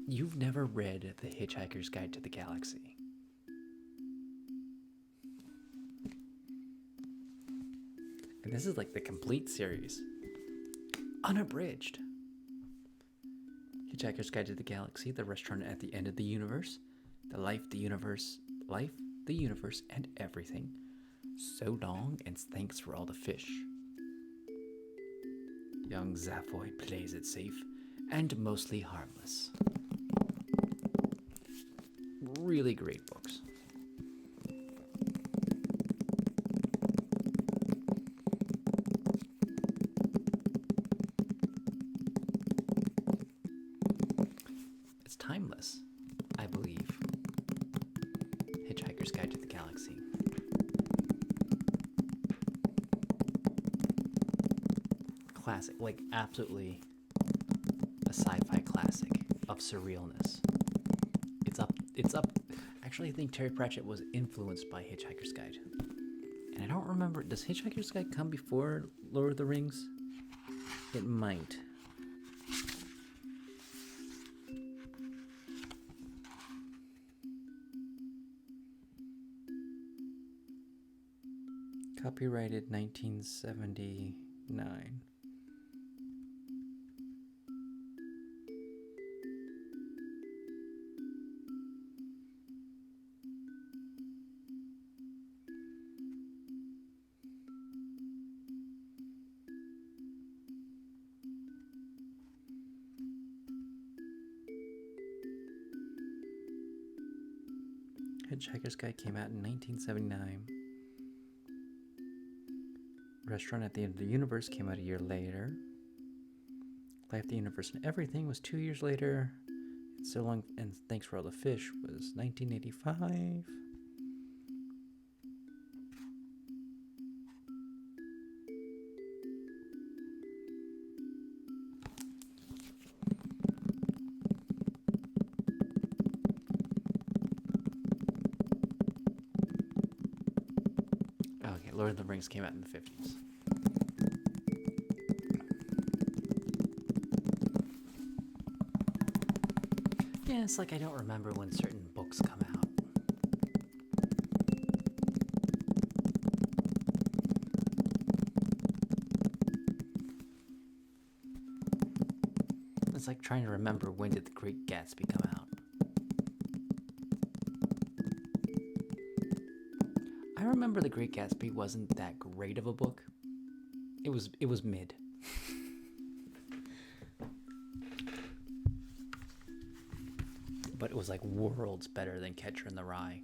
You've never read The Hitchhiker's Guide to the Galaxy. And this is like the complete series. Unabridged. Hitchhiker's Guide to the Galaxy, The Restaurant at the End of the Universe, The Life, the Universe, and Everything. So long, and thanks for all the fish. Young Zaphoy plays it safe and mostly harmless. Really great books. It's timeless, I believe. Hitchhiker's Guide to the Galaxy. Classic, like absolutely a sci-fi classic of surrealness. It's up. Actually, I think Terry Pratchett was influenced by Hitchhiker's Guide. And I don't remember, does Hitchhiker's Guide come before Lord of the Rings? It might. Copyrighted 1979. Hitchhiker's Guide came out in 1979. Restaurant at the End of the Universe came out a year later. Life, the Universe, and Everything was 2 years later. And So Long and Thanks for All the Fish was 1985. Okay, Lord of the Rings came out in the 50s. Yeah, it's like I don't remember when certain books come out. It's like trying to remember when did The Great Gatsby come out. I remember The Great Gatsby wasn't that great of a book. It was mid. But it was like worlds better than Catcher in the Rye.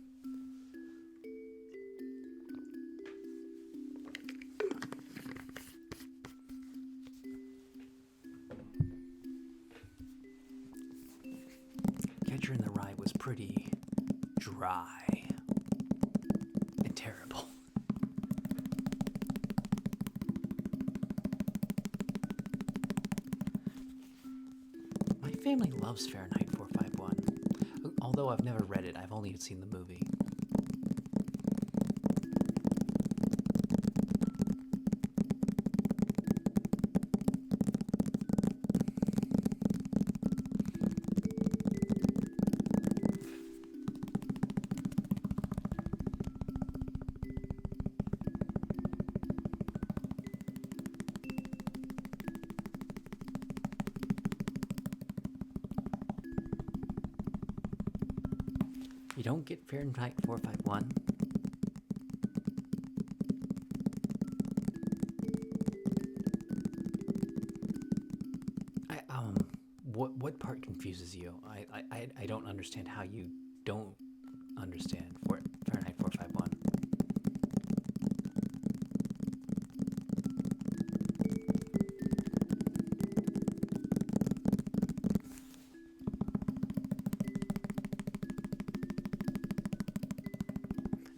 Catcher in the Rye was pretty dry and terrible. My family loves Fahrenheit 451. Although I've never read it, I've only seen the movie. You don't get Fahrenheit 451? What part confuses you? I don't understand how you don't understand Fahrenheit 451.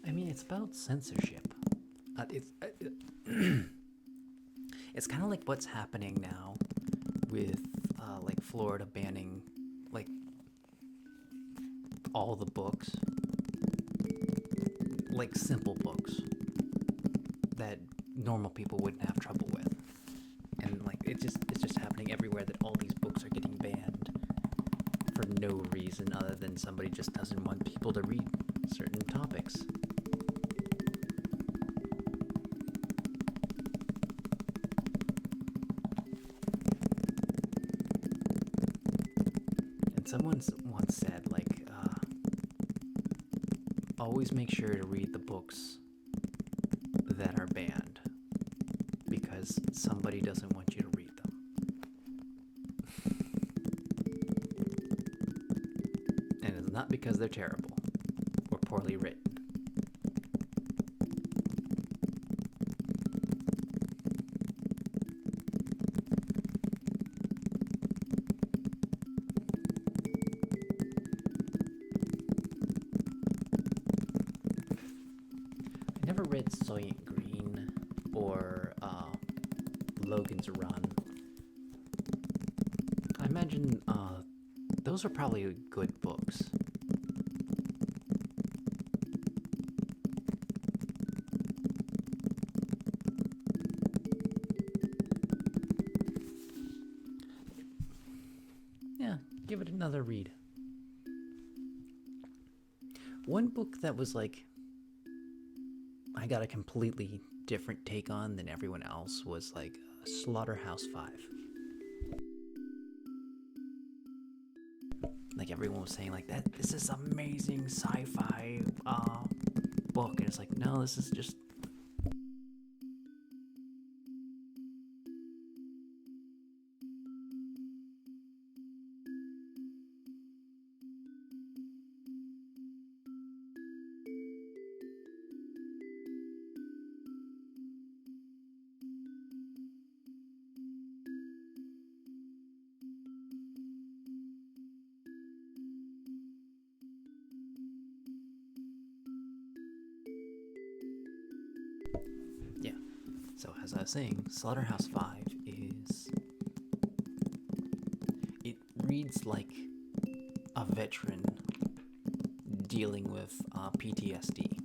I mean, it's about censorship. It's kind of like what's happening now with like Florida banning like all the books, like simple books that normal people wouldn't have trouble with, and like it's just happening everywhere that all these books are getting banned for no reason other than somebody just doesn't want people to read certain topics. Someone once said, like, always make sure to read the books that are banned, because somebody doesn't want you to read them. And it's not because they're terrible or poorly written. Read Soylent Green or Logan's Run. I imagine those are probably good books. Yeah, give it another read. One book that was like I got a completely different take on than everyone else was like Slaughterhouse-Five. Like everyone was saying like that this is amazing sci-fi book, and it's like no, this is just yeah. So as I was saying, Slaughterhouse-Five it reads like a veteran dealing with PTSD.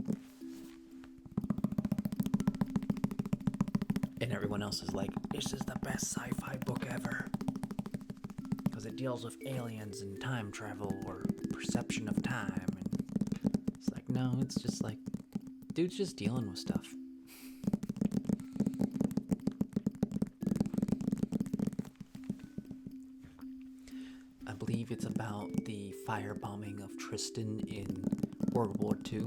And everyone else is like, this is the best sci-fi book ever. Because that deals with aliens and time travel or perception of time. And it's like, no, it's just like, dude's just dealing with stuff. I believe it's about the firebombing of Tristan in World War II.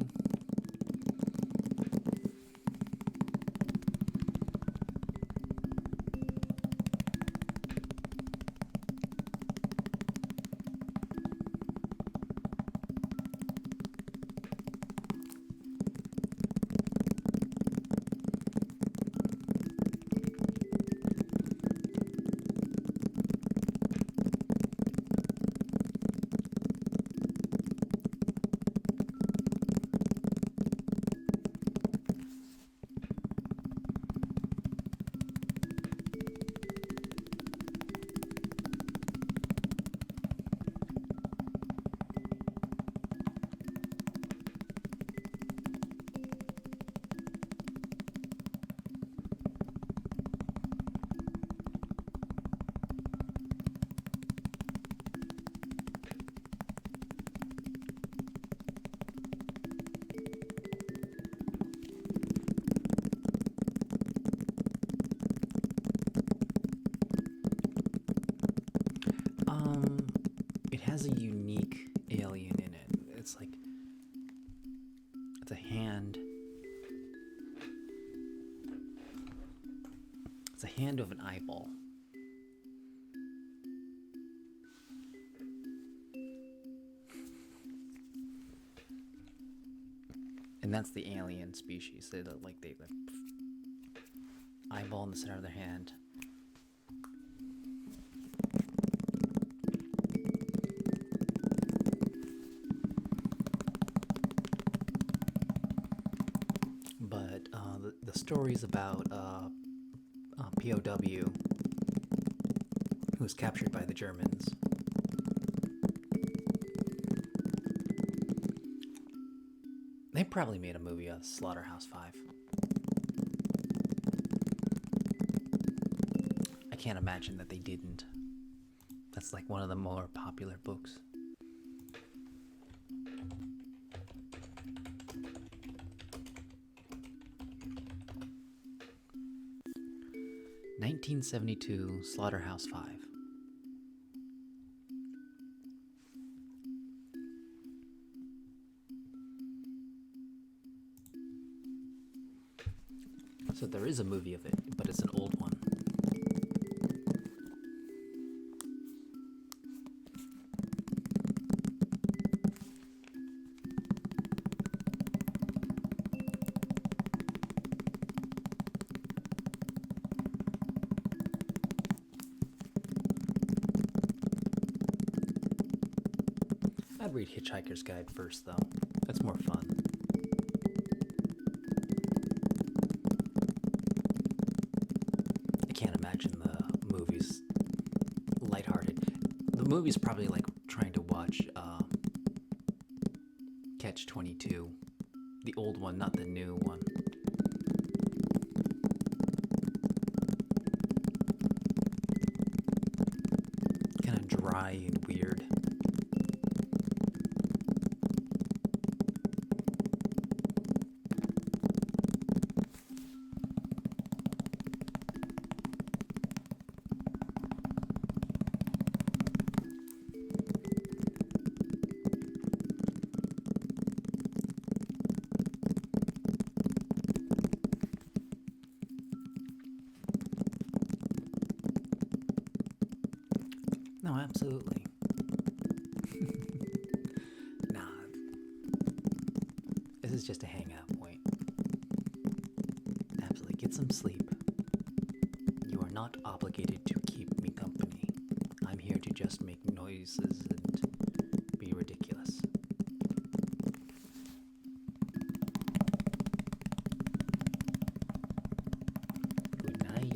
It has a unique alien in it. It's like, it's a hand. It's a hand of an eyeball. And that's the alien species. They eyeball in the center of their hand. But the story's about a POW who was captured by the Germans. They probably made a movie of Slaughterhouse-5. I can't imagine that they didn't. That's like one of the more popular books. (1972) Slaughterhouse-5. So there is a movie of it, but it's an old one. I'd read Hitchhiker's Guide first, though. That's more fun. I can't imagine the movie's lighthearted. The movie's probably like trying to watch Catch-22. The old one, not the new one. Kind of dry and weird. No, absolutely. Nah. This is just a hangout point. Absolutely. Get some sleep. You are not obligated to keep me company. I'm here to just make noises and be ridiculous. Good night.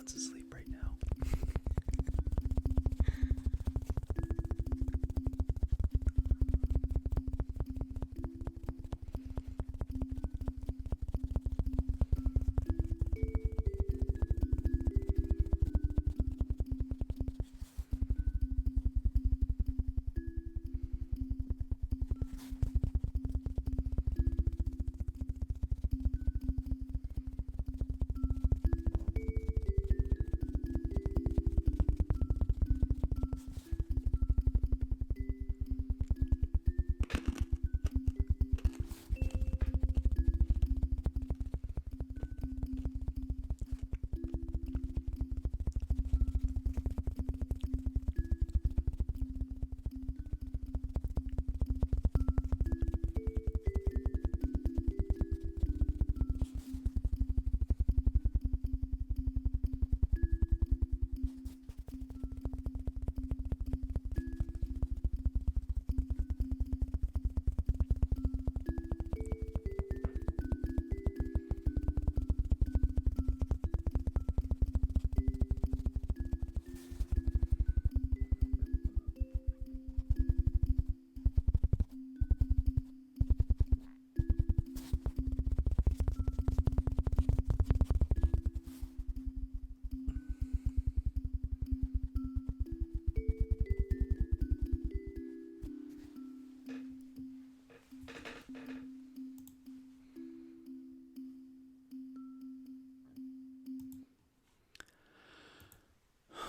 everyone's asleep right now.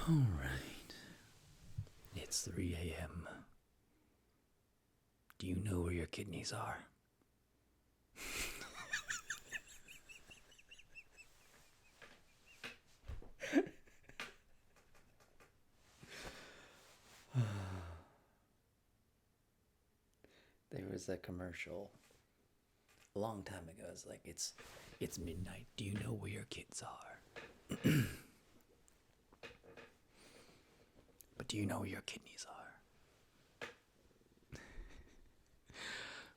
All right. It's 3 a.m. Do you know where your kidneys are? There was a commercial a long time ago. It's like it's midnight. Do you know where your kids are? But do you know where your kidneys are?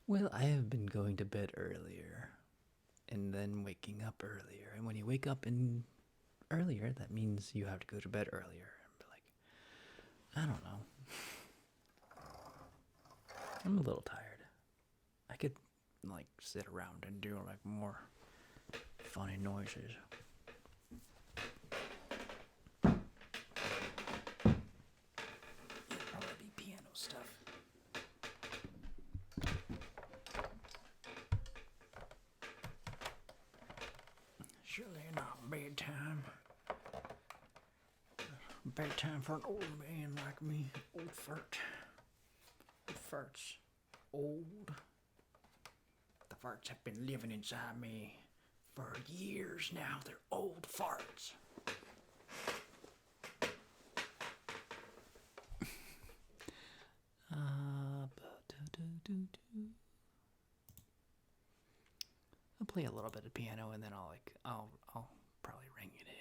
Well, I have been going to bed earlier and then waking up earlier. And when you wake up earlier, that means you have to go to bed earlier. And be like, I don't know. I'm a little tired. I could like sit around and do like more funny noises. Probably be piano stuff. Surely not bedtime. Bedtime for an old man like me. Old fart. Old farts. Old. The farts have been living inside me for years now. They're old farts. I'll play a little bit of piano and then I'll probably ring it in.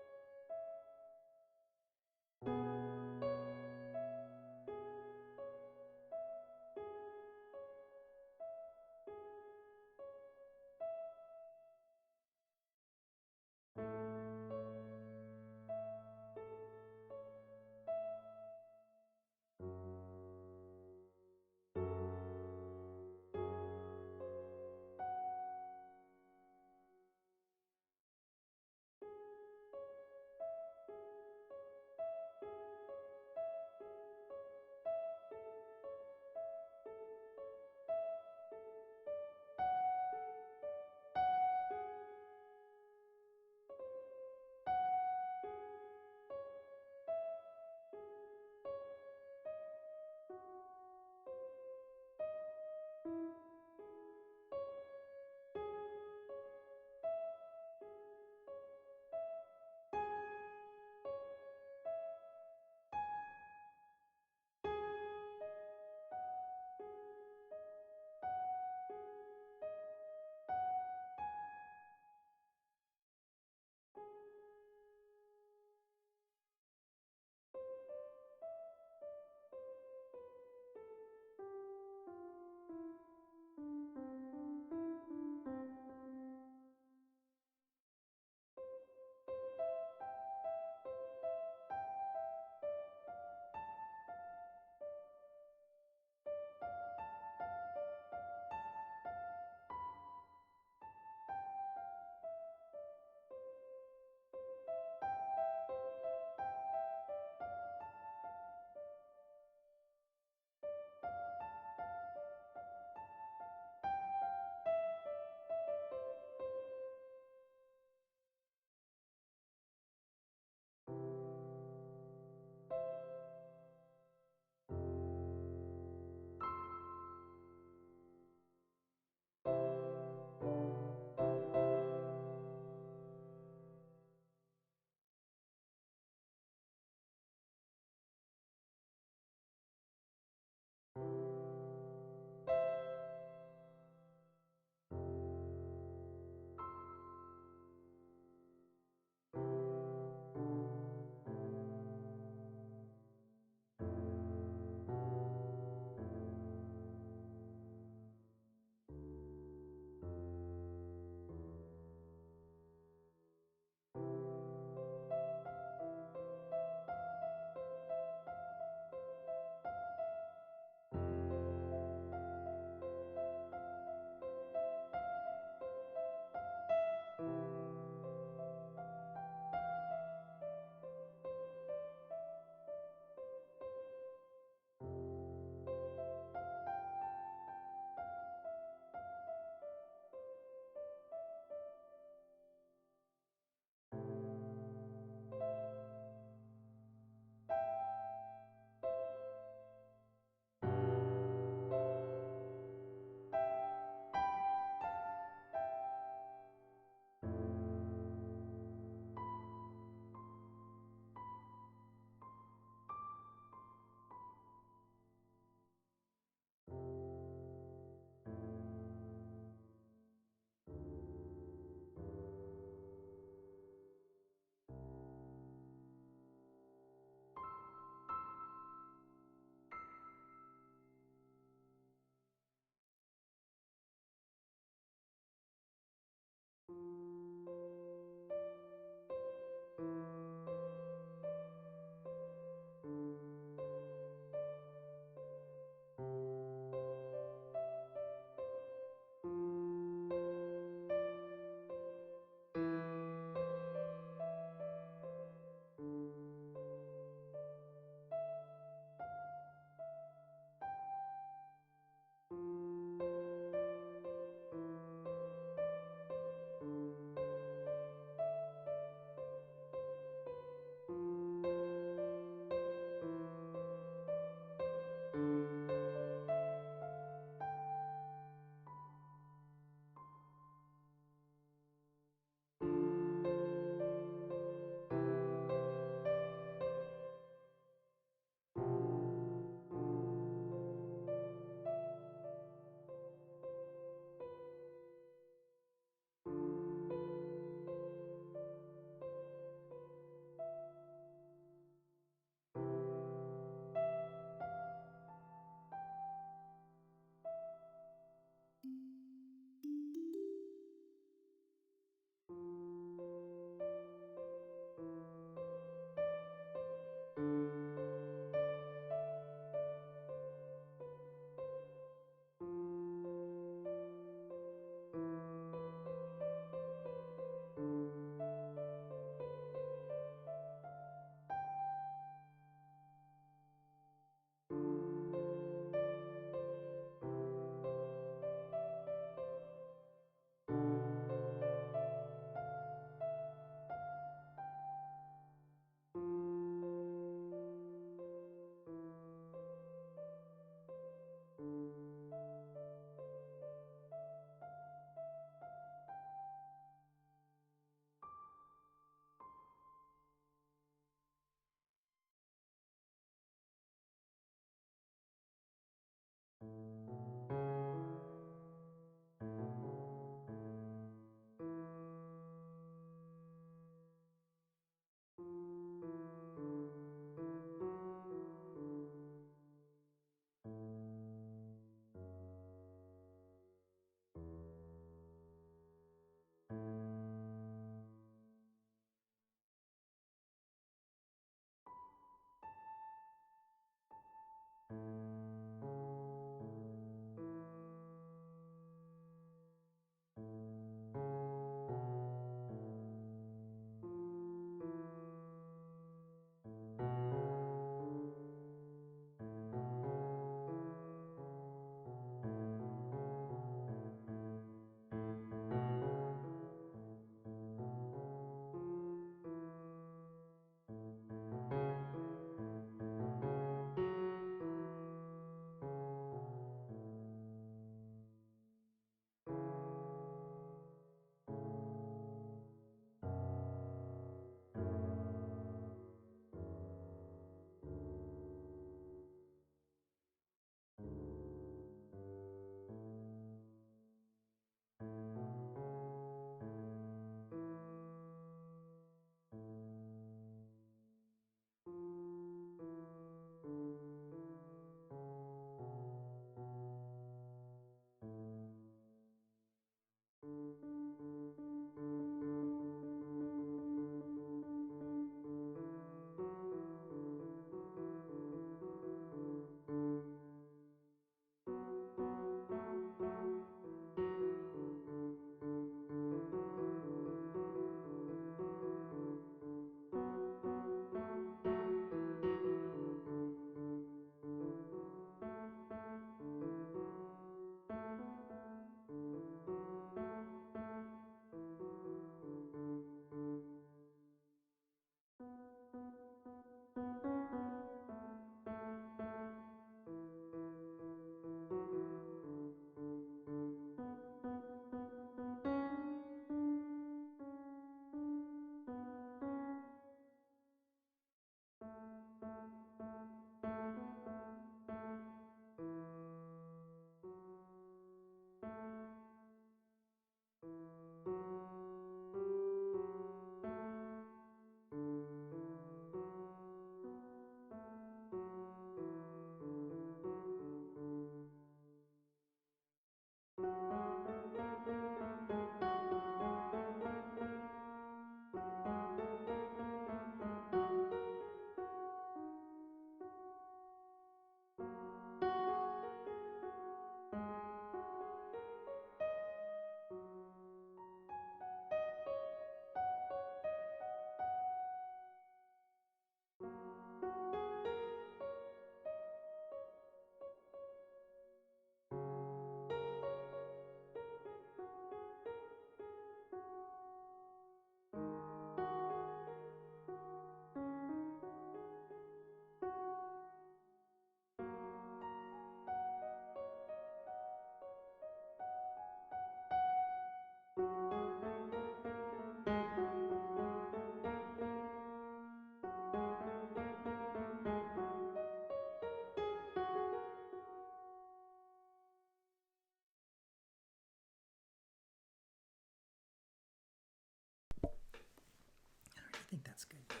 think that's good enough.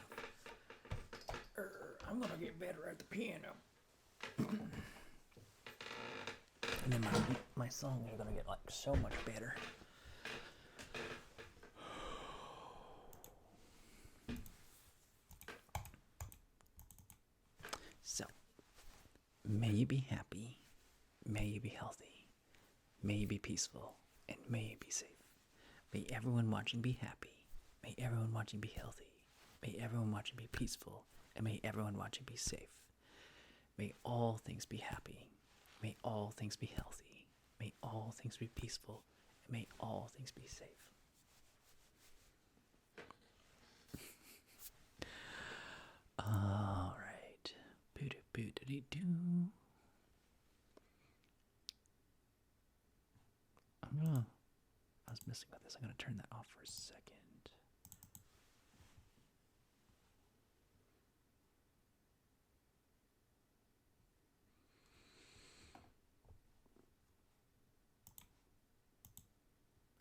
I'm gonna get better at the piano. And then my songs are gonna get like so much better. So, may you be happy, may you be healthy, may you be peaceful, and may you be safe. May everyone watching be happy, may everyone watching be healthy, may everyone watching be peaceful, and may everyone watching be safe. May all things be happy, may all things be healthy, may all things be peaceful, and may all things be safe. All right. Boo-doo-boo-doo-doo. I was messing with this. I'm gonna turn that off for a second.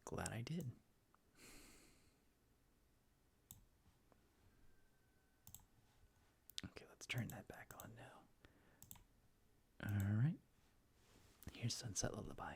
Glad I did. Okay, let's turn that back on now. All right. Here's Sunset Lullaby.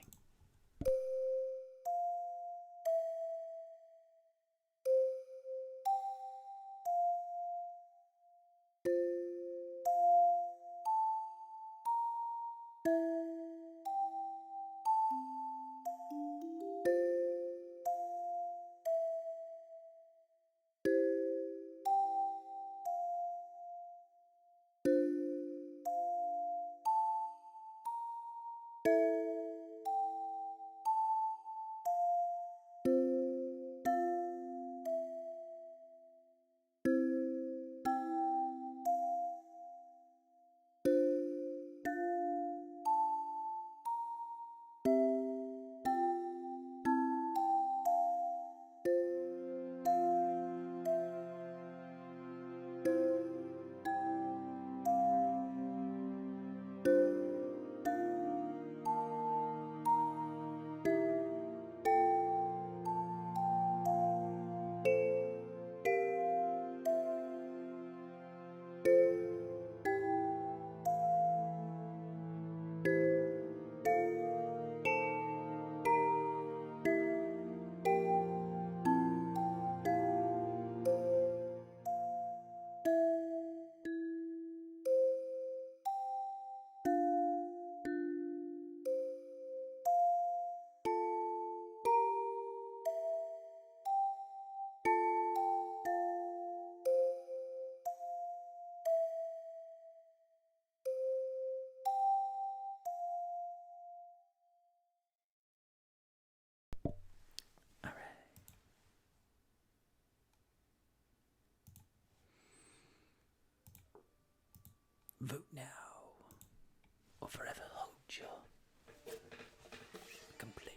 All right. Vote now or forever hold your complaining.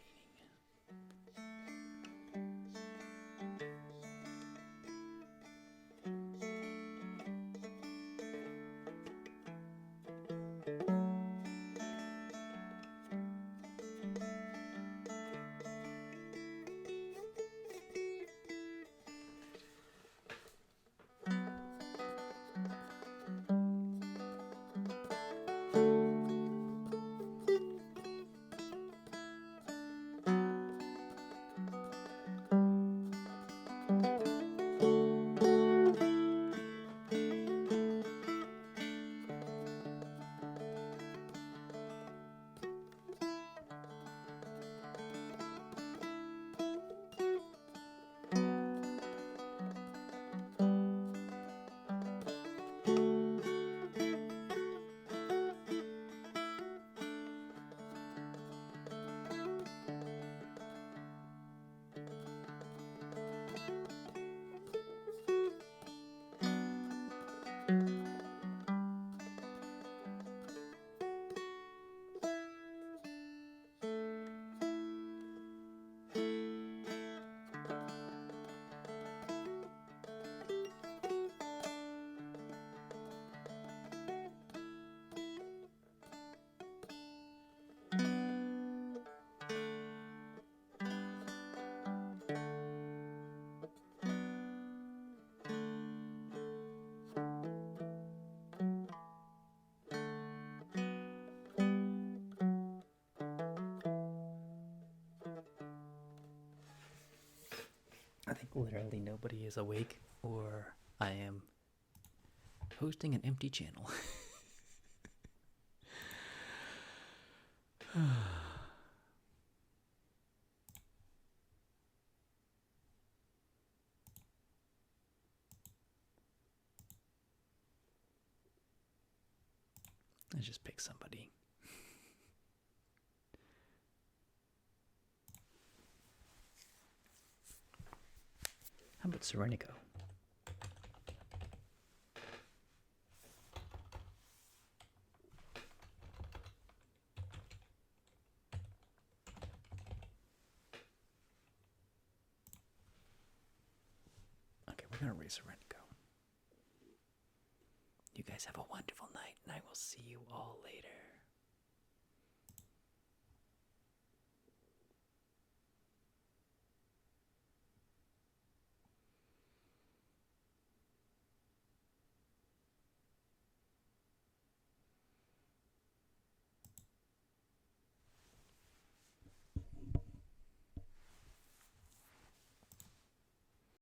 like literally nobody is awake, or I am hosting an empty channel. Let's just pick somebody. How about Serenico? Okay, we're gonna raise Serenico. You guys have a wonderful night, and I will see you all later.